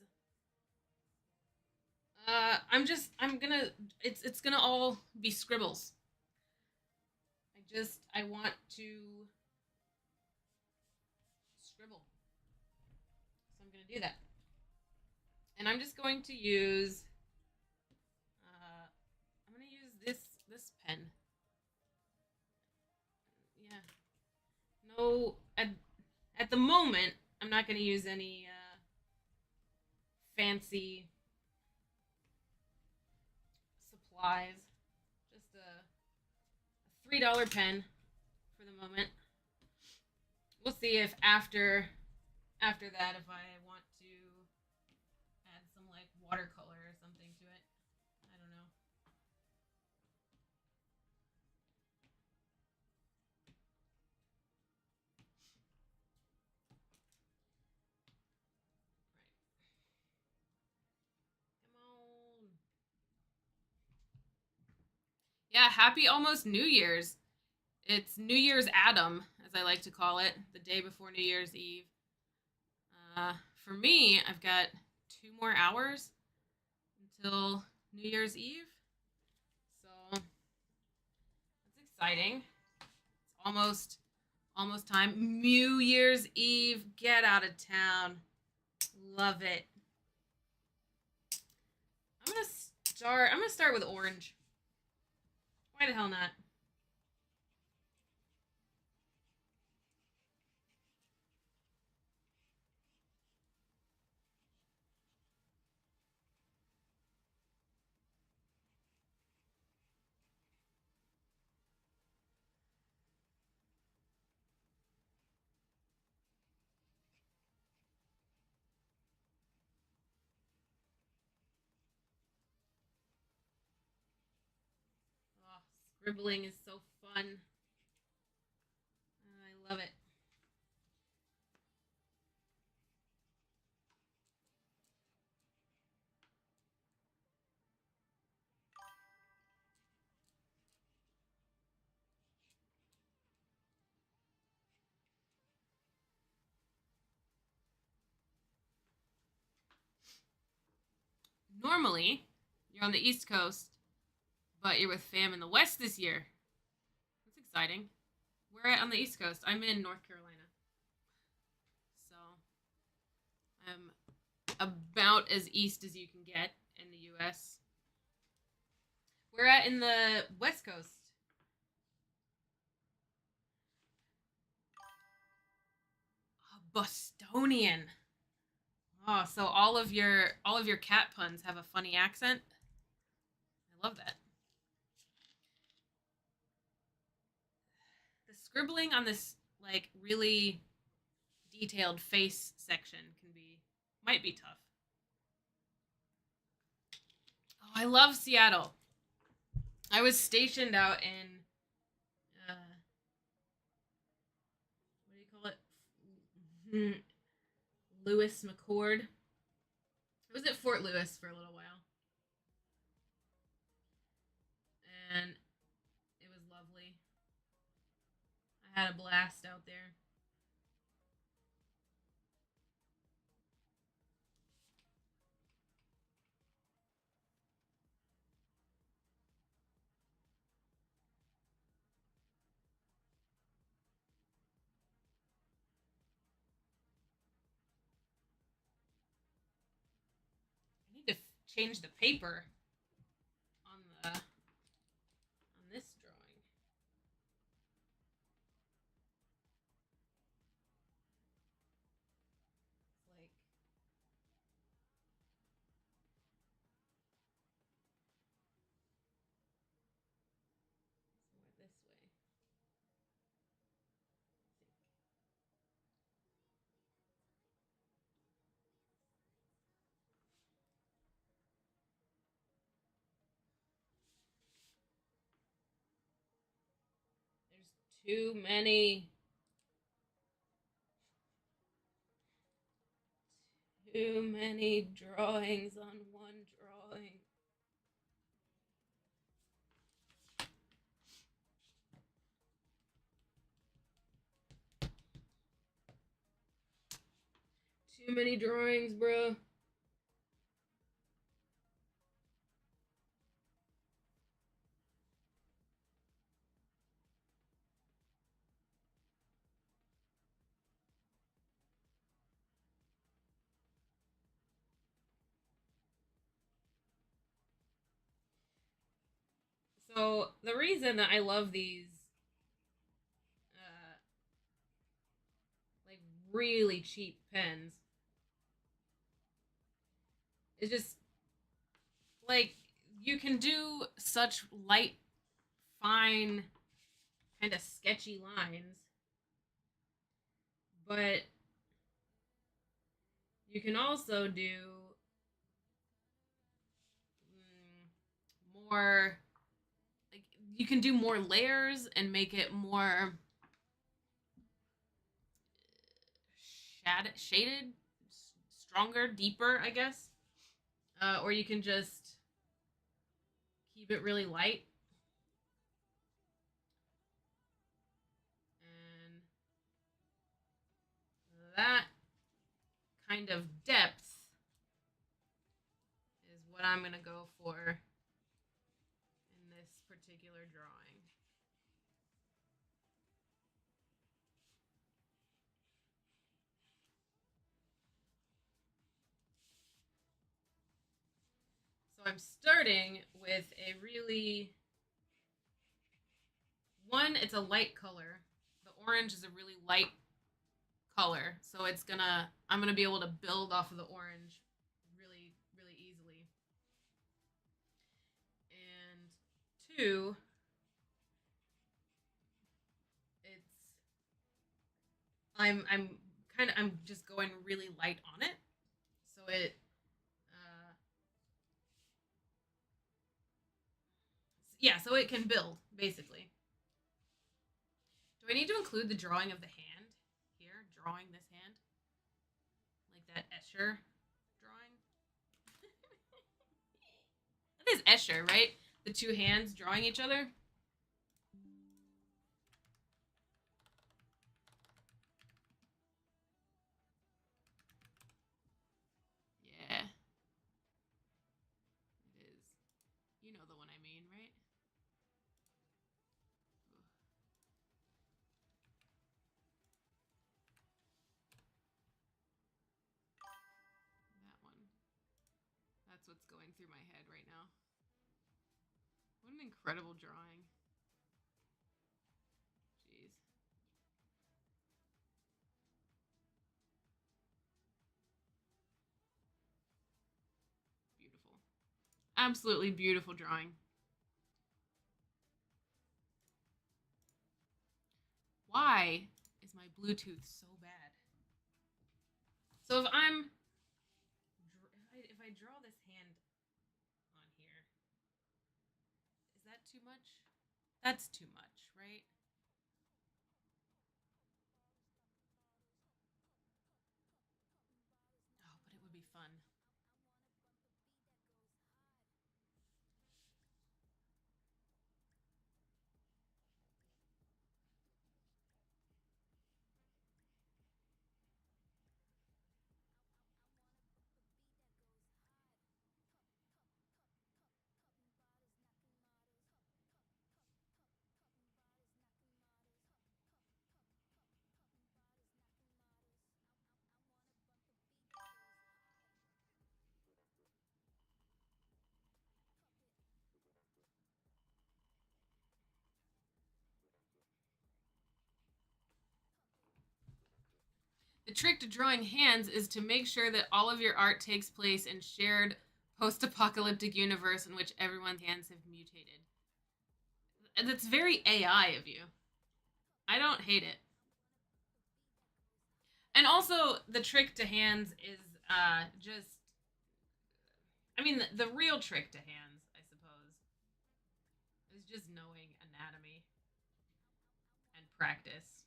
it's gonna all be scribbles. I want to scribble. So I'm gonna do that. And I'm just going to use I'm gonna use this pen. Yeah. No, at the moment I'm not gonna use any fancy supplies. Just a $3 pen for the moment. We'll see if after that if I want to add some like watercolor or something to it. I don't know. Right. Come on. Yeah, happy almost New Year's. It's New Year's Adam, as I like to call it, the day before New Year's Eve. For me, I've got 2 more hours until New Year's Eve. So that's exciting. It's almost time. New Year's Eve, get out of town. Love it. I'm gonna start with orange. Why the hell not? Oh, scribbling is so fun. I love it. Normally, you're on the East Coast, but you're with fam in the West this year. That's exciting. We're at on the East Coast. I'm in North Carolina. So I'm about as east as you can get in the US. We're at in the West Coast. Oh, Bostonian. Oh, so all of your cat puns have a funny accent. I love that. The scribbling on this like really detailed face section might be tough. Oh, I love Seattle. I was stationed out in what do you call it? Lewis McCord. I was at Fort Lewis for a little while, and it was lovely. I had a blast out there. change the paper on this drawing. It's like somewhere this way. There's too many drawings on one drawing. Too many drawings, bro. So the reason that I love these uh, like really cheap pens is just like you can do such light, fine, kind of sketchy lines, but you can also do more. Like you can do more layers and make it more shaded, stronger, deeper, I guess. Or you can just keep it really light. And that kind of depth is what I'm going to go for in this particular drawing. So I'm starting with a really it's a light color. The orange is a really light color, so I'm gonna be able to build off of the orange really, really easily. And two, it's I'm just going really light on it, so so it can build basically. Do I need to include the drawing of the hand here? Drawing this hand, like that Escher drawing. That is Escher, right? The two hands drawing each other. Yeah, it is. You know the one I mean, right? That one. That's what's going through my head right now. What an incredible drawing. Jeez. Beautiful. Absolutely beautiful drawing. Why is my Bluetooth so bad? So if I draw this hand on here, is that too much? That's too much, right? Oh, but it would be fun. The trick to drawing hands is to make sure that all of your art takes place in shared post-apocalyptic universe in which everyone's hands have mutated. And that's very AI of you. I don't hate it. And also, the trick to hands is just. I mean, the real trick to hands, I suppose, is just knowing anatomy and practice.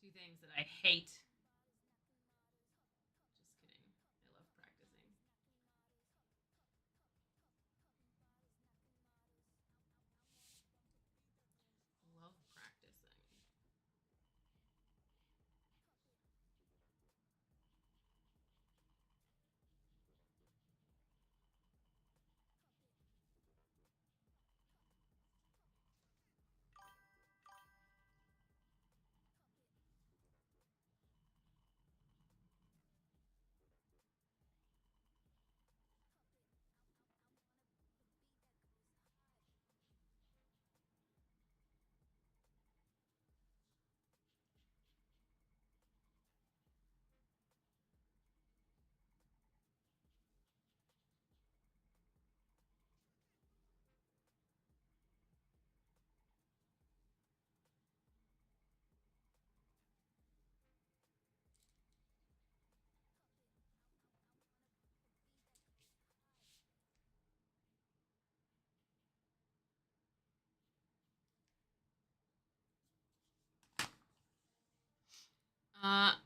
Two things that I hate. Just kidding. I love practicing. Love practicing.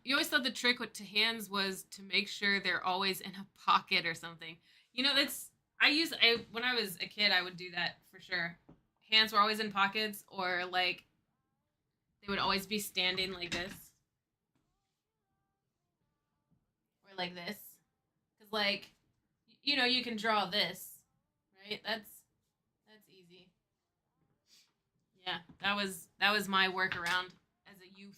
You always thought the trick to hands was to make sure they're always in a pocket or something. You know, that's I when I was a kid, I would do that for sure. Hands were always in pockets, or like they would always be standing like this, or like this, because like you know you can draw this, right? That's easy. Yeah, that was my workaround as a youth.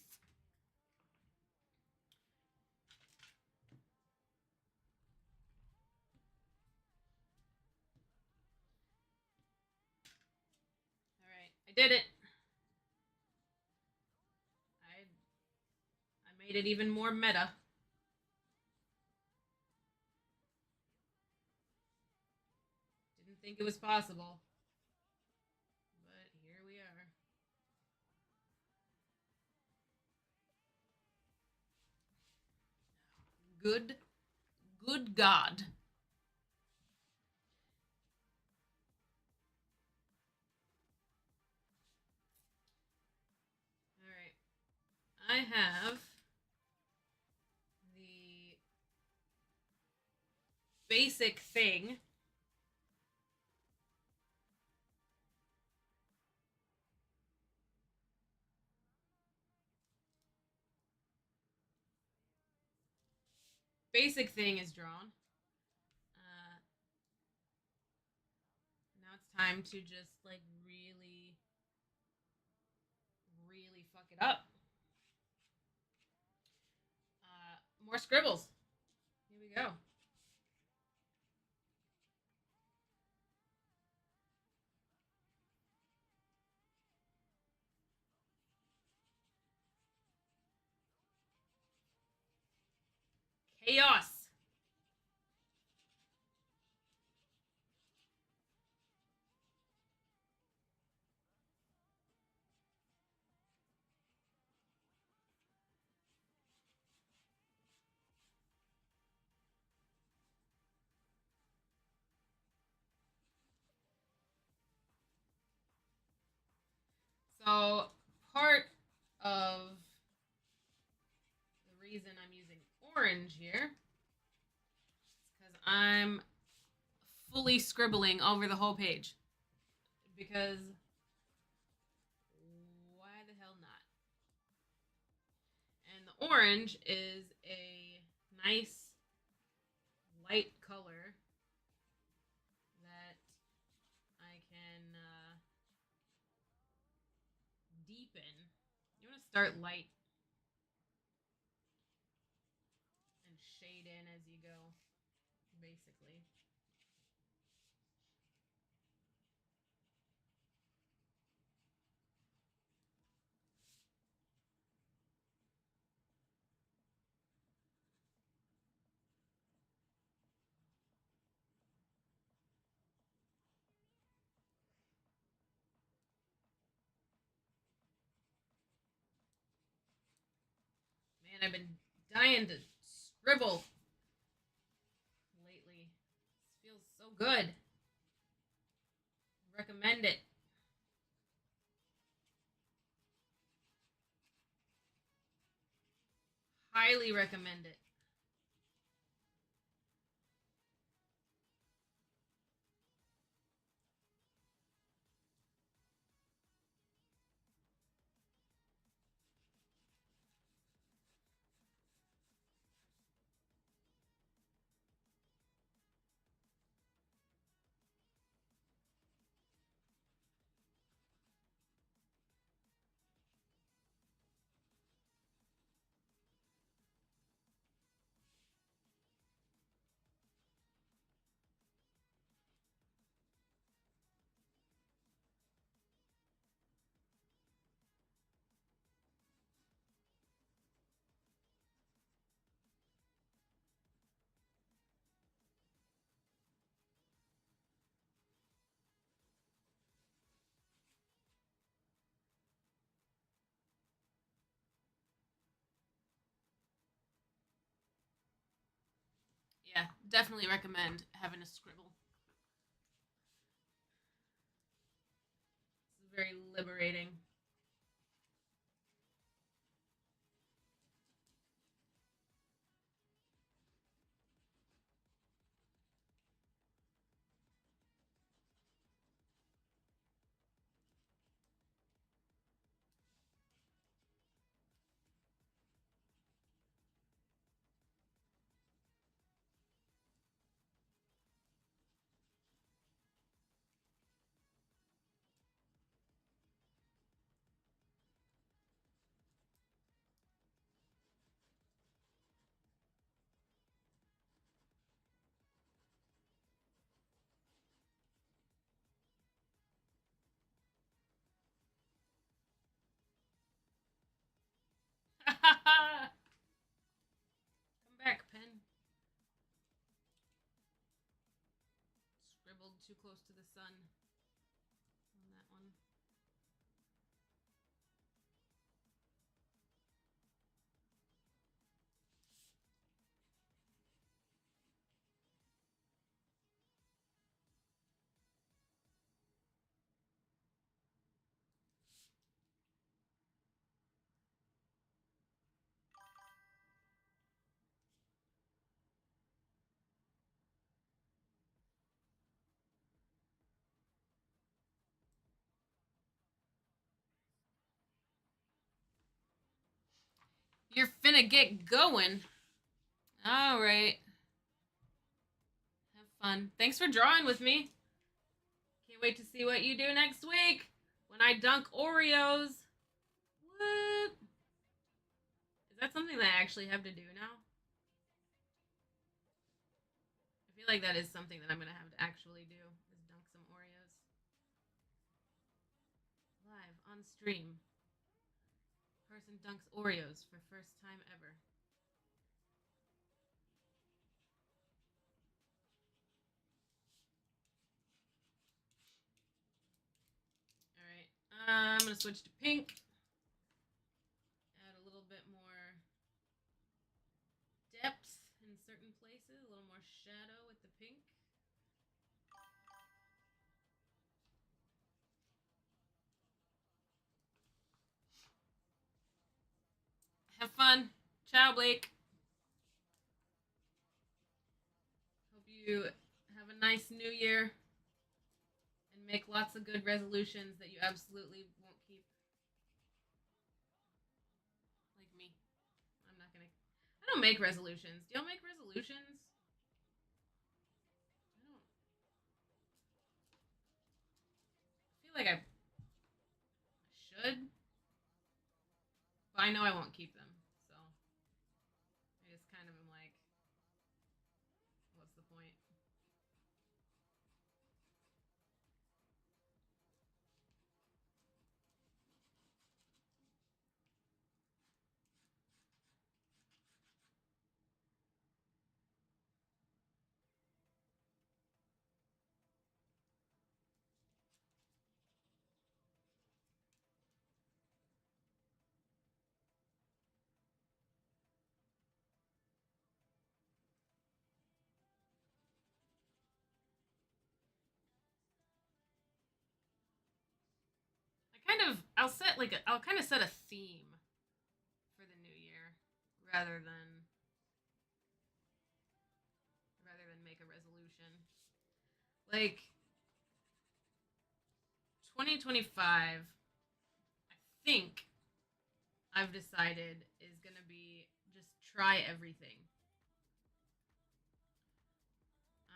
All right, I did it. I made it even more meta. Didn't think it was possible, but here we are. Good, good God. All right, I have the basic thing. Basic thing is drawn. Now it's time to just like really, really fuck it up. More scribbles. Here we go. Chaos. So part of the reason I'm using orange here is because I'm fully scribbling over the whole page. Because why the hell not? And the orange is a nice light color that I can deepen. You want to start light and shade in as you go, basically. And I've been dying to scribble lately. This feels so good. Recommend it. Highly recommend it. Yeah, definitely recommend having a scribble. It's very liberating. Come back, pen. Scribbled too close to the sun on that one. You're finna get going. All right. Have fun. Thanks for drawing with me. Can't wait to see what you do next week when I dunk Oreos. What? Is that something that I actually have to do now? I feel like that is something that I'm gonna have to actually do. Is dunk some Oreos live on stream. Person dunks Oreos for first time ever. All right. I'm gonna switch to pink. Add a little bit more depth in certain places. A little more shadow with the pink. Have fun. Ciao, Blake. Hope you have a nice new year and make lots of good resolutions that you absolutely won't keep. Like me. I'm not gonna. I don't make resolutions. Do y'all make resolutions? I don't. I feel like I should, but I know I won't keep them. So I just kind of am like, what's the point? I'll kind of set a theme for the new year rather than make a resolution. Like 2025, I think I've decided is going to be just try everything.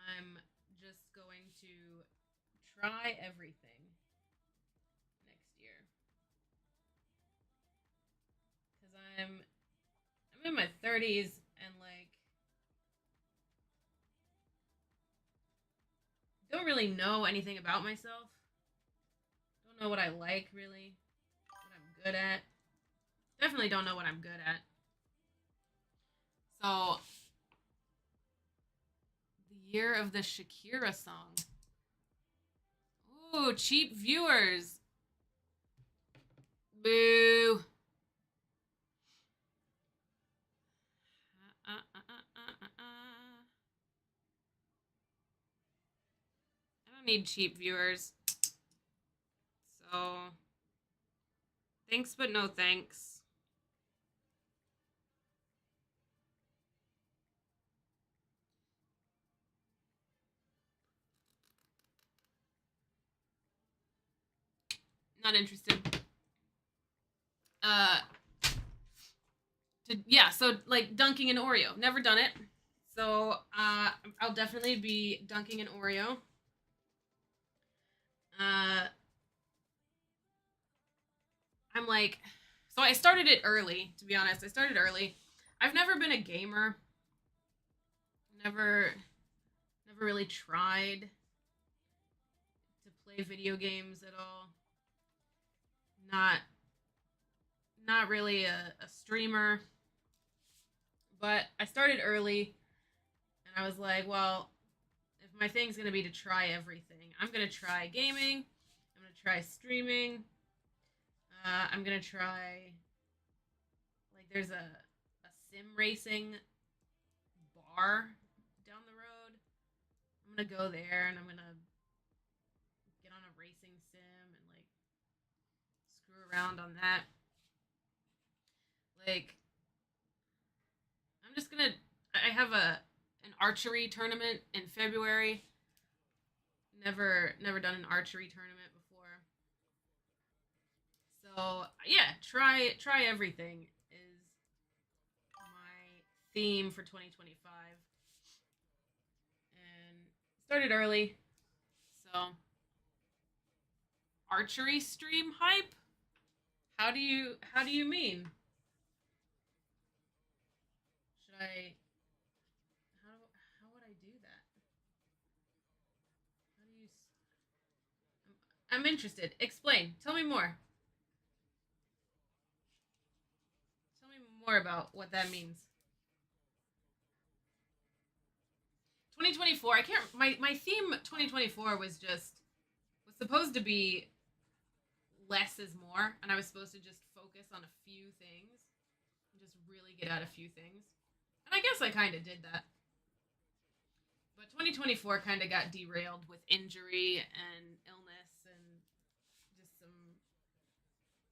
I'm just going to try everything next year cuz I'm in my 30s and like don't really know anything about myself. Don't know what I like really, what I'm good at. Definitely don't know what I'm good at. So, the year of the Shakira song. Ooh, cheap viewers. Boo. I don't need cheap viewers. So, thanks but no thanks. Not interested. So like dunking an Oreo. Never done it. So I'll definitely be dunking an Oreo. I'm like, so I started it early. To be honest, I started early. I've never been a gamer. Never really tried to play video games at all. Not really a streamer. But I started early and I was like, well, if my thing's gonna be to try everything, I'm gonna try gaming, I'm gonna try streaming, I'm gonna try like there's a sim racing bar down the road. I'm gonna go there and I'm gonna get on a racing sim and like screw around on that. Like I'm just gonna I have an archery tournament in February. Never done an archery tournament before. So yeah, try everything is my theme for 2025, and started early. So archery stream hype. How do you mean? Should I how would I do that? How do you? I'm interested. Explain. Tell me more. Tell me more about what that means. 2024. I can't. My theme 2024 was supposed to be less is more, and I was supposed to just focus on a few things, and just really get at a few things. And I guess I kind of did that. But 2024 kind of got derailed with injury and illness and just some,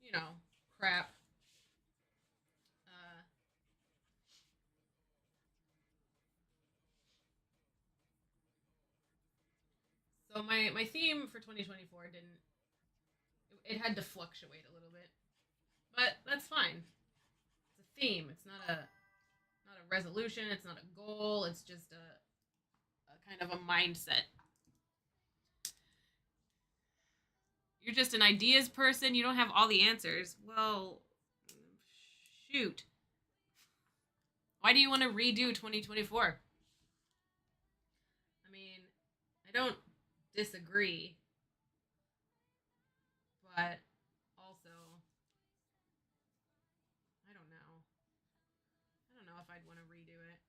you know, crap. Uh, so my theme for 2024 didn't. It had to fluctuate a little bit, but that's fine. It's a theme. It's not a resolution. It's not a goal. It's just a kind of a mindset. You're just an ideas person. You don't have all the answers. Well, shoot. Why do you want to redo 2024? I mean, I don't disagree, but also, I don't know. I don't know if I'd want to redo it.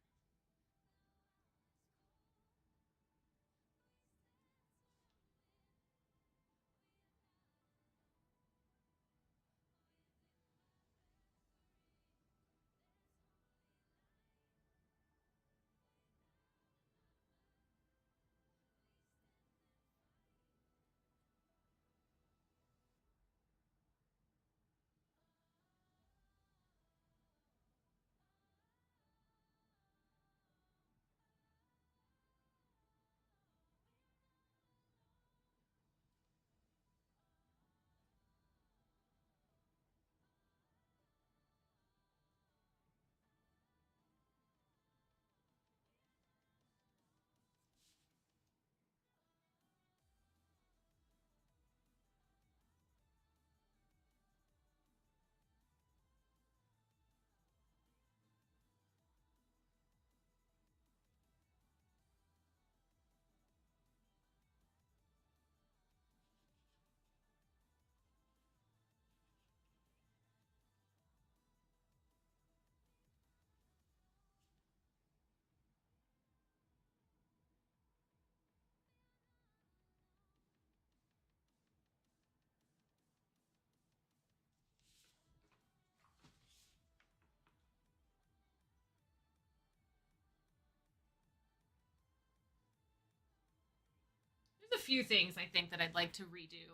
few things I think that I'd like to redo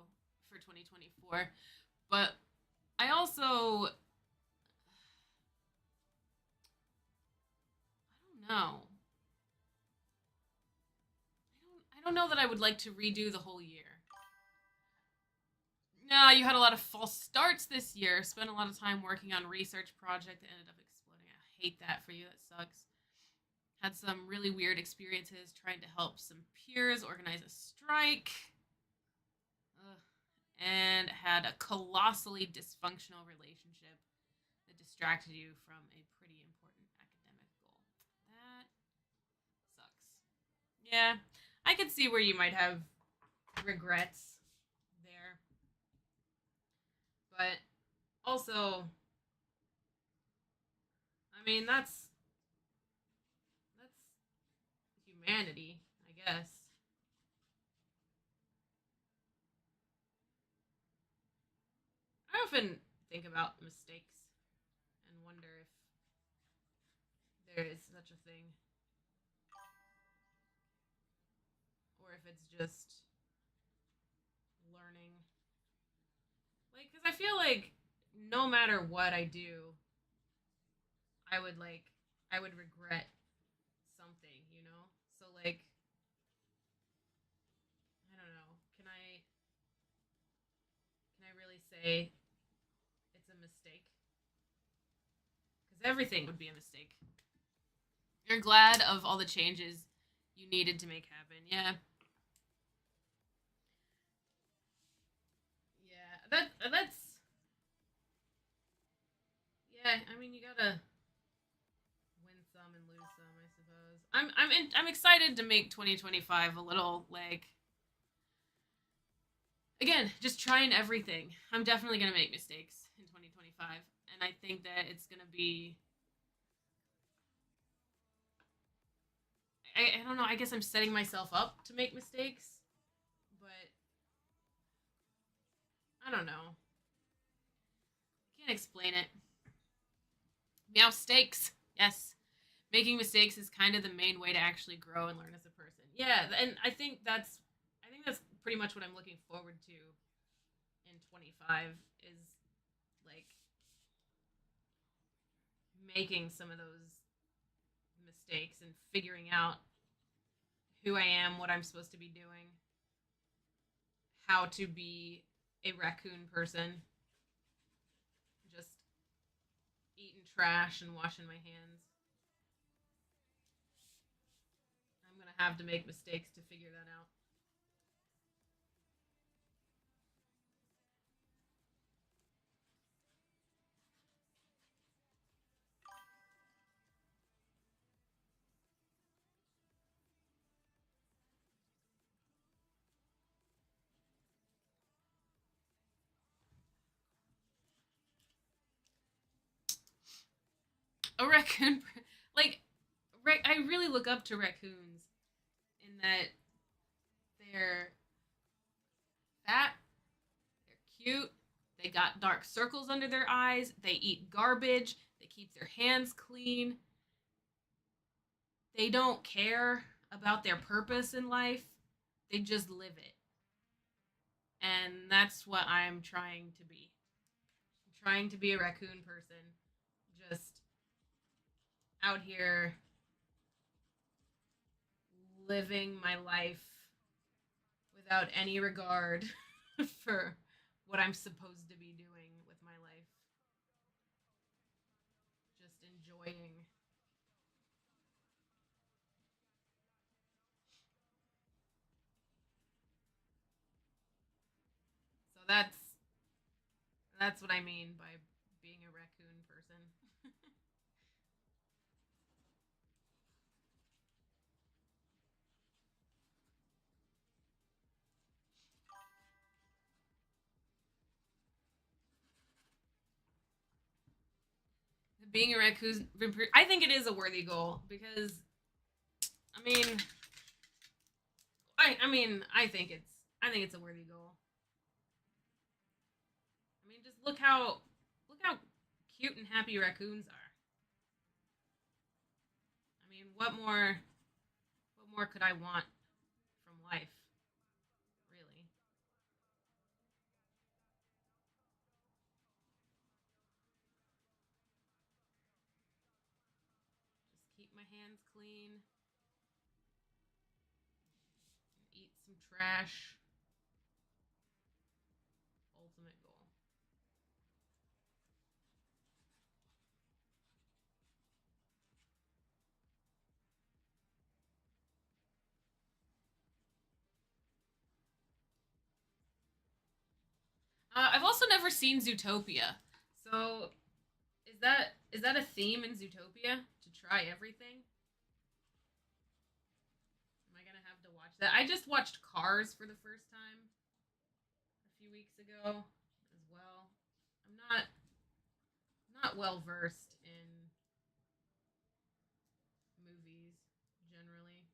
for 2024, but I also I don't know. I don't know that I would like to redo the whole year. No, you had a lot of false starts this year. Spent a lot of time working on research project that ended up exploding. I hate that for you. That sucks. Had some really weird experiences trying to help some peers organize a strike. Ugh. And had a colossally dysfunctional relationship that distracted you from a pretty important academic goal. That sucks. Yeah, I could see where you might have regrets there. But also, I mean, that's humanity, I guess. I often think about mistakes and wonder if there is such a thing, or if it's just learning. Like, because I feel like no matter what I do, I would like, I would regret something, you know? So, like, I don't know. Can I really say it's a mistake? Because everything would be a mistake. You're glad of all the changes you needed to make happen. Yeah. Yeah. That's yeah, I mean you gotta win some and lose some, I suppose. I'm excited to make 2025 a little like again, just trying everything. I'm definitely gonna make mistakes in 2025, and I think that it's gonna be. I don't know. I guess I'm setting myself up to make mistakes, but I don't know. I can't explain it. Meow stakes. Yes. Making mistakes is kind of the main way to actually grow and learn as a person. Yeah, and I think that's pretty much what I'm looking forward to in 25 is like making some of those mistakes and figuring out who I am, what I'm supposed to be doing, how to be a raccoon person, just eating trash and washing my hands. I'm going to have to make mistakes to figure that out. A raccoon like I really look up to raccoons in that they're fat, they're cute, they got dark circles under their eyes, they eat garbage, they keep their hands clean, they don't care about their purpose in life, they just live it. And that's what I'm trying to be. I'm trying to be a raccoon person, just out here living my life without any regard for what I'm supposed to be doing with my life. Just enjoying. So that's what I mean by being a raccoon person. Being a raccoon, I think it is a worthy goal because I mean, I think it's a worthy goal. I mean, just look how cute and happy raccoons are. I mean, what more could I want from life? my hands clean, eat some trash. Ultimate goal. I've also never seen Zootopia. So is that a theme in Zootopia to try everything? Am I gonna have to watch that? I just watched Cars for the first time a few weeks ago as well. I'm not well versed in movies generally.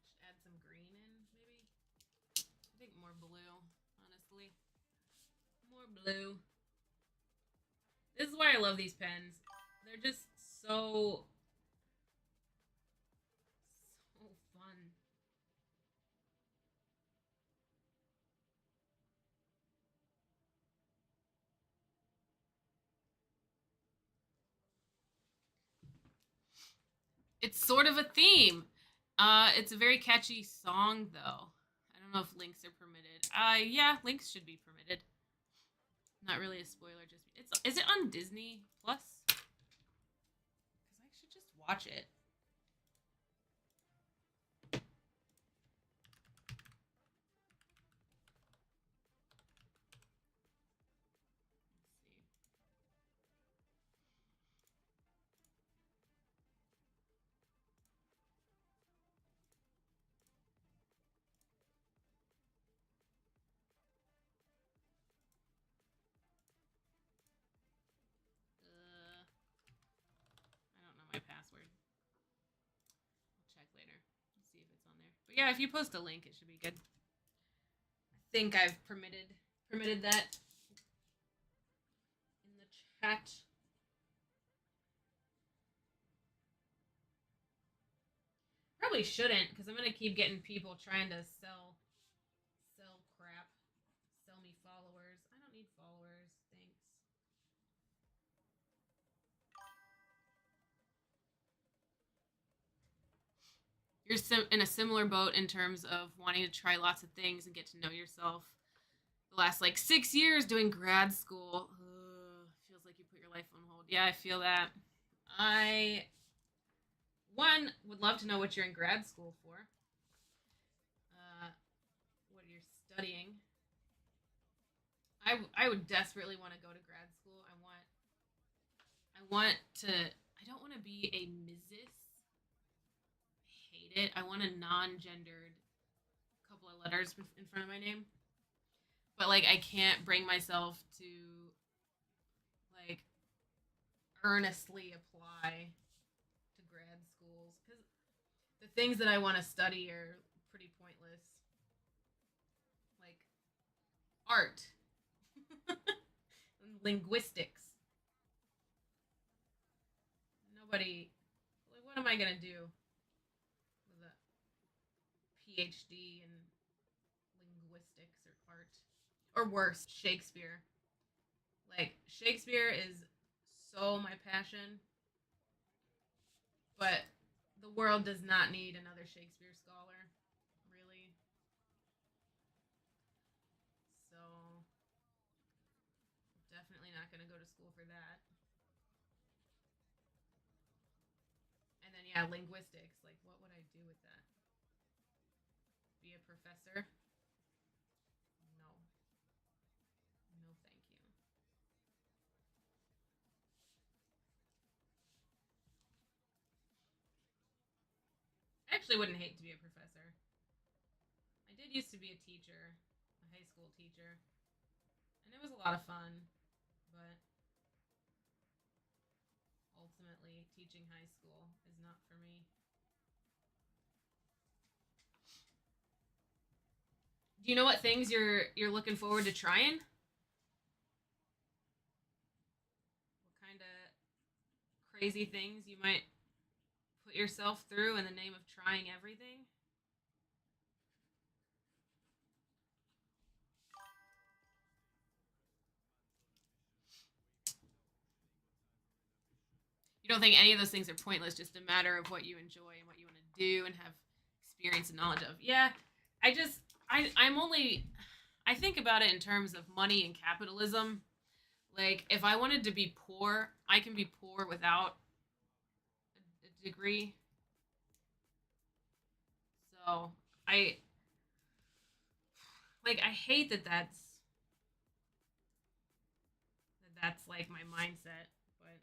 Should add some green in, maybe. I think more blue, honestly. More blue. This is why I love these pens. They're just so so fun. It's sort of a theme. It's a very catchy song, though. I don't know if links are permitted. Yeah, links should be permitted. Not really a spoiler. Just it's. Is it on Disney Plus? Because I should just watch it. Let's see. I don't know my password. I'll check later. Let's see if it's on there. But yeah, if you post a link, it should be good. I think I've permitted that in the chat. Probably shouldn't, because I'm gonna keep getting people trying to sell crap, sell me followers. I don't need followers. Thanks. You're in a similar boat in terms of wanting to try lots of things and get to know yourself. The last like 6 years doing grad school feels like you put your life on hold. Yeah, I feel that. I one would love to know what you're in grad school for. What you're studying. I would desperately want to go to grad school. I want to. I don't want to be a Mrs. I hate it. I want a non-gendered couple of letters in front of my name. But like, I can't bring myself to like earnestly apply to grad schools because the things that I want to study are pretty pointless, like art, and linguistics. Nobody, like, what am I gonna do with a PhD in linguistics or art? Or worse, Shakespeare. Like, Shakespeare is so my passion, but the world does not need another Shakespeare scholar, really. So, definitely not going to go to school for that. And then, yeah, linguistics. Like, what would I professor. No. No, thank you. I actually wouldn't hate to be a professor. I did used to be a teacher, a high school teacher, and it was a lot of fun, but ultimately teaching high school is not for me. Do you know what things you're looking forward to trying? What kind of crazy things you might put yourself through in the name of trying everything? You don't think any of those things are pointless, just a matter of what you enjoy and what you want to do and have experience and knowledge of. Yeah, I just I'm only I think about it in terms of money and capitalism. Like if I wanted to be poor, I can be poor without a degree. So I I hate that's like my mindset, but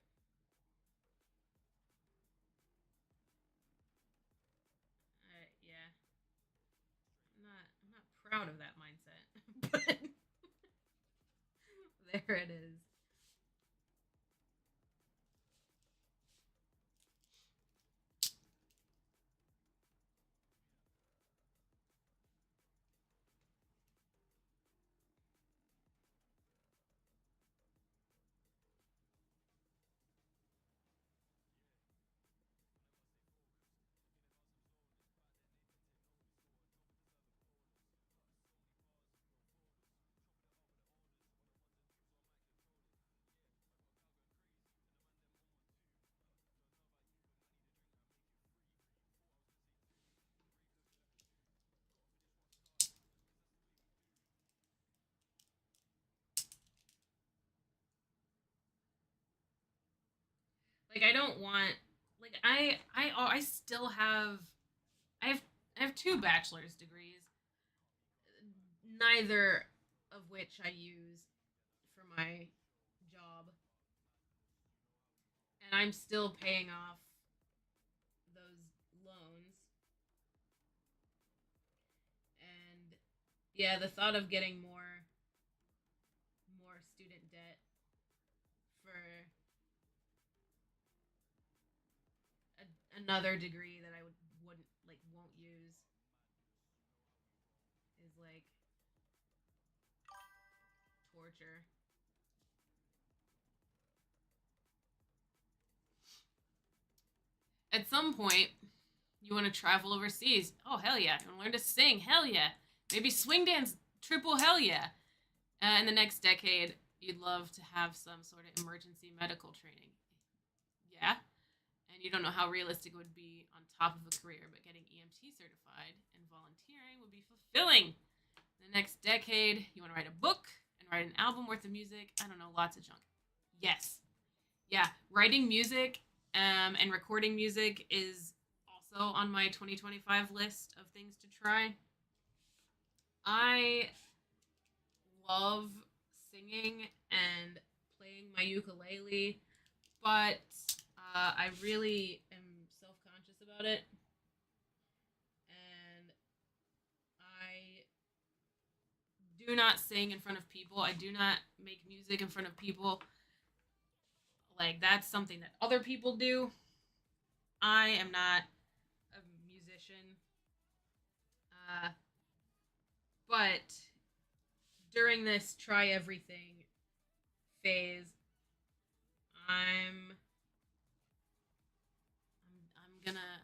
yeah, I'm not proud of that mindset, but there it is. Like I don't want like I still have I have I have two bachelor's degrees, neither of which I use for my job, and I'm still paying off those loans. And yeah, the thought of getting more student debt for another degree that I wouldn't won't use is like torture. At some point, you want to travel overseas. Oh hell yeah! You want to learn to sing? Hell yeah! Maybe swing dance? Triple hell yeah! In the next decade, you'd love to have some sort of emergency medical training. Yeah, and you don't know how realistic it would be on top of a career, but getting EMT certified and volunteering would be fulfilling. The next decade, you want to write a book and write an album worth of music. I don't know, lots of junk. Yes. Yeah, writing music and recording music is also on my 2025 list of things to try. I love singing and playing my ukulele, but I really am self conscious about it. And I do not sing in front of people. I do not make music in front of people. Like, that's something that other people do. I am not a musician. But during this try everything phase, I'm I'm gonna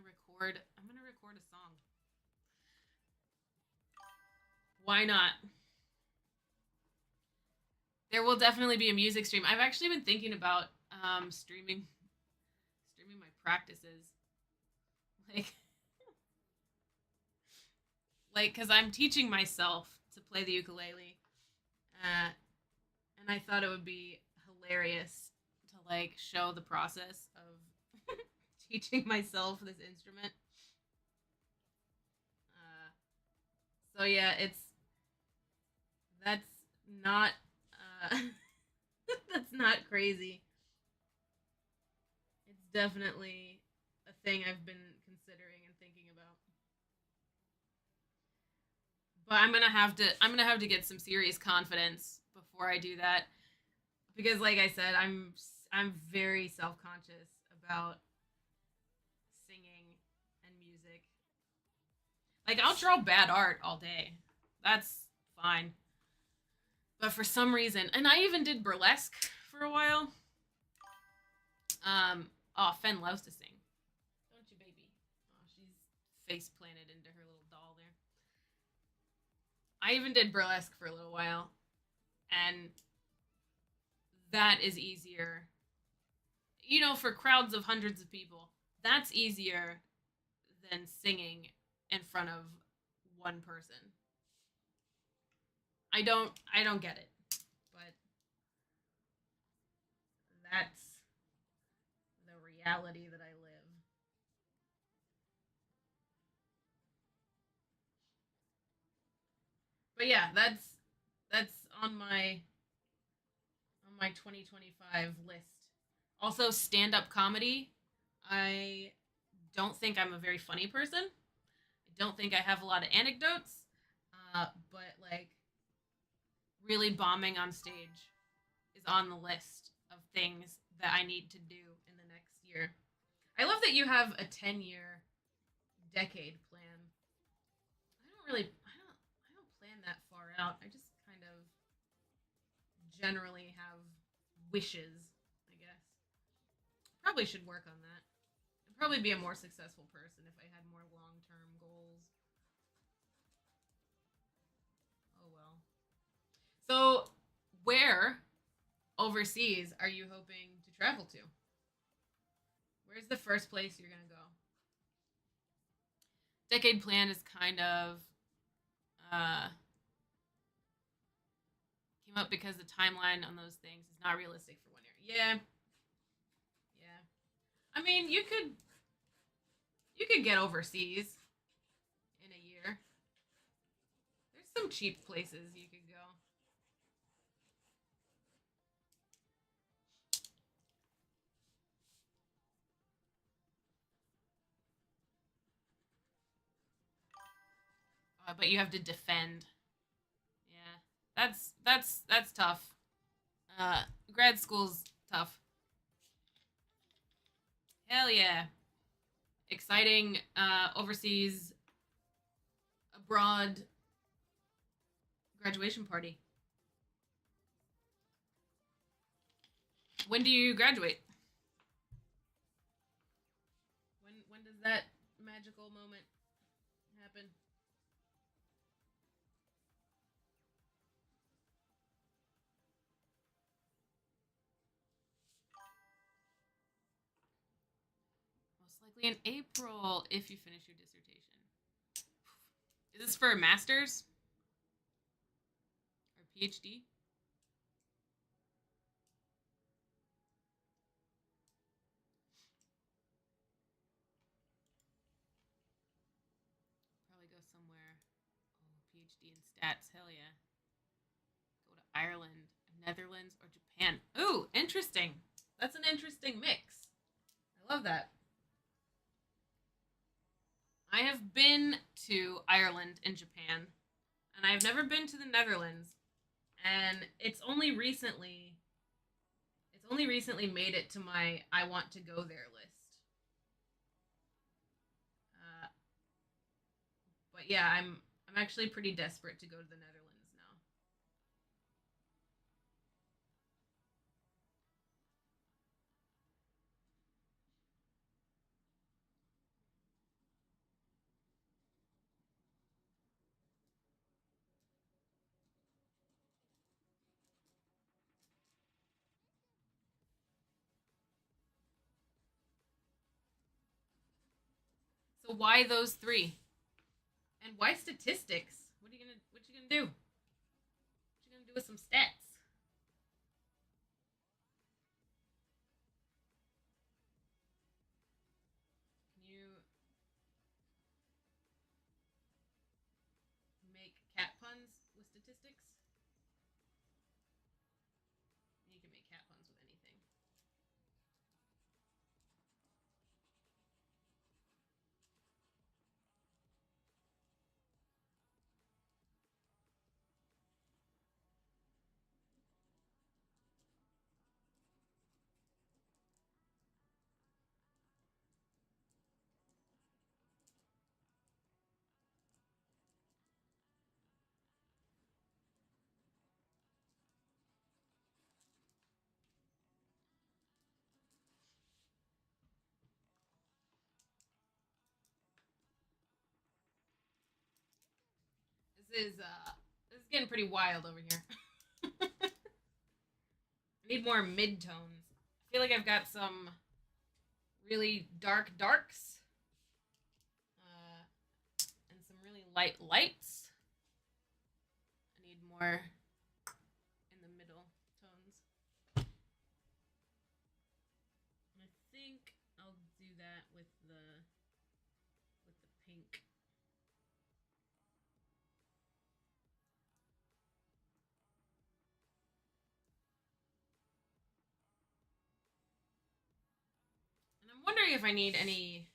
record a song. Why not? There will definitely be a music stream. I've actually been thinking about streaming my practices. Like because I'm teaching myself to play the ukulele, and I thought it would be hilarious to show the process of teaching myself this instrument. So yeah, it's that's not uh that's not crazy. It's definitely a thing I've been considering and thinking about. But I'm gonna have to get some serious confidence before I do that because, like I said, I'm very self conscious about singing and music. Like I'll draw bad art all day, that's fine. But for some reason, and I even did burlesque for a while. Oh, Fen loves to sing, don't you, baby? Oh, she's face planted into her little doll there. I even did burlesque for a little while, and that is easier. For crowds of hundreds of people, that's easier than singing in front of one person. I don't get it, but that's the reality that I live. But yeah, that's on my 2025 list. Also, stand up comedy. I don't think I'm a very funny person. I don't think I have a lot of anecdotes. But like really bombing on stage is on the list of things that I need to do in the next year. I love that you have a 10-year decade plan. I don't plan that far out. I just kind of generally have wishes, I guess. Probably should work on that. I'd probably be a more successful person if I had more long-term goals. Oh well. So, where overseas are you hoping to travel to? Where's the first place you're going to go? Decade plan is kind of uh, came up because the timeline on those things is not realistic for 1 year. Yeah, yeah. I mean, you could get overseas in a year. There's some cheap places you could go. But you have to defend. Yeah, that's tough. Uh, Grad school's tough. Hell yeah, exciting. Overseas, abroad graduation party. When do you graduate? When does that magical moment happen? Most likely in April if you finish your dissertation. Is this for a master's or PhD? Probably go somewhere. Oh, PhD in stats. Hell yeah. Go to Ireland, Netherlands, or Japan. Ooh, interesting. That's an interesting mix. I love that. I have been to Ireland and Japan, and I've never been to the Netherlands. And it's only recently made it to my I want to go there list. Uh, but yeah, I'm actually pretty desperate to go to the Netherlands now. So why those three? And why statistics? What you gonna do? What you gonna do with some stats? Can you make This is getting pretty wild over here. I need more mid tones. I feel like I've got some really dark darks, uh, and some really light lights. I need more in the middle tones. I think I'll do that with the pink. And I'm wondering if I need any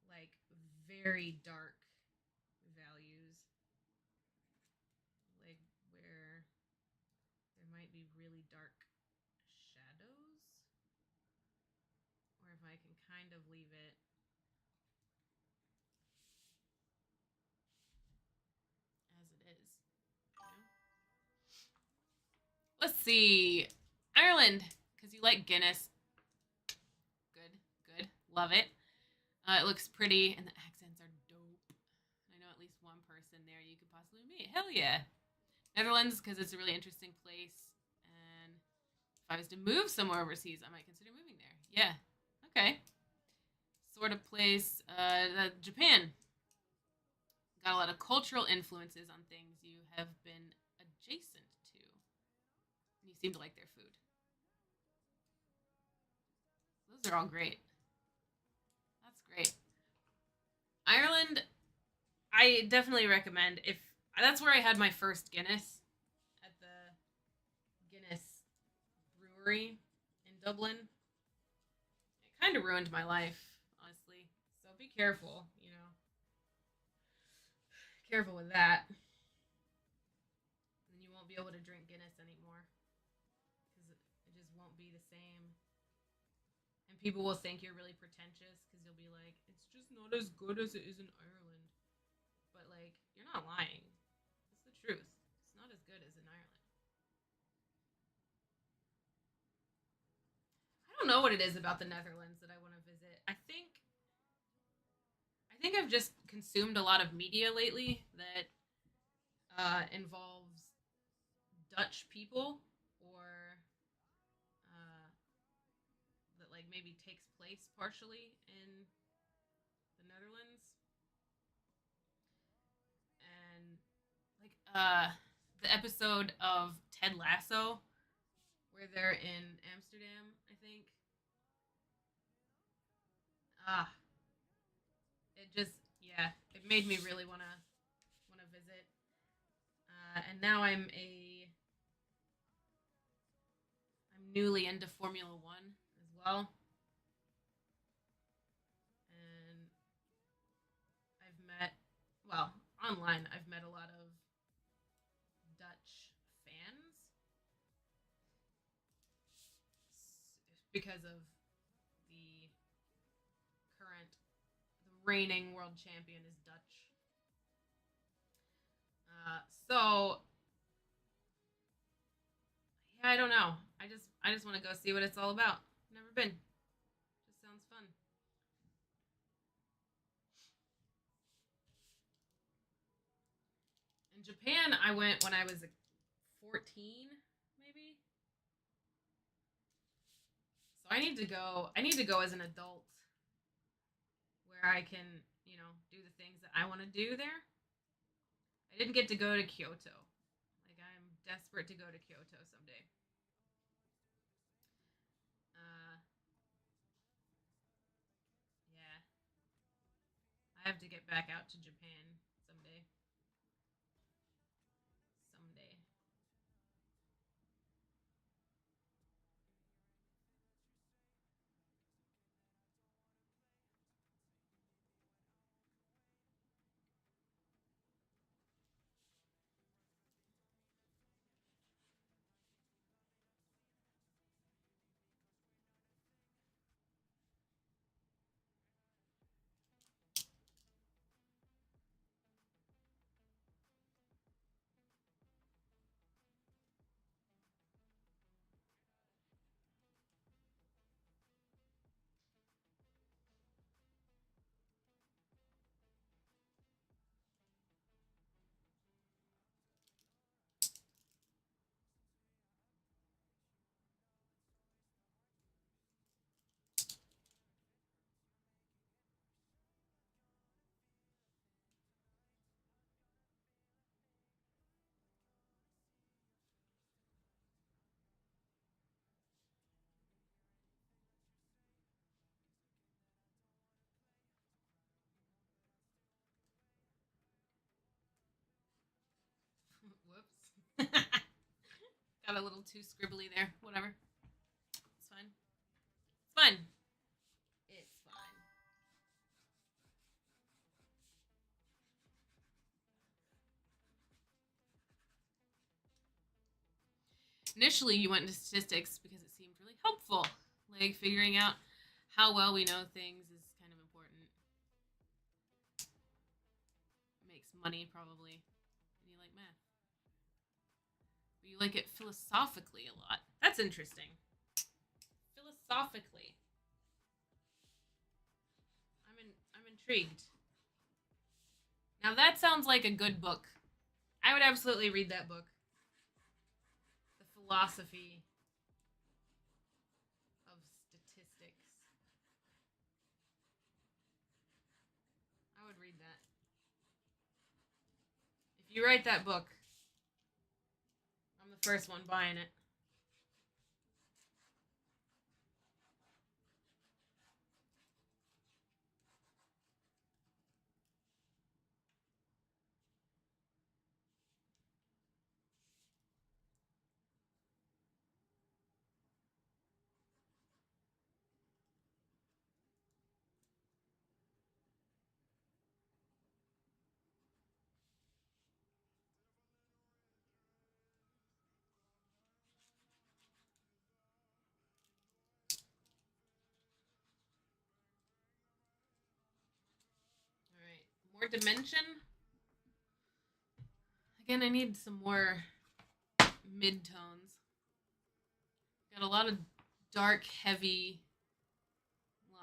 like very dark values, like where there might be really dark shadows, or if I can kind of leave it as it is. You know? Let's see. Ireland, because you like Guinness. Good, good. Love it. It looks pretty, and the accents are dope. I know at least one person there you could possibly meet. Hell yeah. Netherlands, because it's a really interesting place. And if I was to move somewhere overseas, I might consider moving there. Yeah. Okay. Sort of place. Japan. Got a lot of cultural influences on things you have been adjacent to. And you seem to like their food. Those are all great. That's great. Ireland, I definitely recommend. If that's where I had my first Guinness, at the Guinness brewery in Dublin. It kind of ruined my life, honestly. So be careful, careful with that. And you won't be able to drink Guinness anymore because it just won't be the same. And people will think you're really pretentious because you'll be like, it's just not as good as it is in Ireland. But like, you're not lying. It's the truth. It's not as good as in Ireland. I don't know what it is about the Netherlands that I want to visit. I think I've just consumed a lot of media lately that involves Dutch people, or that like maybe takes place partially in the Netherlands, and like the episode of Ted Lasso where they're in Amsterdam, I think. Ah, it just, yeah, it made me really wanna visit. And now I'm newly into Formula One as well, and I've met, well, online I've met a lot of Dutch fans because of the current, the reigning world champion is Dutch. So yeah, I don't know. I just want to go see what it's all about. Never been. Just sounds fun. In Japan, I went when I was 14, maybe. So I need to go. I need to go as an adult, where I can, do the things that I want to do there. I didn't get to go to Kyoto. Like, I'm desperate to go to Kyoto someday. Uh, yeah, I have to get back out to Japan someday. Someday. Got a little too scribbly there. Whatever. It's fine. It's fine. It's fine. Initially, you went into statistics because it seemed really helpful. Like figuring out how well we know things is kind of important. It makes money, probably. And you like math. But you like it philosophically a lot. That's interesting. Philosophically. I'm intrigued. Now that sounds like a good book. I would absolutely read that book. The philosophy of statistics. I would read that. If you write that book, I'm the first one buying it. All right, more dimension. Again, I need some more mid-tones. Got a lot of dark, heavy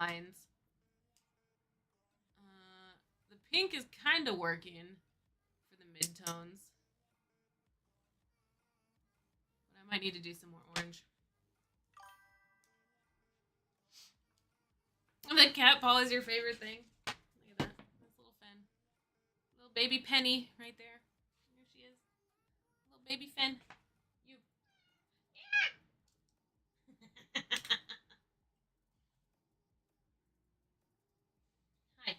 lines. The pink is kind of working for the mid-tones. But I might need to do some more orange. The cat paw is your favorite thing. Look at that. This little Finn. Little baby Penny right there. There she is. Little baby Finn. You. Hi.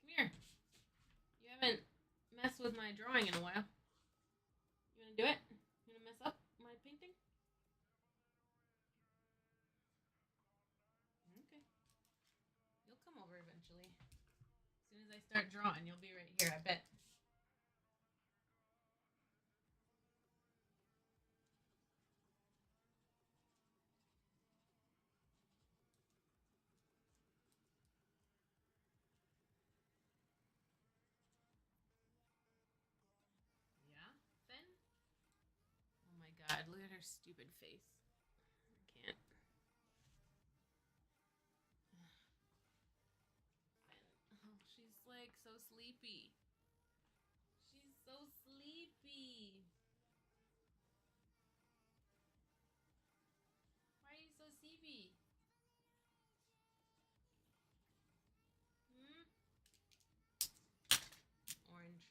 Come here. You haven't messed with my drawing in a while. You want to do it? You want to mess up my painting? Okay. You'll come over eventually. As soon as I start drawing, you'll be right here, I bet. Yeah, Finn? Oh my god, look at her stupid face. I can't. Oh, she's like so sleepy. She's so sleepy. Why are you so sleepy? Hmm? Orange.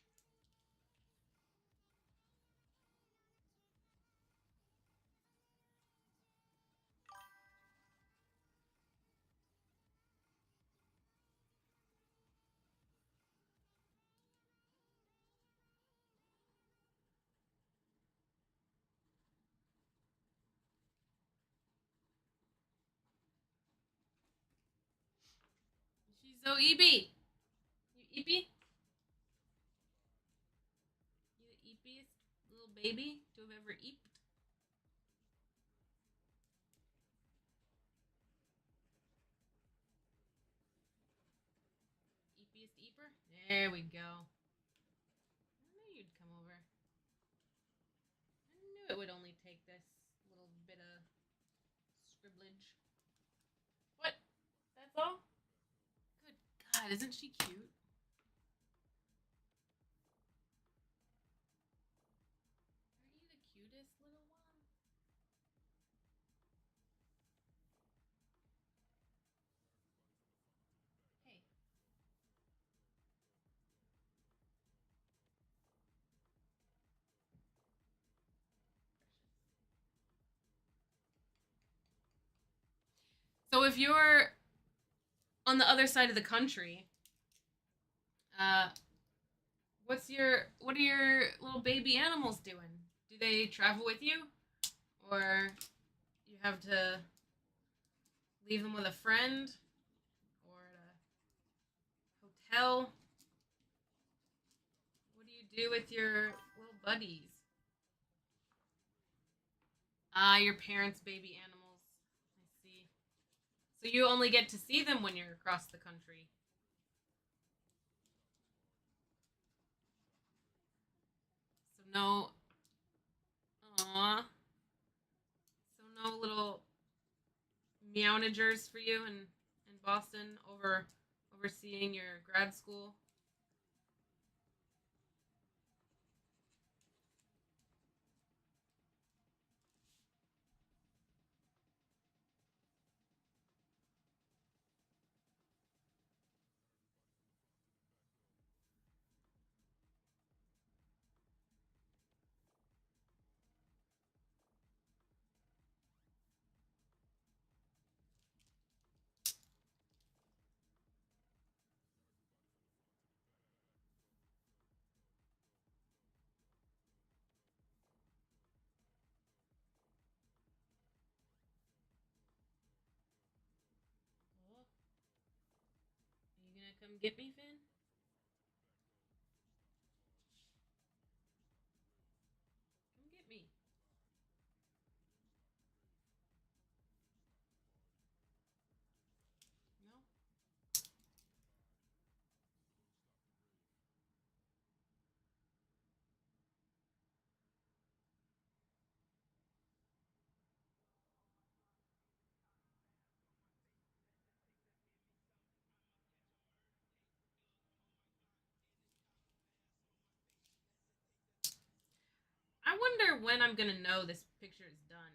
She's so eepy. You eepy? You the eepiest little baby to have ever eeped? Eepiest eeper? There we go. I knew you'd come over. I knew it would only take this little bit of scribblage. What? That's all? Good God, isn't she cute? Aren't you the cutest little one? Hey. So if you're on the other side of the country Uh, what are your little baby animals doing? Do they travel with you, or you have to leave them with a friend or at a hotel? What do you do with your little buddies? Ah, your parents' baby animals. I see. So you only get to see them when you're across the country. So no, aw, so no little meownagers for you in Boston overseeing your grad school. Oh, are you gonna come get me, Finn? Come get me. No. I wonder when I'm gonna know this picture is done.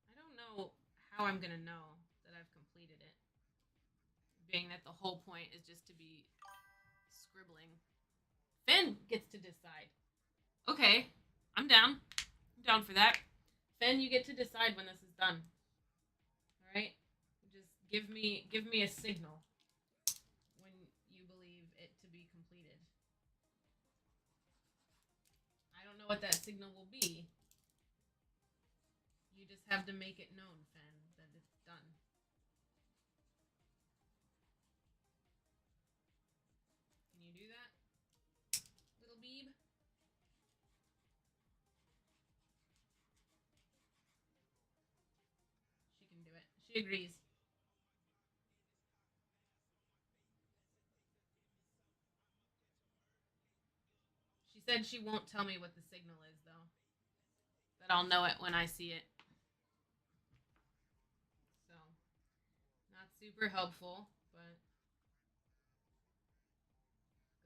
I don't know how I'm gonna know that I've completed it, being that the whole point is just to be scribbling. Finn gets to decide. Okay, I'm down. I'm down for that. Finn, you get to decide when this is done. All right, just give me a signal when you believe it to be completed. I don't know what that signal will be. You just have to make it known, Finn, that it's done. Can you do that, little Beeb? She can do it. She agrees. She said she won't tell me what the signal is, though. That I'll know it when I see it. So, not super helpful, but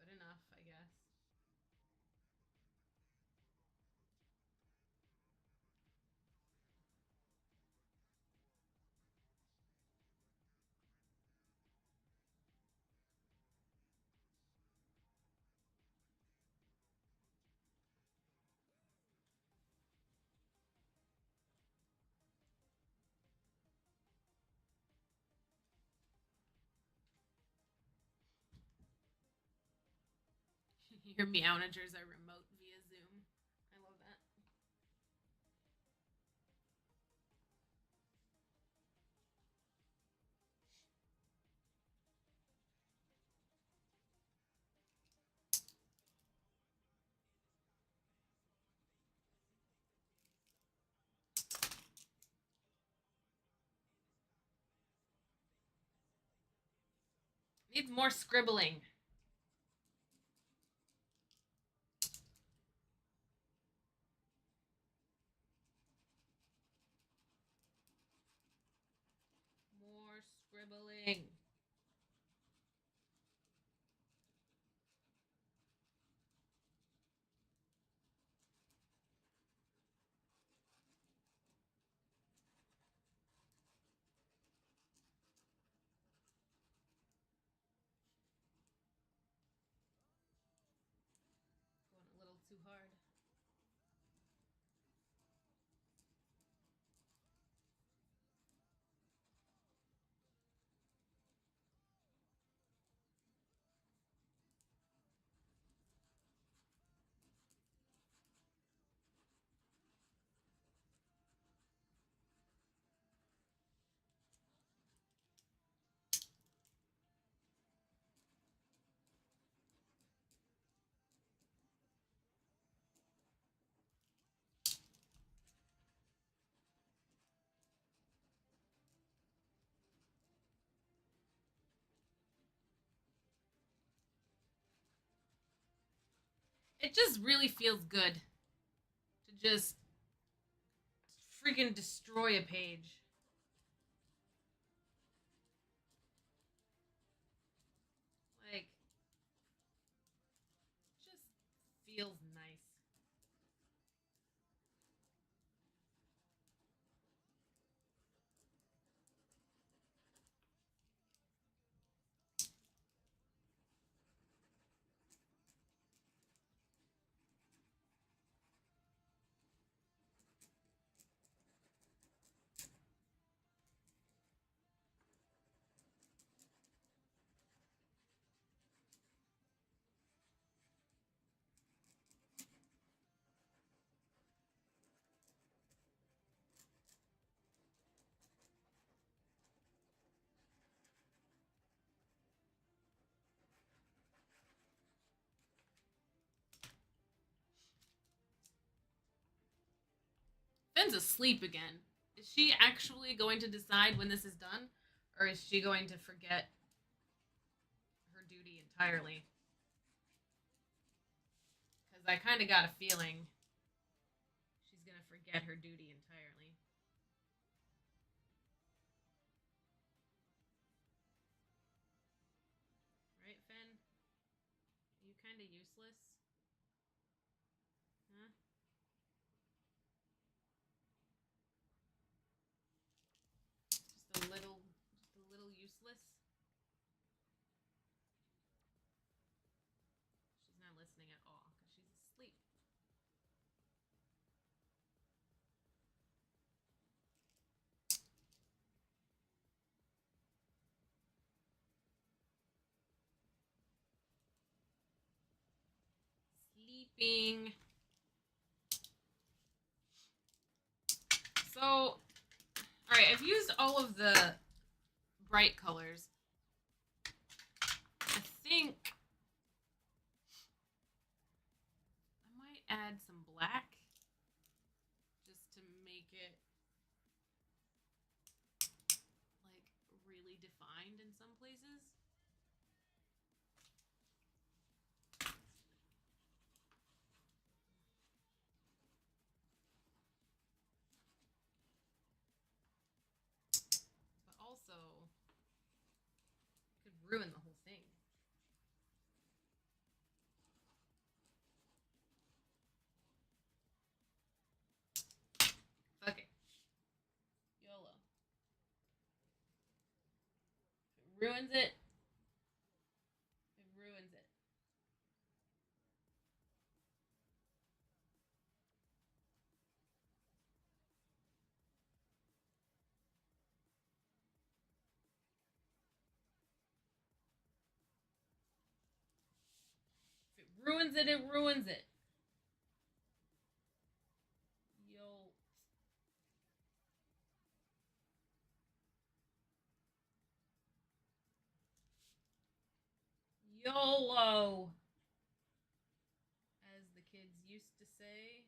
good enough, I guess. Your meownagers are remote via Zoom. I love that. Needs more scribbling. More scribbling. Going a little too hard. it just really feels good to just freaking destroy a page. Like, just feels nice. Finn's asleep again. Is she actually going to decide when this is done? Or is she going to forget her duty entirely? Because I kind of got a feeling she's going to forget her duty entirely. Right, Finn? Are you kind of useless? Huh? Just a little useless? She's not listening at all because she's asleep. Sleeping. So, alright, I've used all of the bright colors. I think I might add some black just to make it like really defined in some places. But also could ruin the whole thing. Fuck it. YOLO. If it ruins it, it ruins it. If it ruins it, it ruins it. Yo. YOLO. As the kids used to say.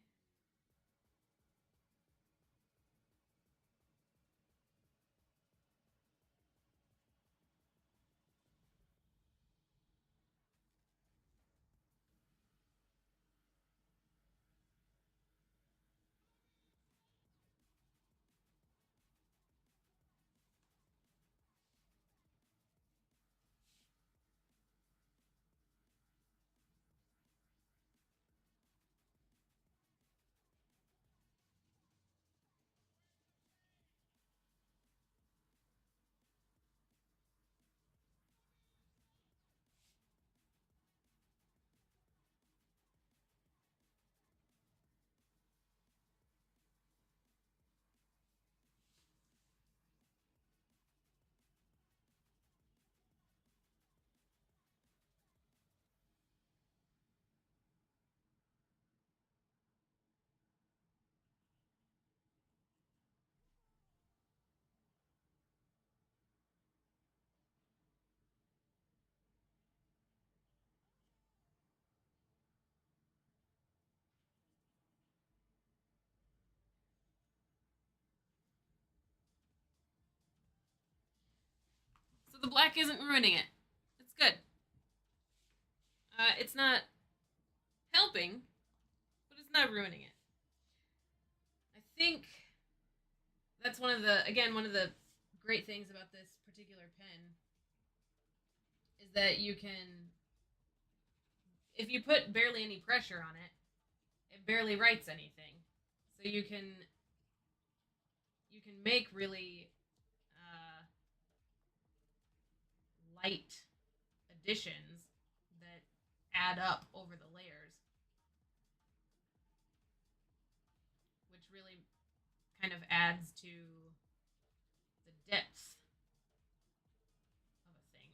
So the black isn't ruining it. It's good. It's not helping, but it's not ruining it. I think that's one of the great things about this particular pen is that you can, if you put barely any pressure on it, it barely writes anything. So you can make really light additions that add up over the layers, which really kind of adds to the depth of a thing.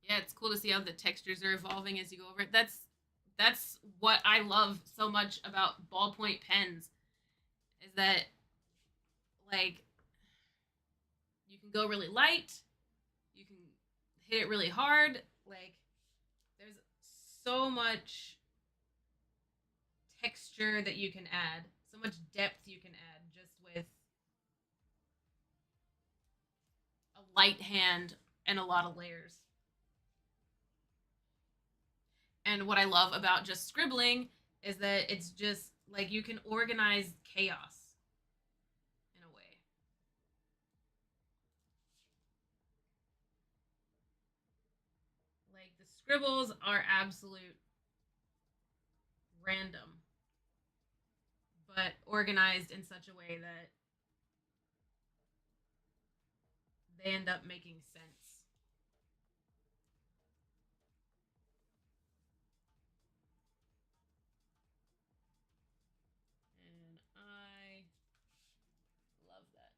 Yeah, it's cool to see how the textures are evolving as you go over it. That's what I love so much about ballpoint pens is that like you can go really light, you can hit it really hard. Like there's so much texture that you can add, so much depth you can add just with a light hand and a lot of layers. And what I love about just scribbling is that it's just like you can organize chaos in a way. Like the scribbles are absolute random, but organized in such a way that they end up making sense. And I love that.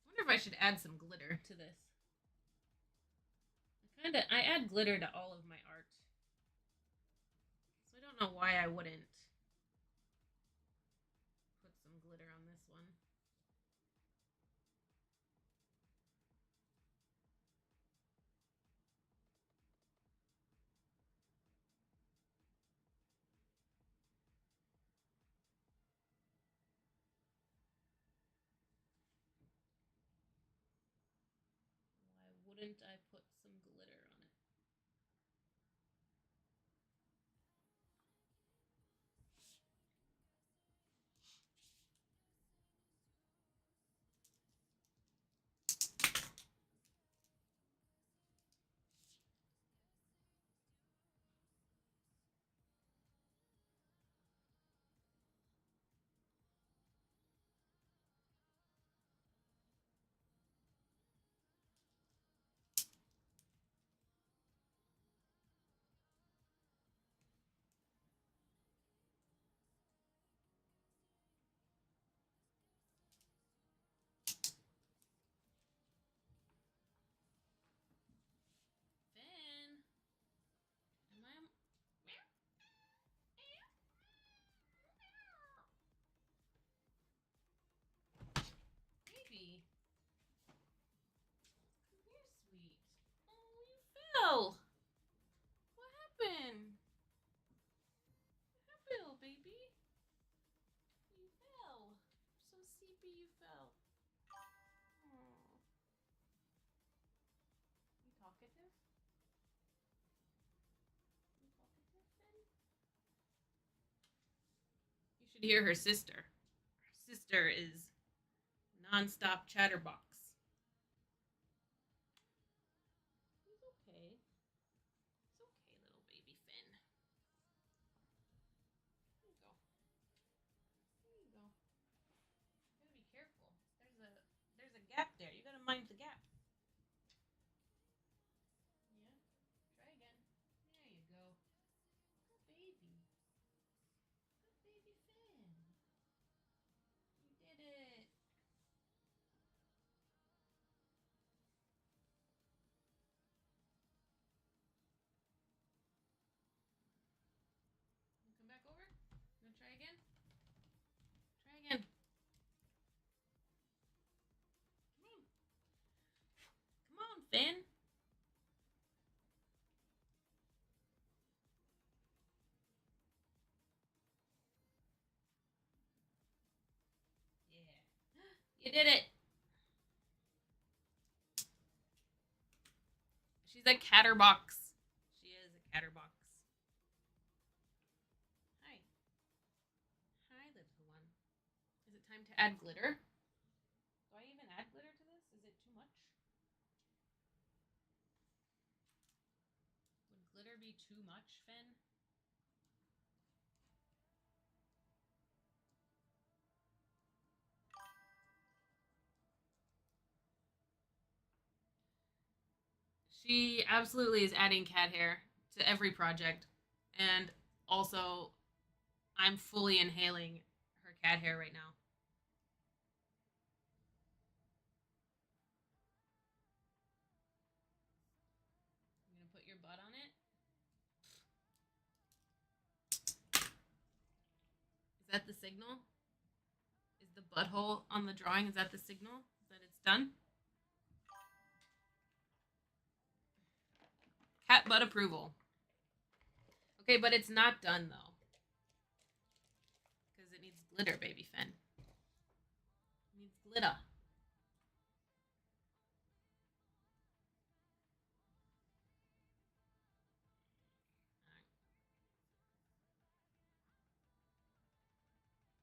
I wonder if I should add some glitter to this. I add glitter to all of my art. So I don't know why I wouldn't put some glitter on this one. Why wouldn't I put some glitter on it? Finn, am I? Baby, come here, sweet. Oh, you fell. What happened? What happened, baby? You fell. So sleepy, you fell. Oh. You talkative? You talkative, Finn? You should hear her sister. Her sister is nonstop chatterbox. He's okay. It's okay, little baby Finn. There you go. There you go. You gotta be careful. There's a gap there. You gotta mind the gap. Yeah. Try again. There you go. Good baby. Good baby Finn. You did it. Finn? Yeah. You did it. She's a catterbox. She is a catterbox. Hi. Hi, little one. Is it time to add glitter? Do I even add glitter to this? Is it too much? Would glitter be too much, Finn? She absolutely is adding cat hair to every project. And also, I'm fully inhaling her cat hair right now. I'm going to put your butt on it. Is that the signal? Is the butthole on the drawing? Is that the signal that it's done? Cat butt approval. Okay, but it's not done though. Because it needs glitter, baby Finn. It needs glitter.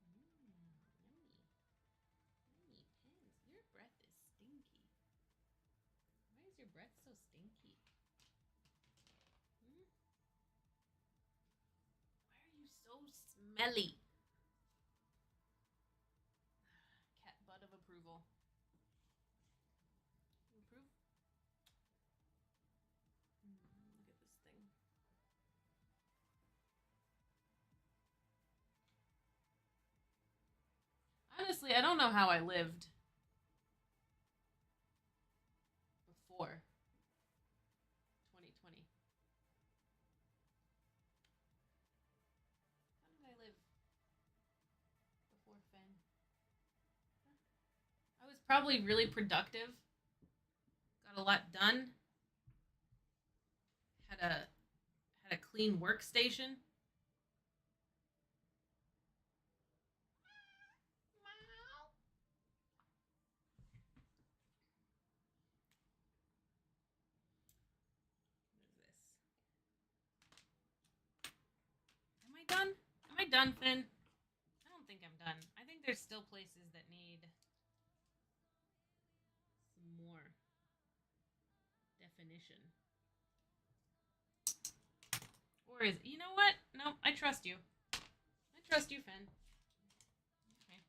Yummy pins. Your breath is stinky. Why is your breath so stinky? Hmm? Why are you so smelly? Cat butt of approval. You approve? Look at this thing. Honestly, I don't know how I lived before 2020. How did I live before Finn? I was probably really productive. Got a lot done. Had a clean workstation. What is this? Am I done? Am I done, Finn? I don't think I'm done. I think there's still places that need some more definition. Or is it? You know what? No, I trust you. I trust you, Finn. Okay.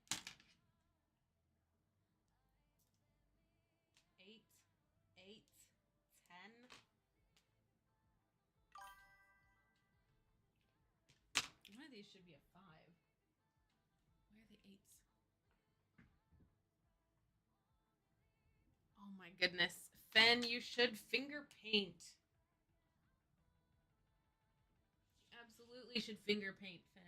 8, 8, 10. One of these should be a 5. Why are the 8s? Oh my goodness. Finn, you should finger paint. You absolutely should finger paint, Finn.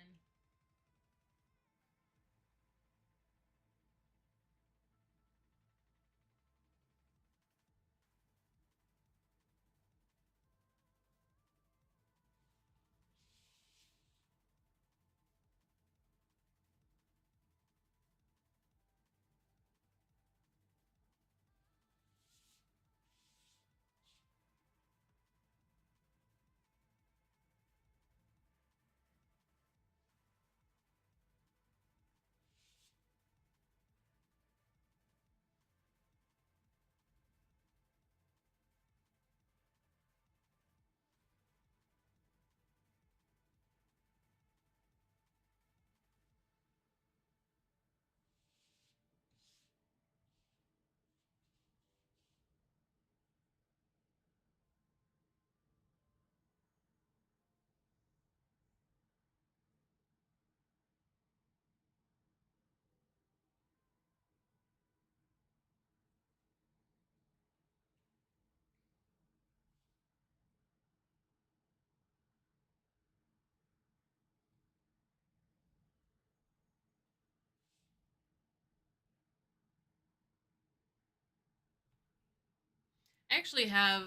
I actually have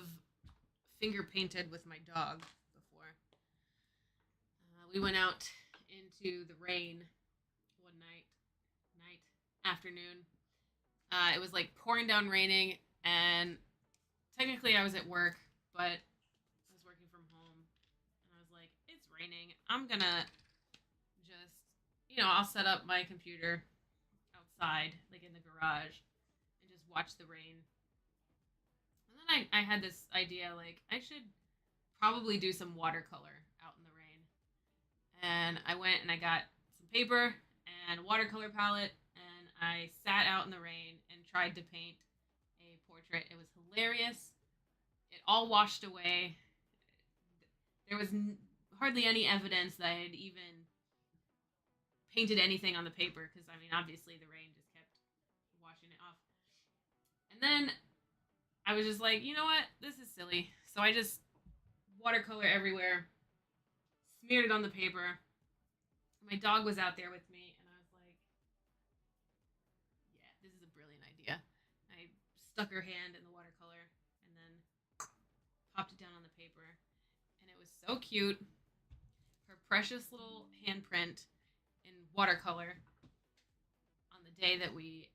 finger painted with my dog before. We went out into the rain one afternoon. It was like pouring down raining, and technically I was at work, but I was working from home, and I was like, it's raining. I'm gonna just, I'll set up my computer outside, like in the garage, and just watch the rain. And then I had this idea, like, I should probably do some watercolor out in the rain. And I went and I got some paper and a watercolor palette, and I sat out in the rain and tried to paint a portrait. It was hilarious. It all washed away. There was hardly any evidence that I had even painted anything on the paper, because, I mean, obviously the rain just kept washing it off. And then I was just like, you know what? This is silly. So I just watercolor everywhere, smeared it on the paper. My dog was out there with me, and I was like, yeah, this is a brilliant idea. I stuck her hand in the watercolor and then popped it down on the paper, and it was so cute. Her precious little handprint in watercolor on the day that we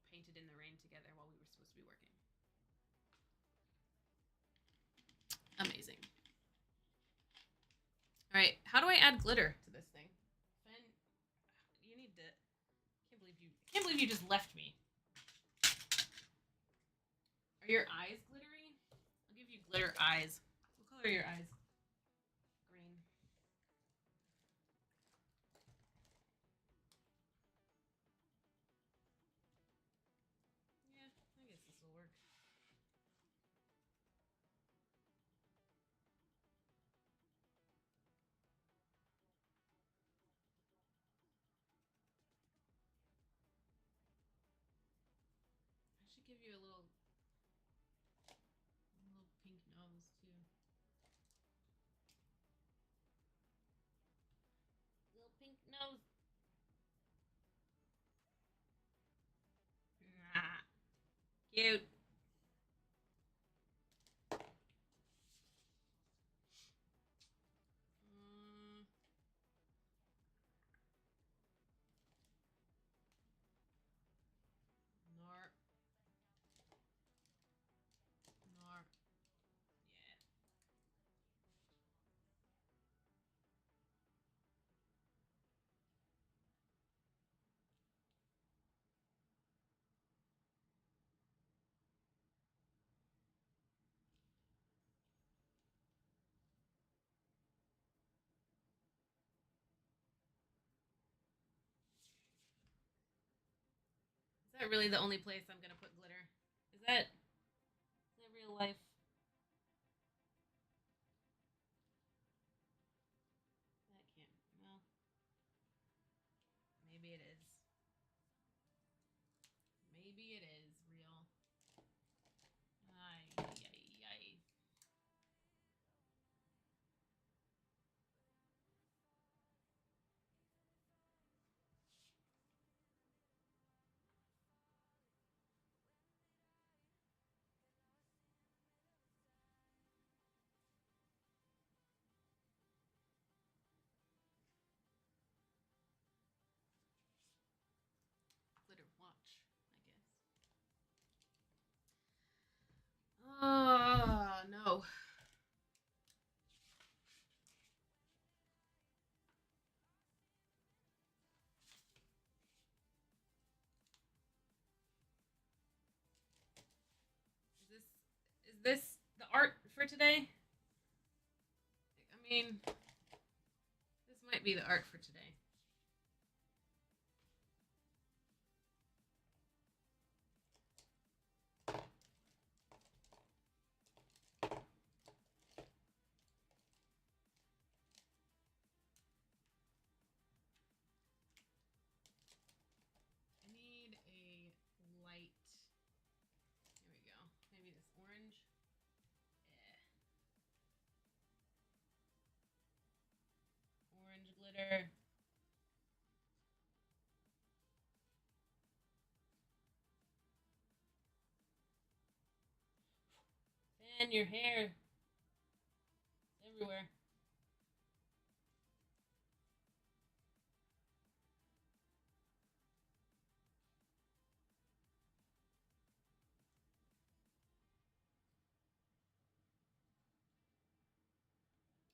painted in the rain together while we were supposed to be working. Amazing. All right, how do I add glitter to this thing? Fen, you need to. Can't believe you just left me. Are your eyes glittery? I'll give you glitter eyes. What color are your eyes? Green. Yeah, I guess this will work. I should give you a little pink nose too. Little pink nose. Ah, cute. Mm, nor, nor. Yeah. Is that really the only place I'm gonna put glitter? Is that real life? That can't. Well, maybe it is. Maybe it is real. Ay, ay, ay. Glitter watch, I guess. Oh no. Is this the art for today? I mean, this might be the art for today. I need a light. Here we go. Maybe this orange. Orange glitter. Man, your hair is everywhere.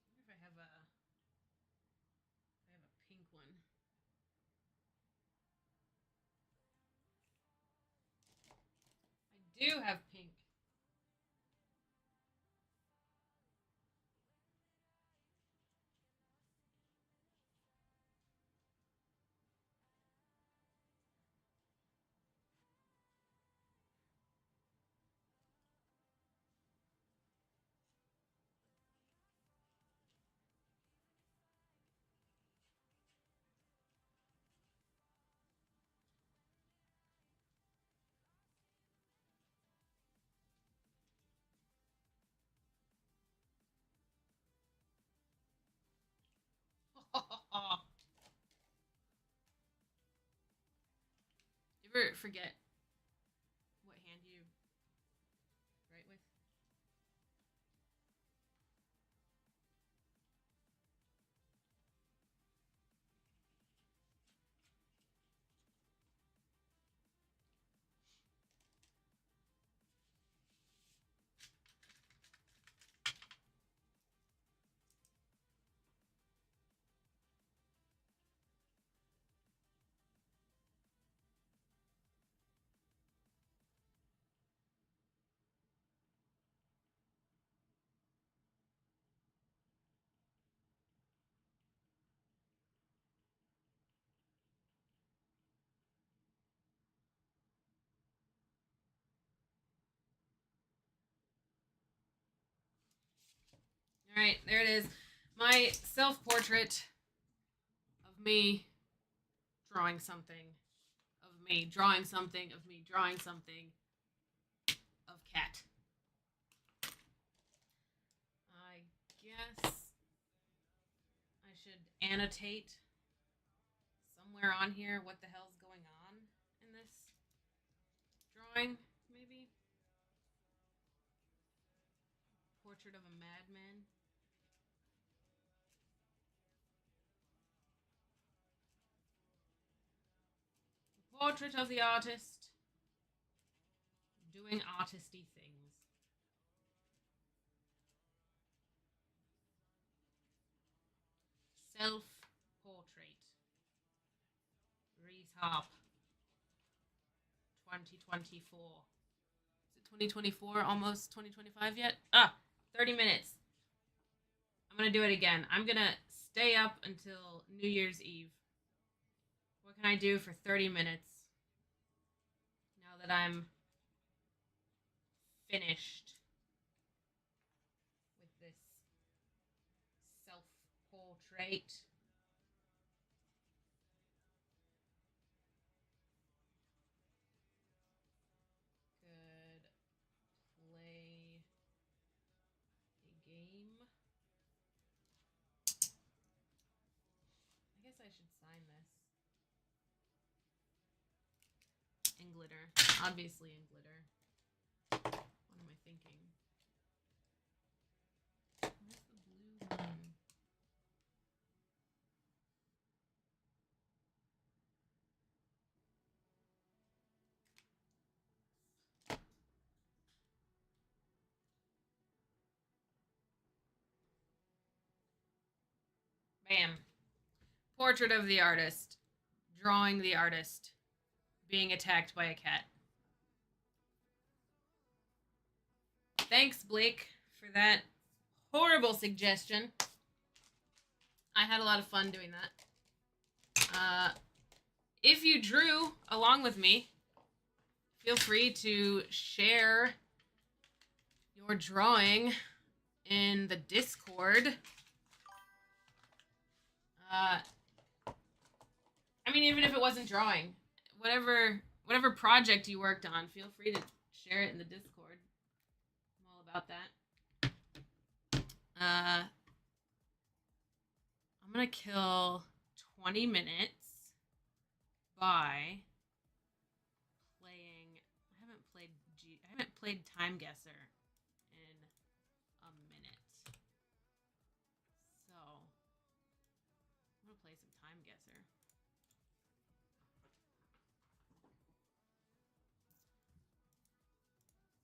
I wonder if I have a pink one. I do have pink. You ever forget what hand you write with? All right, there it is. My self-portrait of me drawing something, of me drawing something, of me drawing something, of cat. I guess I should annotate somewhere on here what the hell's going on in this drawing, maybe? Portrait of a madman. The portrait of the artist doing artisty things. Self-portrait. Reese Harp. 2024. Is it 2024? Almost 2025 yet? 30 minutes. I'm going to do it again. I'm going to stay up until New Year's Eve. What can I do for 30 minutes now that I'm finished with this self-portrait? Could play a game. I guess I should sign this. In glitter. Obviously in glitter. What am I thinking? Where's the blue one? Bam. Portrait of the artist. Drawing the artist. Being attacked by a cat. Thanks, Blake, for that horrible suggestion. I had a lot of fun doing that. If you drew along with me, feel free to share your drawing in the Discord. I mean, even if it wasn't drawing, whatever project you worked on, feel free to share it in the Discord. I'm all about that. I'm gonna kill 20 minutes by playing. I haven't played Time Guesser in play some Time Guesser.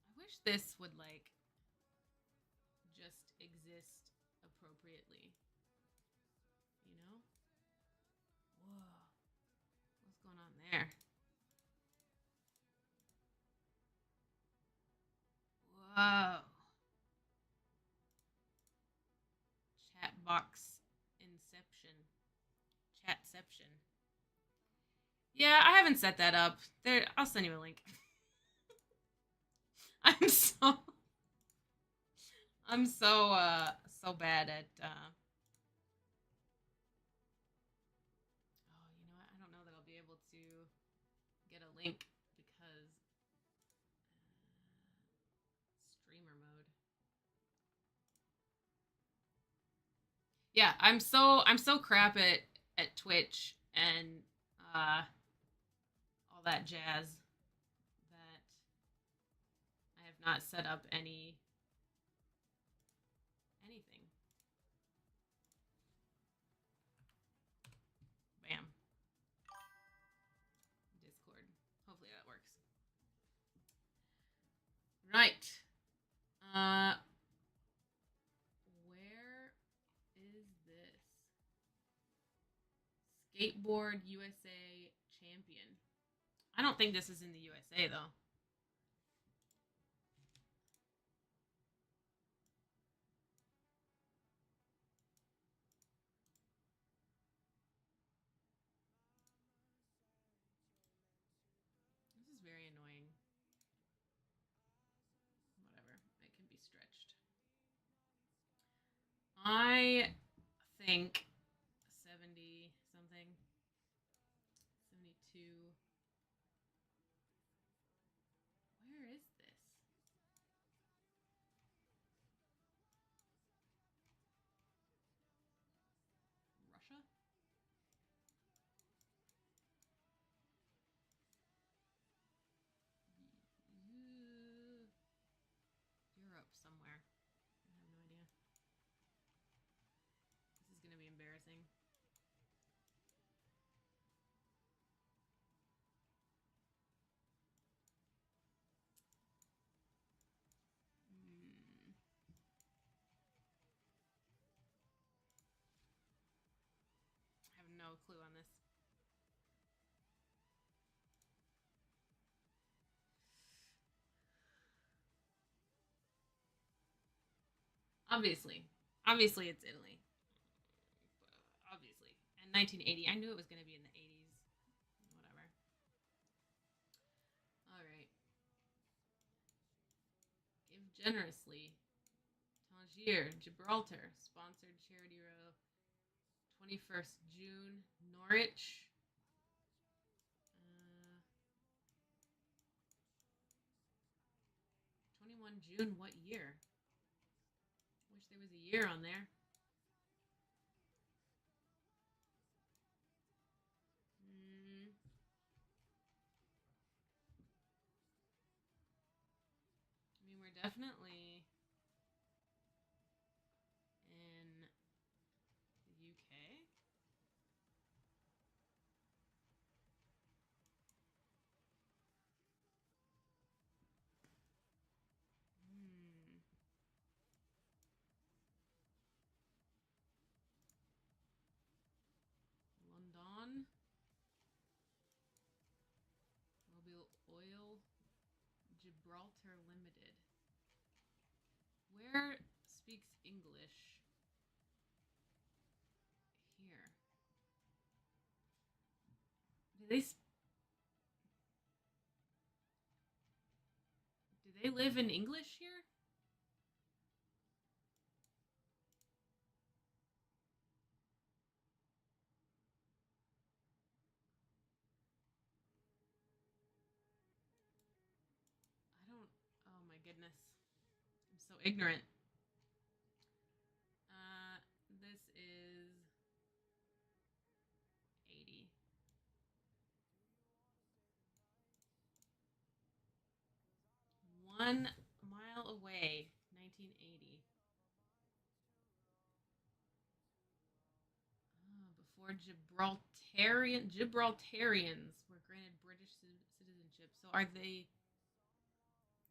I wish this would like just exist appropriately. You know? Whoa. What's going on there? Whoa. Chat box inception. Chatception. Yeah, I haven't set that up. There, I'll send you a link. I'm so so bad at oh, you know what? I don't know that I'll be able to get a link because streamer mode. Yeah, I'm so crap at Twitch and all that jazz that I have not set up anything. Bam. Discord. Hopefully that works. Right. Where is this? Skateboard USA champion. I don't think this is in the USA though. This is very annoying. Whatever. It can be stretched. I think 70 something. 72. Where is this? Russia? Europe somewhere. I have no idea. This is going to be embarrassing. I have no clue on this. Obviously it's Italy. Obviously. And 1980. I knew it was going to be in the 80s. Whatever. All right. Give generously. Tangier, Gibraltar, sponsored charity row. 21st June, Norwich. 21 June, what year? Wish there was a year on there. I mean, we're definitely in the UK. London. Mobil Oil. Gibraltar Limited. Where speaks English? Here. Do they live in English here? I don't. Oh my goodness. I'm so ignorant. This is 80. 1 mile away, 1980. or Gibraltarians were granted British citizenship. So are they?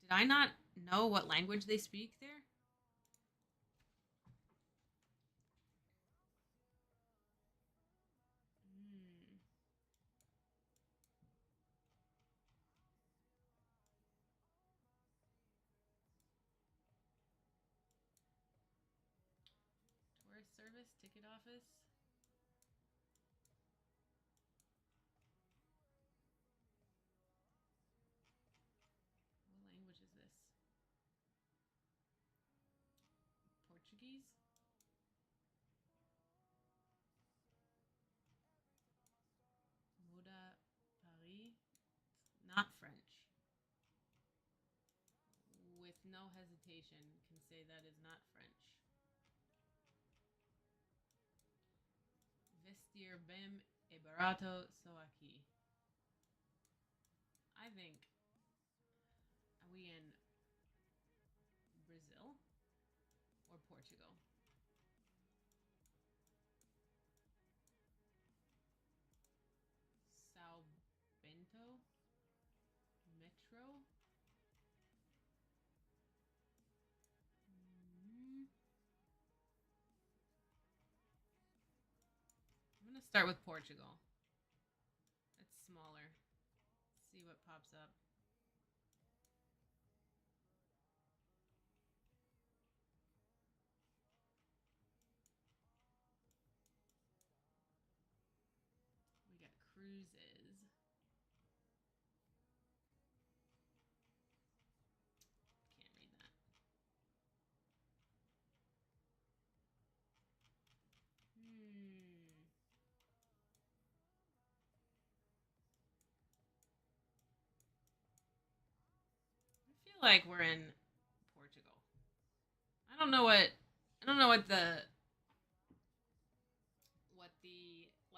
Did I not know what language they speak there? Hmm. Tourist service, ticket office. What language is this? Portuguese? Moda Paris? Not French. With no hesitation, can say that is not French. Vestir bem e barato so aqui. I think. Are we in Brazil or Portugal? Sao Bento? Metro? Mm, I'm going to start with Portugal. It's smaller. See what pops up. We got cruises. Can't read that. Hmm. I feel like we're in Portugal. I don't know what the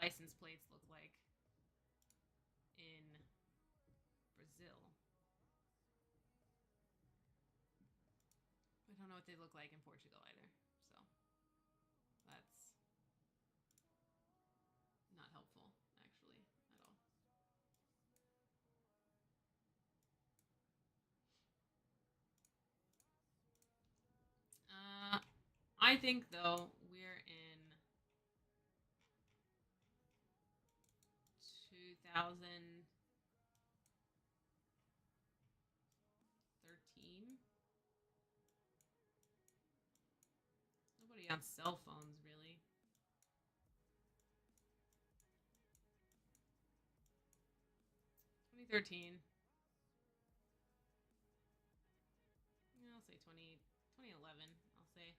license plates look like in Brazil. I don't know what they look like in Portugal either. So that's not helpful, actually, at all. I think, though, we're in 2013. Nobody on cell phones, really. 2013. I'll say 2011. I'll say.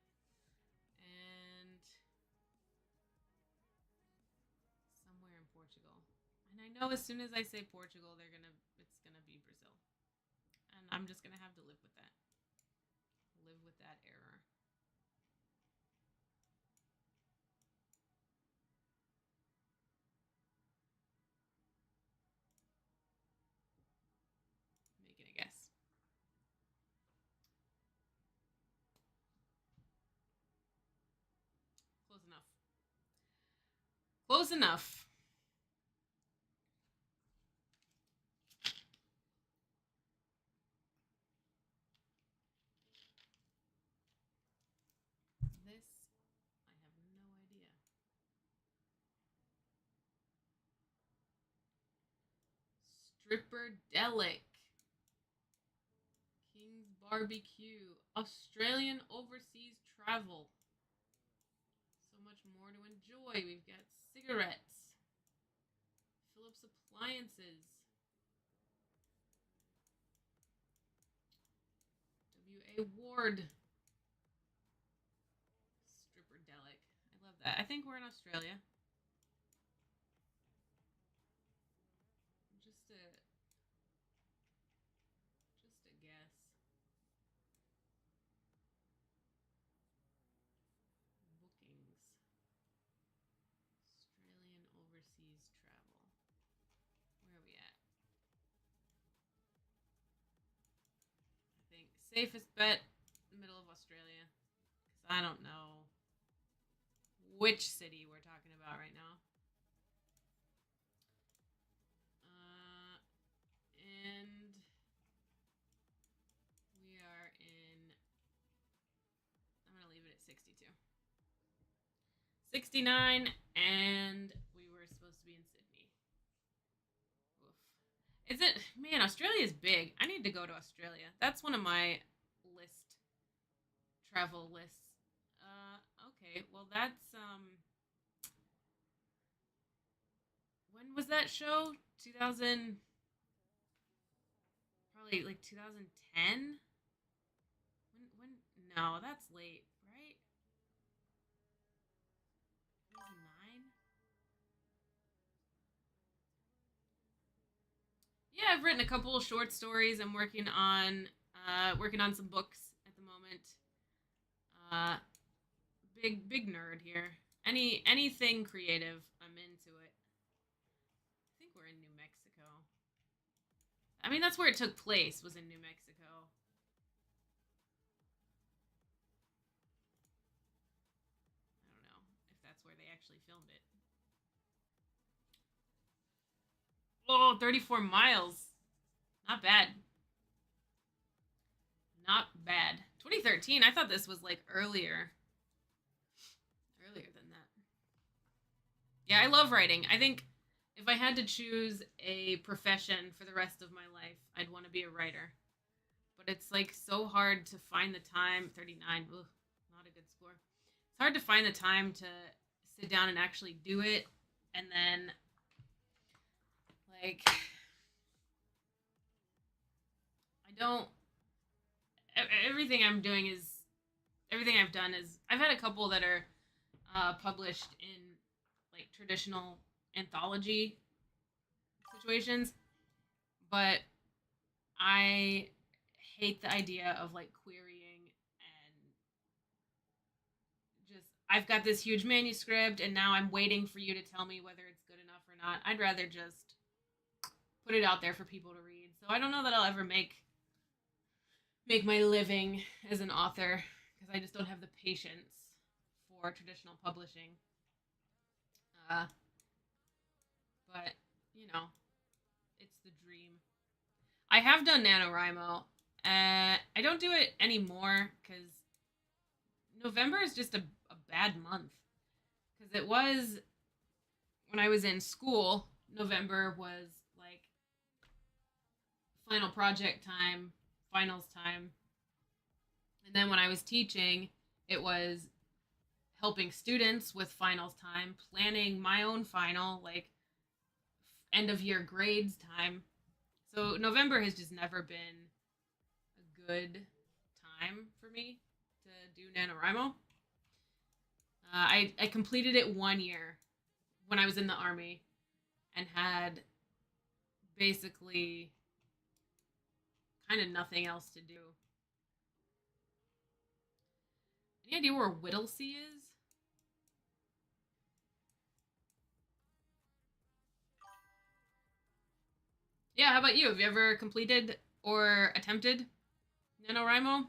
And somewhere in Portugal. And I know as soon as I say Portugal, it's gonna be Brazil. And I'm just gonna have to live with that. Live with that error. Making a guess. Close enough. Close enough. This, I have no idea. Stripperdelic. King's Barbecue. Australian overseas travel. So much more to enjoy. We've got cigarettes. Phillips Appliances. W.A. Ward. Stripperdelic. I love that. I think we're in Australia. Just a guess. Bookings. Australian overseas travel. Where are we at? I think safest bet, middle of Australia. Because I don't know which city we're talking about right now. 62. 69, and we were supposed to be in Sydney. Oof. Is it? Man, Australia is big. I need to go to Australia. That's one of my list travel lists. Okay. Well, that's when was that show? 2000, probably like 2010. When? No, that's late, right? 2009. Yeah, I've written a couple of short stories. I'm working on some books at the moment. Uh, big nerd here. Anything creative, I'm into it. I think we're in New Mexico. I mean, that's where it took place. Was in New Mexico. I don't know if that's where they actually filmed it. Oh, 34 miles. Not bad. Not bad. 2013. I thought this was like earlier than that. Yeah, I love writing. I think if I had to choose a profession for the rest of my life, I'd want to be a writer. But it's like so hard to find the time. 39. Ugh, not a good score. It's hard to find the time to sit down and actually do it. And then, like, I don't. Everything I'm doing is. Everything I've done is. I've had a couple that are published in like traditional anthology situations, but I hate the idea of like querying and just I've got this huge manuscript and now I'm waiting for you to tell me whether it's good enough or not. I'd rather just put it out there for people to read. So I don't know that I'll ever make my living as an author because I just don't have the patience for traditional publishing. Uh, but you know, it's the dream. I have done NaNoWriMo. I don't do it anymore because November is just a bad month. Because it was when I was in school, November was like final project time, finals time. And then when I was teaching, it was helping students with finals time, planning my own final, like end of year grades time. So November has just never been a good time for me to do NaNoWriMo. I completed it 1 year when I was in the army and had basically kind of nothing else to do. Any idea where Whittlesea is? Yeah, how about you? Have you ever completed or attempted NaNoWriMo?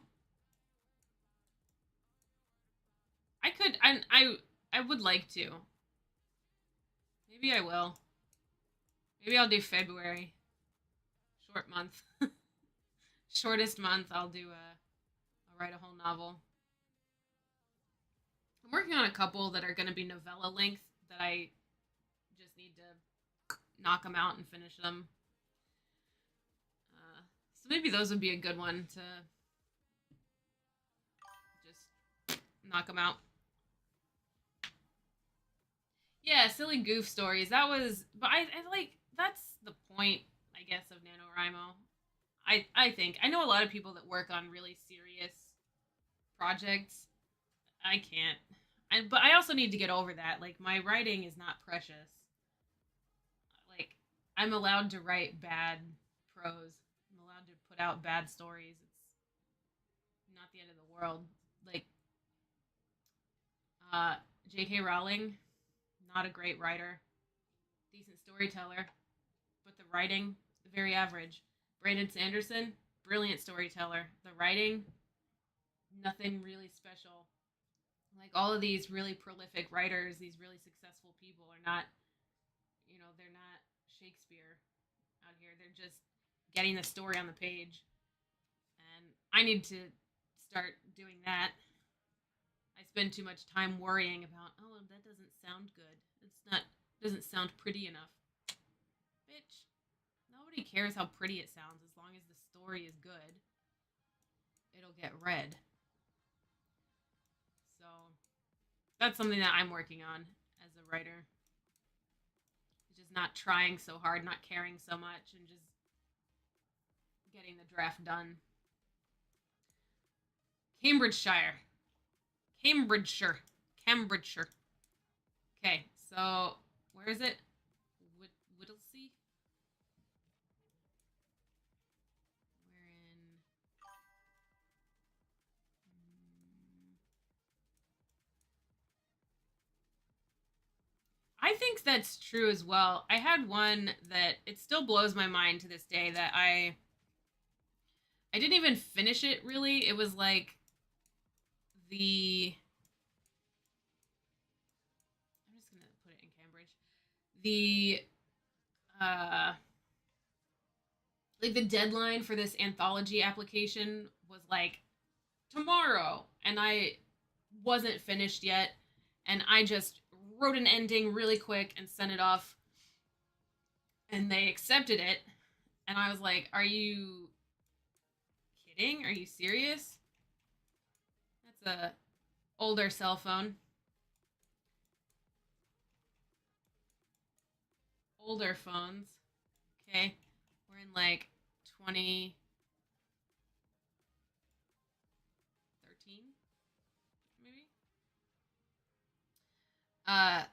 I could, I would like to. Maybe I will. Maybe I'll do February. Short month. Shortest month, I'll write a whole novel. I'm working on a couple that are going to be novella length that I just need to knock them out and finish them. So maybe those would be a good one to just knock them out. Yeah, silly goof stories. That was, but I like that's the point, I guess, of NaNoWriMo. I think I know a lot of people that work on really serious projects. I can't. But I also need to get over that. Like my writing is not precious. Like I'm allowed to write bad prose. I'm allowed to put out bad stories. It's not the end of the world. Like uh J.K. Rowling, not a great writer, decent storyteller, but the writing very average. Brandon Sanderson, brilliant storyteller. The writing, nothing really special. Like all of these really prolific writers, these really successful people are not, they're not Shakespeare out here. They're just getting the story on the page. And I need to start doing that. I spend too much time worrying about, oh, that doesn't sound good. It's not doesn't sound pretty enough. Bitch, nobody cares how pretty it sounds as long as the story is good. It'll get read. So that's something that I'm working on as a writer. Just not trying so hard, not caring so much, and just getting the draft done. Cambridgeshire. Cambridgeshire. Cambridgeshire. Okay, so where is it? Whittlesea? We're in. I think that's true as well. I had one that it still blows my mind to this day that I didn't even finish it really. It was like the I'm just gonna put it in Cambridge. The like the deadline for this anthology application was like tomorrow, and I wasn't finished yet, and I just wrote an ending really quick and sent it off, and they accepted it, and I was like, are you kidding? Are you serious? That's a older cell phone. Older phones. Okay. We're in like 2013, maybe. Uh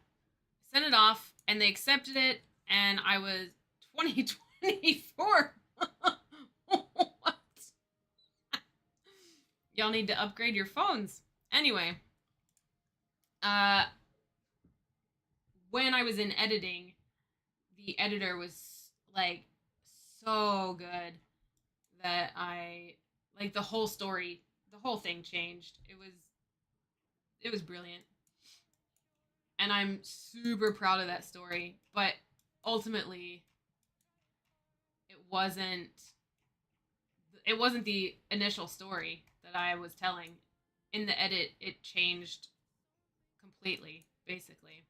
Sent it off and they accepted it, and I was 2024. What? Y'all need to upgrade your phones. Anyway, uh when I was in editing, the editor was like so good that I like the whole story, the whole thing changed. It was brilliant. And I'm super proud of that story, but ultimately it wasn't it wasn't the initial story that I was telling. In the edit, it changed completely, basically,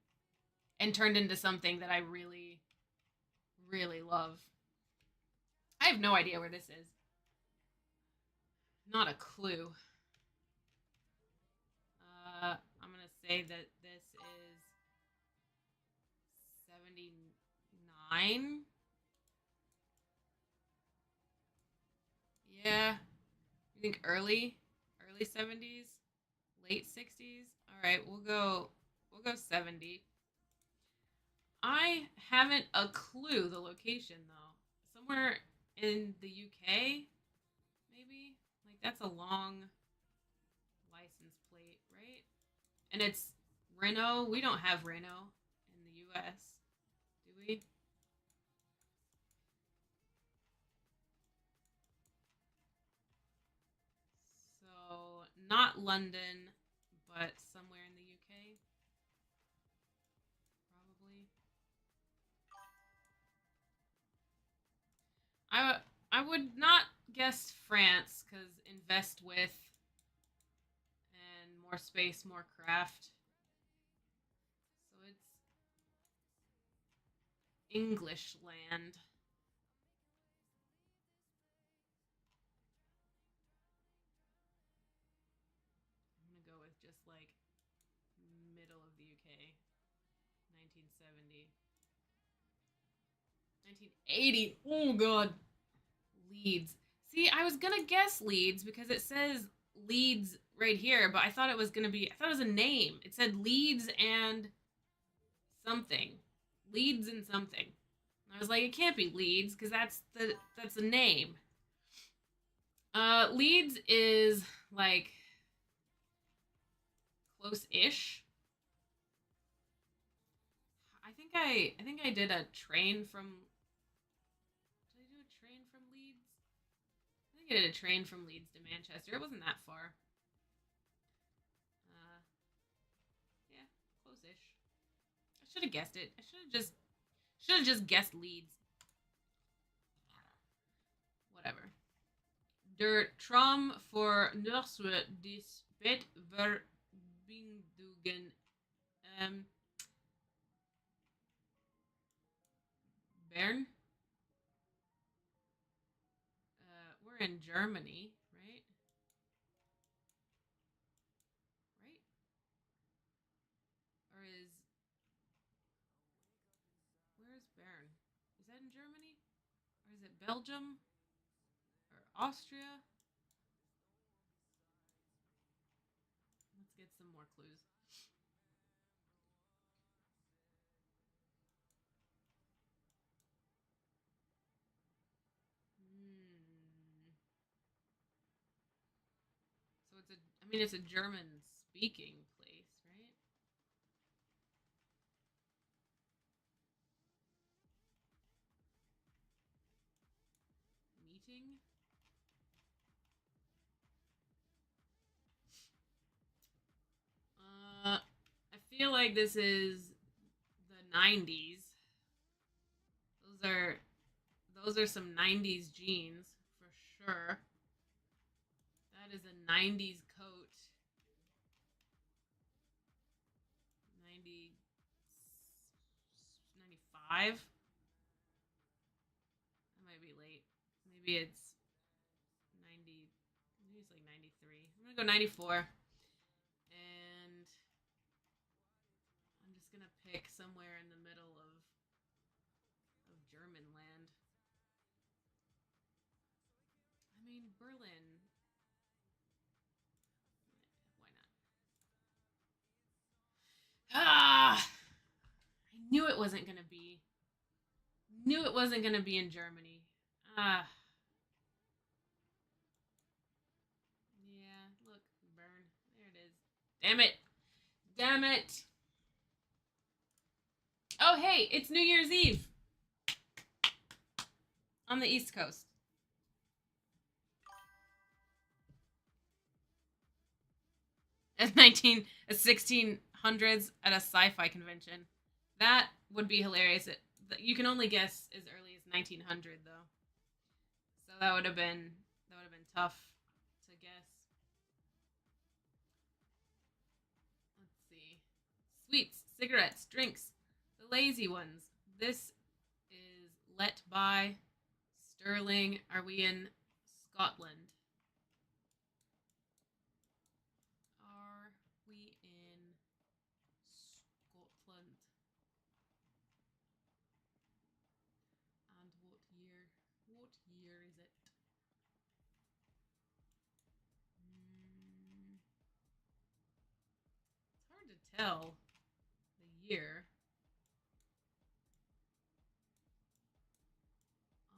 and turned into something that I really, really love. I have no idea where this is. Not a clue. I'm gonna say that this is 79. Yeah, you think early 70s, late 60s. All right, we'll go 70. I haven't a clue the location though. Somewhere in the UK, maybe. Like that's a long license plate, right? And it's Renault. We don't have Renault in the US, do we? So not London, but somewhere in the UK, probably. I would not guess France because invest with and more space, more craft. So it's English land. I'm gonna go with just like middle of the UK, 1970, 1980. Oh god, Leeds. See, I was gonna guess Leeds because it says Leeds right here, but I thought it was gonna be. I thought it was a name. It said Leeds and something, Leeds and something. I was like, it can't be Leeds because that's a name. Leeds is like close-ish. I think I did a train from. Did I do a train from Leeds? I think I did a train from Leeds to Manchester. It wasn't that far. Uh, yeah, close-ish. I should have guessed it. I should have just guessed Leeds. Whatever. Der Traum voor Nurse dies bet ver Bingdugen. Bern. We're in Germany, right? Right? Or where's Bern? Is that in Germany? Or is it Belgium? Or Austria? Let's get some more clues. Hmm. So it's a German speaking place, right? Meeting? I feel like this is the 90s. Those are those are some 90s jeans for sure. That is a 90s coat. 90 95. That might be late. Maybe it's 90. Maybe it's like 93. I'm gonna go 94. And I'm just gonna pick somewhere in the middle of German land. I mean, Berlin. Why not? Ah, I knew it wasn't gonna be. Knew it wasn't gonna be in Germany. Ah, yeah. Look, burn. There it is. Damn it. Damn it. Oh, hey, it's New Year's Eve on the East Coast. At 1600s at a sci-fi convention. That would be hilarious. You can only guess as early as 1900 though. So that would have been tough to guess. Let's see. Sweets, cigarettes, drinks, the lazy ones. This is Let By Sterling. Are we in Scotland? Are we in Scotland? And what year? What year is it? It's hard to tell the year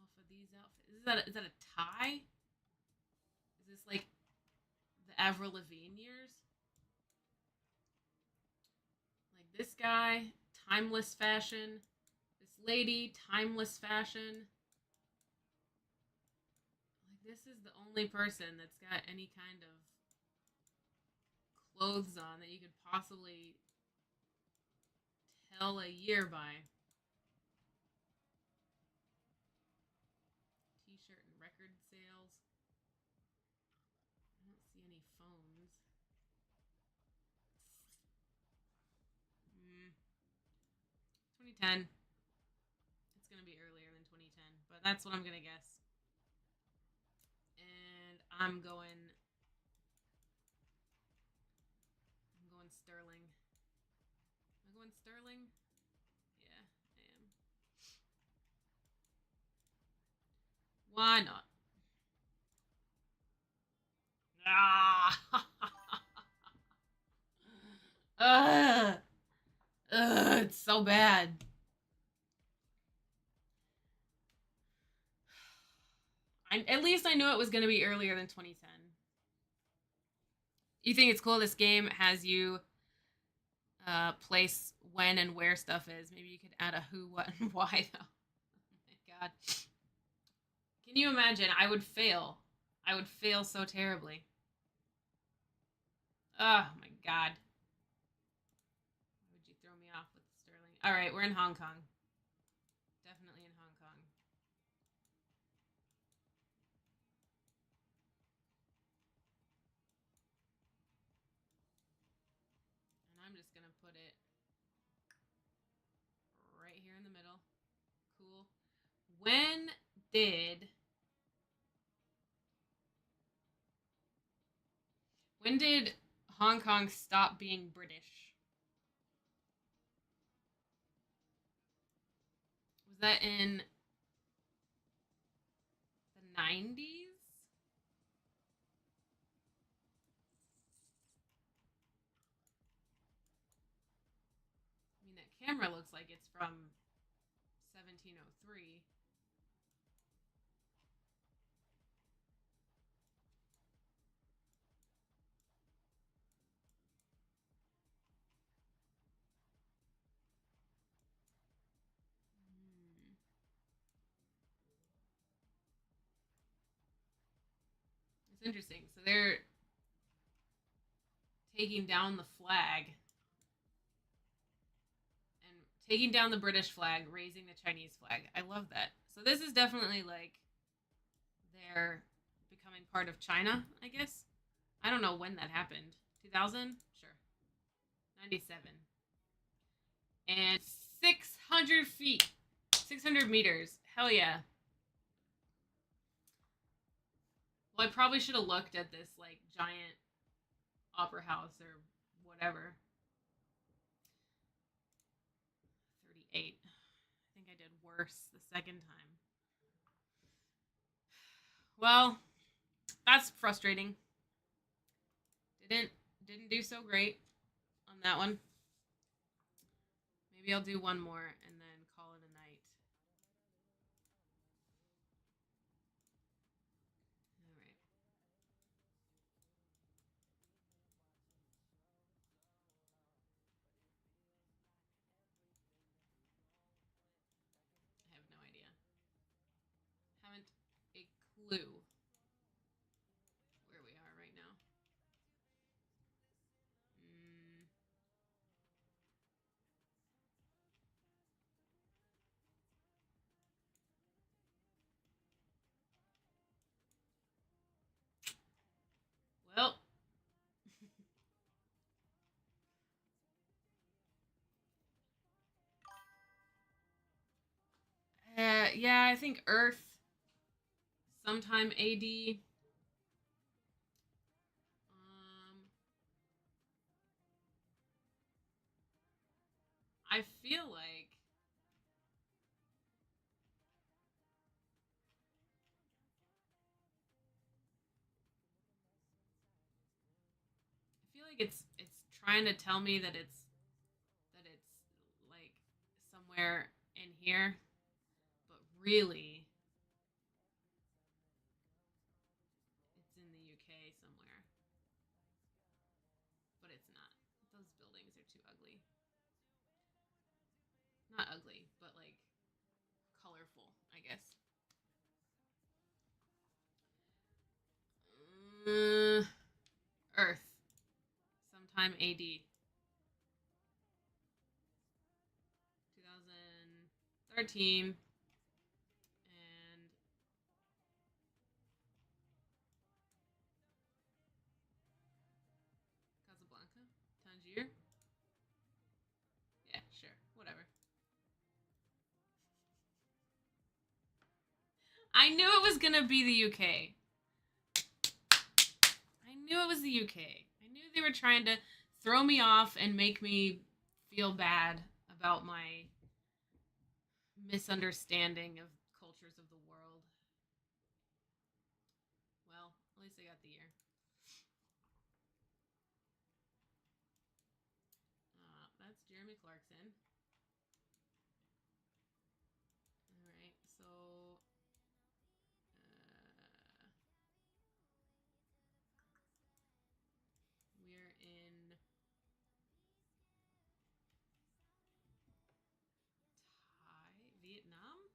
off of these outfits. Is that a tie? Is this like the Avril Lavigne years? Like this guy, timeless fashion. This lady, timeless fashion. Like this is the only person that's got any kind of clothes on that you could possibly tell a year by. T-shirt and record sales. I don't see any phones. 2010. It's gonna be earlier than 2010, but that's what I'm gonna guess. And I'm going Sterling. Am I going Sterling? Yeah, I am. Why not? Ah! Ugh! Ugh! It's so bad. At least I knew it was going to be earlier than 2010. You think it's cool? This game has you place when and where stuff is. Maybe you could add a who, what, and why, though. Oh my god. Can you imagine? I would fail. I would fail so terribly. Oh my god. Why would you throw me off with Sterling? Alright, we're in Hong Kong. Definitely in Hong Kong. When did Hong Kong stop being British? Was that in the 90s? I mean, that camera looks like it's from 1703. It's interesting. So they're taking down the flag and taking down the British flag, raising the Chinese flag. I love that. So this is definitely like they're becoming part of China, I guess. I don't know when that happened. 2000? Sure. 97. And 600 feet. 600 meters. Hell yeah. Well, I probably should have looked at this like giant opera house or whatever. 38. I think I did worse the second time. Well, that's frustrating. Didn't do so great on that one. Maybe I'll do one more and then call it a night. All right. I have no idea. Haven't a clue where we are right now. Mm, well, yeah, I think Earth sometime AD. I feel like it's trying to tell me that it's like somewhere in here, but really it's in the UK somewhere. But it's not. Those buildings are too ugly. Not ugly, but like colorful, I guess. Earth, sometime AD. 2013 and Casablanca, Tangier. Yeah, sure, whatever. I knew it was gonna be the UK. I knew it was the UK. I knew they were trying to throw me off and make me feel bad about my misunderstanding of cultures of the world. Well, at least I got the year. That's Jeremy Clarkson. All right, so we're in Vietnam.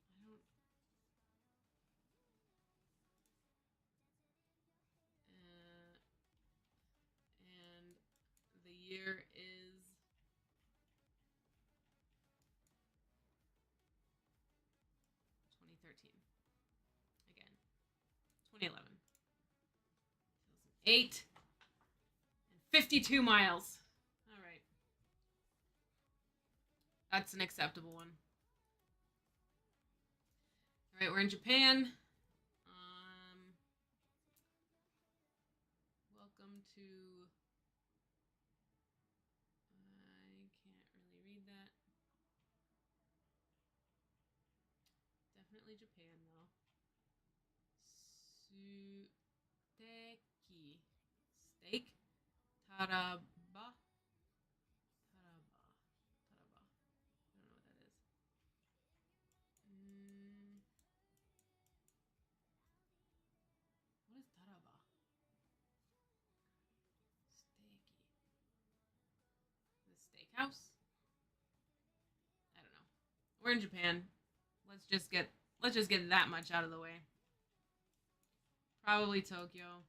I don't. And the year is 2013. Again, 2011. 2008. 52 miles. All right. That's an acceptable one. All right, we're in Japan. Welcome to. I can't really read that. Definitely Japan, though. Suteki. Steak? Taraba? Taraba. Taraba. I don't know what that is. What is Taraba? Steaky. The steakhouse? I don't know. We're in Japan. Let's just get that much out of the way. Probably Tokyo.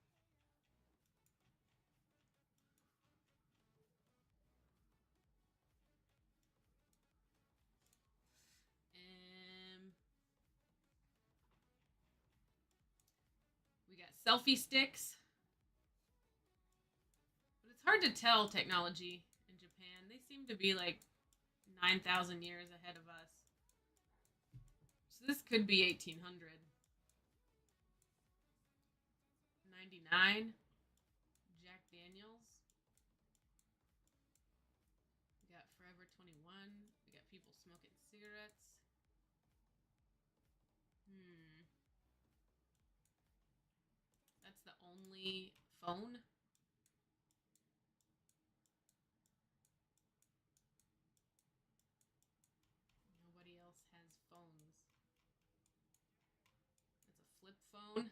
We got selfie sticks. But it's hard to tell technology in Japan. They seem to be like 9,000 years ahead of us. So this could be 1800. 99. Jack Daniels. We got Forever 21. We got people smoking cigarettes. That's the only phone. Nobody else has phones. It's a flip phone.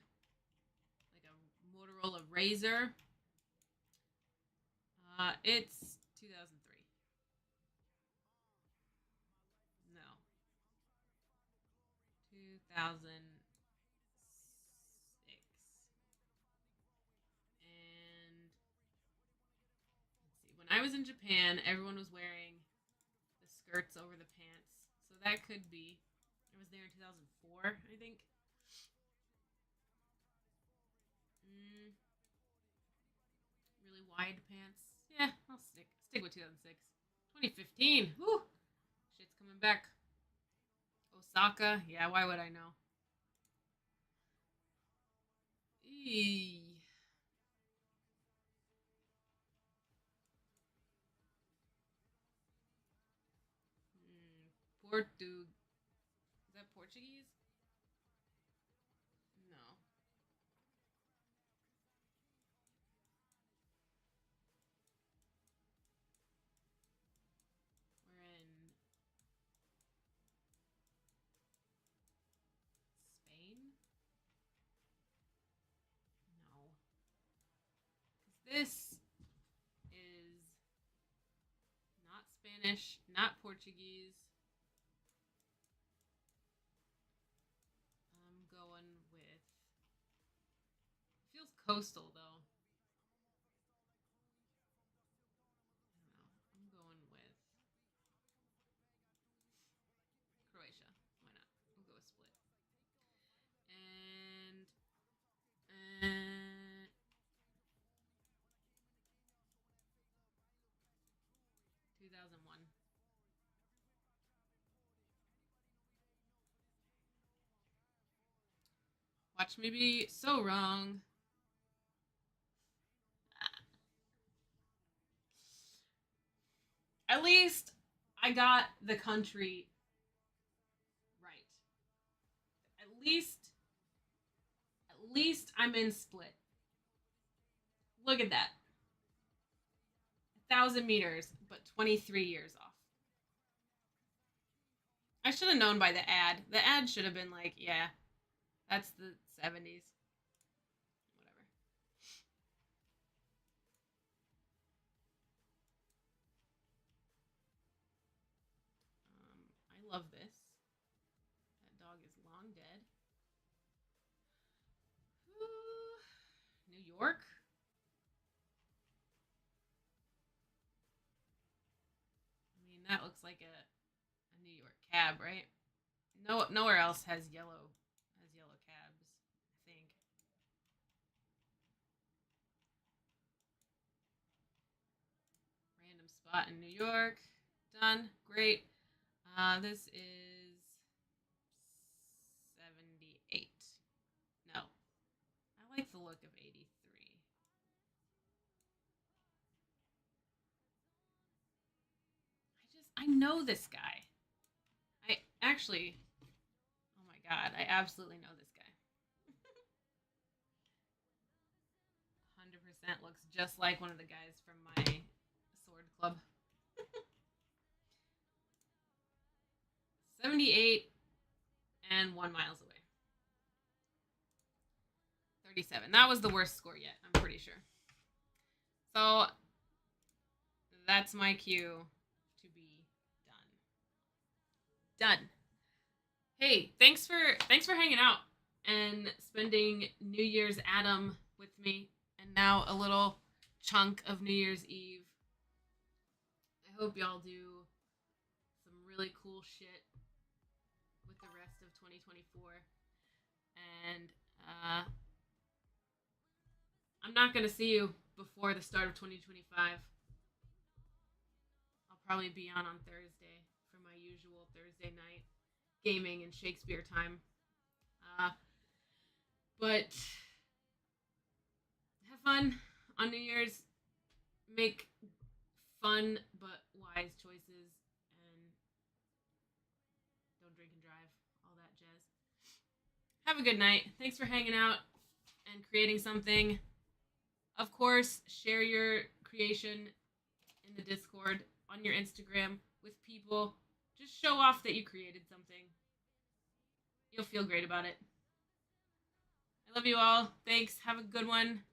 Like a Motorola Razr. It's 2003. No. 2006. And let's see. When I was in Japan, everyone was wearing the skirts over the pants. So that could be. I was there in 2004, I think. Really wide pants. Yeah, I'll stick with 2006. 2015. Woo! Shit's coming back. Osaka. Yeah, why would I know? Eee. Is that Portuguese? No. We're in Spain? No. Because this is not Spanish, not Portuguese. I'm going with. Feels coastal though. I don't know. I'm going with Croatia. Why not? We'll go with Split. And 2001. Watch me be so wrong. At least I got the country right. At least I'm in Split. Look at that. 1,000 meters, but 23 years off. I should have known by the ad. The ad should have been like, yeah, that's the 70s. Whatever. I love this. That dog is long dead. New York? I mean, that looks like a New York cab, right? Nowhere else has yellow cabs, I think. spot in New York. Done. Great. This is 78. No. I like the look of 83. I know this guy. I actually, oh my god, I absolutely know this guy. 100% looks just like one of the guys from my sword club. 78 and 1 miles away. 37. That was the worst score yet, I'm pretty sure. So that's my cue to be done. Hey, thanks for hanging out and spending New Year's Adam with me, and now a little chunk of New Year's Eve. I hope y'all do some really cool shit with the rest of 2024. And I'm not gonna see you before the start of 2025. I'll probably be on Thursday for my usual Thursday night gaming and Shakespeare time. But have fun on New Year's. Make fun but wise choices, and don't drink and drive. All that jazz. Have a good night. Thanks for hanging out and creating something. Of course, share your creation in the Discord, on your Instagram, with people. Just show off that you created something. You'll feel great about it. I love you all. Thanks. Have a good one.